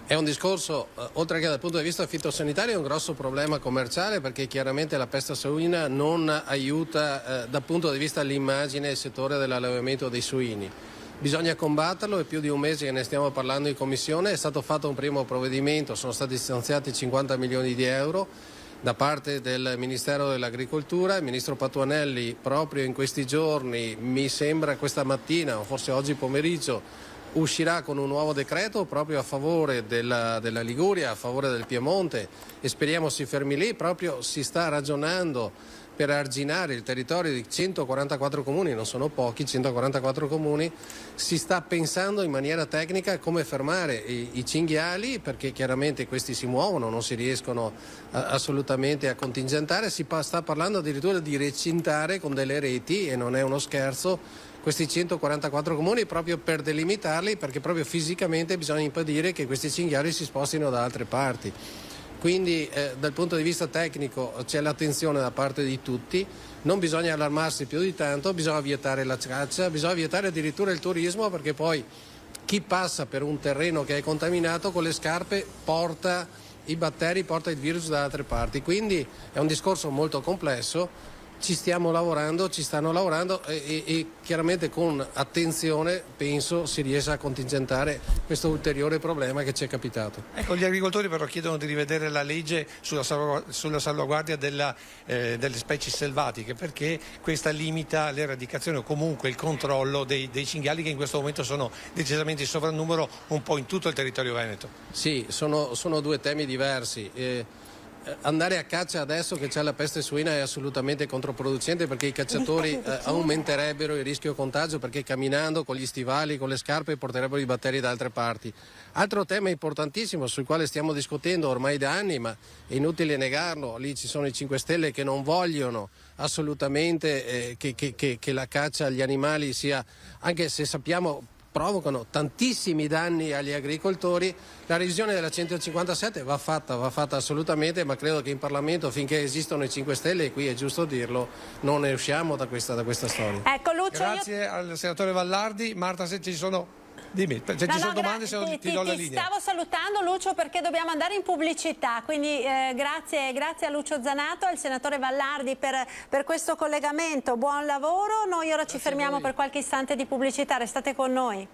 È un discorso, oltre che dal punto di vista fitosanitario, è un grosso problema commerciale, perché chiaramente la peste suina non aiuta dal punto di vista dell'immagine il settore dell'allevamento dei suini. Bisogna combatterlo, è più di un mese che ne stiamo parlando in Commissione, è stato fatto un primo provvedimento, sono stati stanziati 50 milioni di euro da parte del Ministero dell'Agricoltura. Il Ministro Patuanelli proprio in questi giorni, mi sembra questa mattina o forse oggi pomeriggio, uscirà con un nuovo decreto proprio a favore della Liguria, a favore del Piemonte, e speriamo si fermi lì. Proprio si sta ragionando per arginare il territorio di 144 comuni, non sono pochi, 144 comuni, si sta pensando in maniera tecnica come fermare i cinghiali, perché chiaramente questi si muovono, non si riescono assolutamente a contingentare, sta parlando addirittura di recintare con delle reti, e non è uno scherzo, questi 144 comuni proprio per delimitarli, perché proprio fisicamente bisogna impedire che questi cinghiali si spostino da altre parti. Quindi dal punto di vista tecnico c'è l'attenzione da parte di tutti, non bisogna allarmarsi più di tanto, bisogna vietare la caccia, bisogna vietare addirittura il turismo, perché poi chi passa per un terreno che è contaminato con le scarpe porta i batteri, porta il virus da altre parti. Quindi è un discorso molto complesso. Ci stiamo lavorando, ci stanno lavorando e chiaramente con attenzione penso si riesca a contingentare questo ulteriore problema che ci è capitato. Ecco, gli agricoltori però chiedono di rivedere la legge sulla salvaguardia delle specie selvatiche, perché questa limita l'eradicazione o comunque il controllo dei cinghiali, che in questo momento sono decisamente in sovrannumero un po' in tutto il territorio veneto. Sì, sono due temi diversi. Andare a caccia adesso che c'è la peste suina è assolutamente controproducente, perché i cacciatori aumenterebbero il rischio contagio, perché camminando con gli stivali, con le scarpe, porterebbero i batteri da altre parti. Altro tema importantissimo sul quale stiamo discutendo ormai da anni, ma è inutile negarlo, lì ci sono i 5 Stelle che non vogliono assolutamente che la caccia agli animali sia, anche se sappiamo provocano tantissimi danni agli agricoltori. La revisione della 157 va fatta assolutamente, ma credo che in Parlamento, finché esistono i 5 Stelle, e qui è giusto dirlo, non ne usciamo da questa storia. Ecco, Lucio, grazie al senatore Vallardi. Marta, se ci sono... Dimmi, se ci sono domande, se no ti do la linea. Stavo salutando, Lucio, perché dobbiamo andare in pubblicità, quindi grazie a Lucio Zanato e al senatore Vallardi per questo collegamento. Buon lavoro, noi ora ci fermiamo per qualche istante di pubblicità, restate con noi.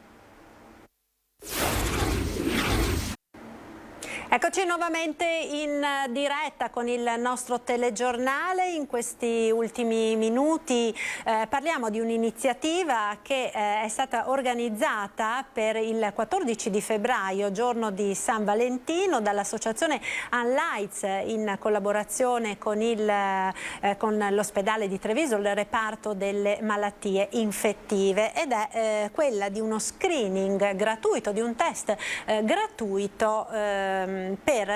Eccoci nuovamente in diretta con il nostro telegiornale. In questi ultimi minuti parliamo di un'iniziativa che è stata organizzata per il 14 di febbraio, giorno di San Valentino, dall'associazione Unlights in collaborazione con l'ospedale di Treviso, il reparto delle malattie infettive, ed è quella di uno screening gratuito, di un test gratuito per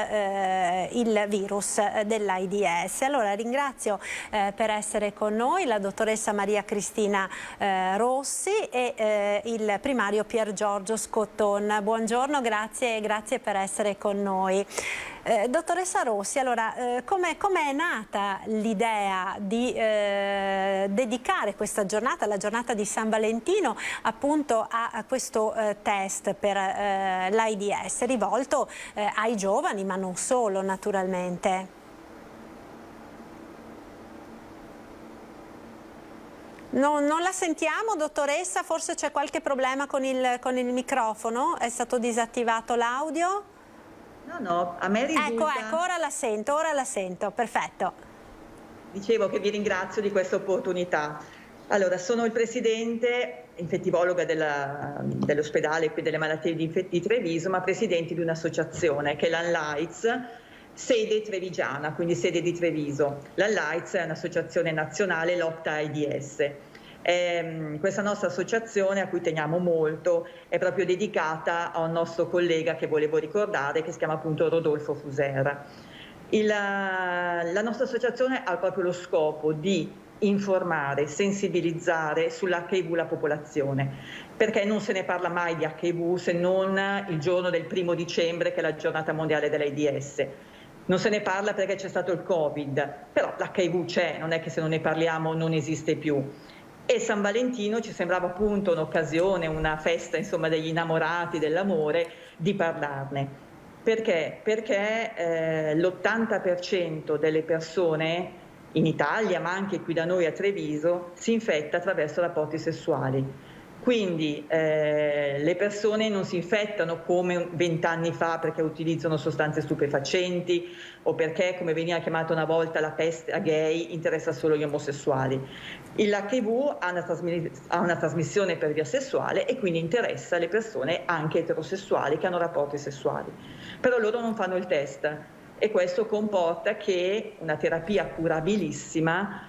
il virus dell'AIDS. Allora ringrazio per essere con noi la dottoressa Maria Cristina Rossi e il primario Pier Giorgio Scotton. Buongiorno, grazie per essere con noi. Dottoressa Rossi, allora com'è nata l'idea di dedicare questa giornata, la giornata di San Valentino, appunto a questo test per l'AIDS rivolto ai giovani, ma non solo, naturalmente? Non la sentiamo, dottoressa? Forse c'è qualche problema con il microfono? È stato disattivato l'audio? No, a me risulta... Ecco, ora la sento, perfetto. Dicevo che vi ringrazio di questa opportunità. Allora, sono il presidente, infettivologa dell'ospedale qui delle malattie di Treviso, ma presidente di un'associazione che è l'Unlights, sede trevigiana, quindi sede di Treviso. L'Unlights è un'associazione nazionale lotta AIDS. Questa nostra associazione, a cui teniamo molto, è proprio dedicata a un nostro collega che volevo ricordare, che si chiama appunto Rodolfo Fuser. La nostra associazione ha proprio lo scopo di informare, sensibilizzare sull'HIV la popolazione, perché non se ne parla mai di HIV se non il giorno del 1° dicembre, che è la giornata mondiale dell'AIDS. Non se ne parla perché c'è stato il Covid, però l'HIV c'è, non è che se non ne parliamo non esiste più. E San Valentino ci sembrava appunto un'occasione, una festa insomma degli innamorati dell'amore, di parlarne. Perché? Perché l'80% delle persone in Italia, ma anche qui da noi a Treviso, si infetta attraverso rapporti sessuali. Quindi le persone non si infettano come 20 anni fa perché utilizzano sostanze stupefacenti o perché, come veniva chiamata una volta, la peste a gay interessa solo gli omosessuali. L'HIV ha una trasmissione per via sessuale e quindi interessa le persone anche eterosessuali che hanno rapporti sessuali. Però loro non fanno il test e questo comporta che una terapia curabilissima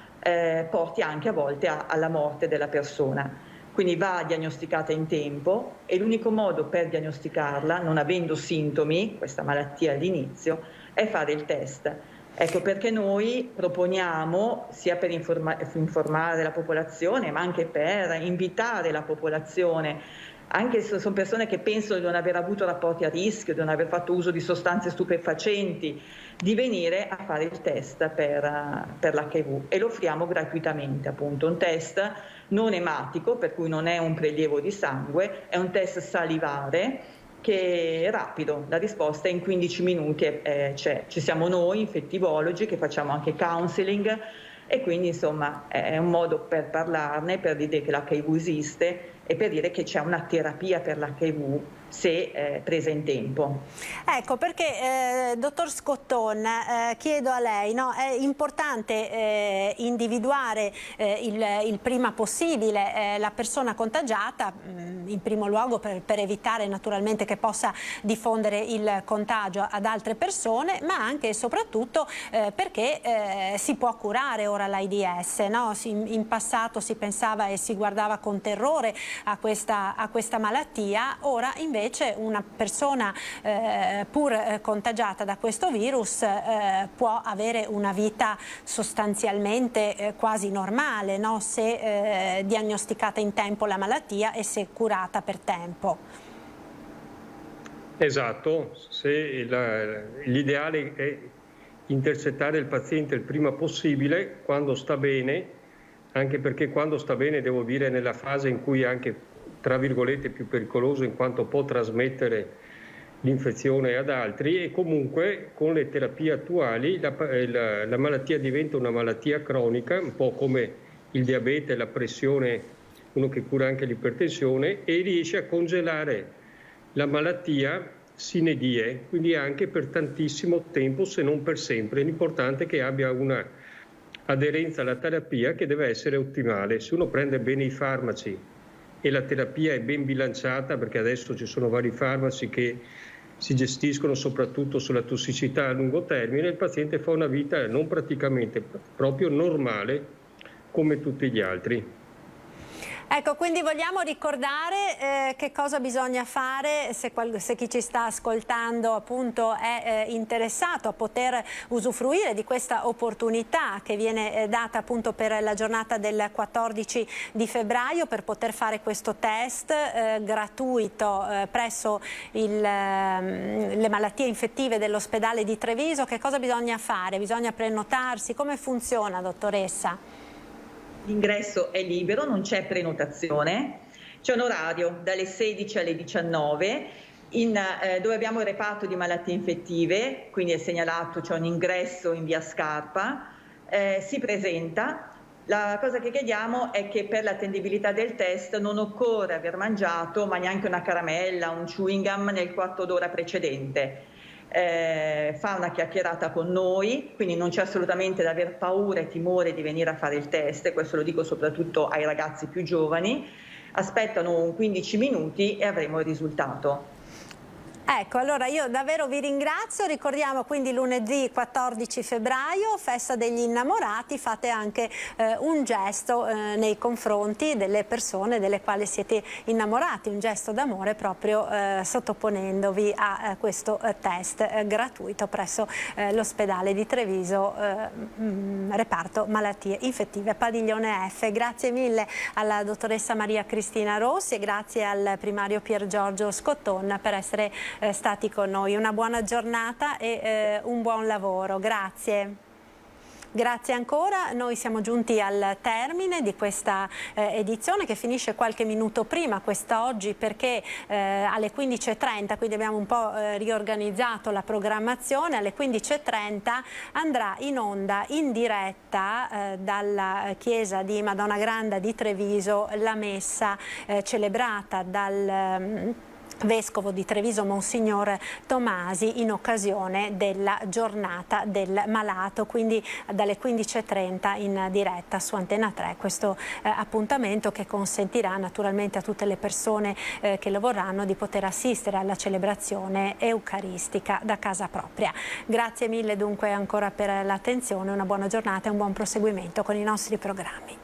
porti anche a volte alla morte della persona. Quindi va diagnosticata in tempo e l'unico modo per diagnosticarla, non avendo sintomi, questa malattia all'inizio, è fare il test. Ecco perché noi proponiamo, sia per informare la popolazione, ma anche per invitare la popolazione, anche se sono persone che pensano di non aver avuto rapporti a rischio, di non aver fatto uso di sostanze stupefacenti, di venire a fare il test per l'HIV, e lo offriamo gratuitamente, appunto, un test non ematico, per cui non è un prelievo di sangue, è un test salivare che è rapido, la risposta è in 15 minuti c'è. Ci siamo noi infettivologi che facciamo anche counseling, e quindi insomma è un modo per parlarne, per dire che l'HIV esiste e per dire che c'è una terapia per l'HIV se presa in tempo. Ecco perché, dottor Scotton, chiedo a lei, no? È importante individuare il prima possibile la persona contagiata, in primo luogo per evitare naturalmente che possa diffondere il contagio ad altre persone, ma anche e soprattutto perché si può curare ora l'AIDS, no? In passato si pensava e si guardava con terrore a questa malattia, ora invece una persona pur contagiata da questo virus può avere una vita sostanzialmente quasi normale, no? Se diagnosticata in tempo la malattia e se curata per tempo. Esatto, l'ideale è intercettare il paziente il prima possibile, quando sta bene, anche perché quando sta bene, devo dire, nella fase in cui è anche, tra virgolette, più pericoloso in quanto può trasmettere l'infezione ad altri, e comunque con le terapie attuali la malattia diventa una malattia cronica, un po' come il diabete, la pressione, uno che cura anche l'ipertensione, e riesce a congelare la malattia sine die, quindi anche per tantissimo tempo, se non per sempre. L'importante è che abbia una aderenza alla terapia che deve essere ottimale. Se uno prende bene i farmaci e la terapia è ben bilanciata, perché adesso ci sono vari farmaci che si gestiscono soprattutto sulla tossicità a lungo termine, il paziente fa una vita non praticamente, proprio normale come tutti gli altri. Ecco, quindi vogliamo ricordare che cosa bisogna fare se chi ci sta ascoltando appunto è interessato a poter usufruire di questa opportunità che viene data appunto per la giornata del 14 di febbraio per poter fare questo test gratuito presso le malattie infettive dell'ospedale di Treviso. Che cosa bisogna fare? Bisogna prenotarsi? Come funziona, dottoressa? L'ingresso è libero, non c'è prenotazione, c'è un orario dalle 16 alle 19 dove abbiamo il reparto di malattie infettive, quindi è segnalato, c'è un ingresso in via Scarpa, si presenta. La cosa che chiediamo è che per l'attendibilità del test non occorre aver mangiato ma neanche una caramella, un chewing gum nel quarto d'ora precedente. Fa una chiacchierata con noi, quindi non c'è assolutamente da aver paura e timore di venire a fare il test, e questo lo dico soprattutto ai ragazzi più giovani. Aspettano 15 minuti e avremo il risultato. Ecco, allora io davvero vi ringrazio, ricordiamo quindi lunedì 14 febbraio, festa degli innamorati, fate anche un gesto nei confronti delle persone delle quali siete innamorati, un gesto d'amore proprio sottoponendovi a questo test gratuito presso l'ospedale di Treviso, reparto malattie infettive Padiglione F. Grazie mille alla dottoressa Maria Cristina Rossi e grazie al primario Pier Giorgio Scotton per essere stati con noi. Una buona giornata e un buon lavoro. Grazie. Grazie ancora, noi siamo giunti al termine di questa edizione che finisce qualche minuto prima quest'oggi perché alle 15:30, quindi abbiamo un po' riorganizzato la programmazione, alle 15:30 andrà in onda in diretta dalla chiesa di Madonna Granda di Treviso la messa celebrata dal vescovo di Treviso Monsignor Tomasi, in occasione della giornata del malato, quindi dalle 15:30 in diretta su Antena 3, questo appuntamento che consentirà naturalmente a tutte le persone che lo vorranno di poter assistere alla celebrazione eucaristica da casa propria. Grazie mille dunque ancora per l'attenzione, una buona giornata e un buon proseguimento con i nostri programmi.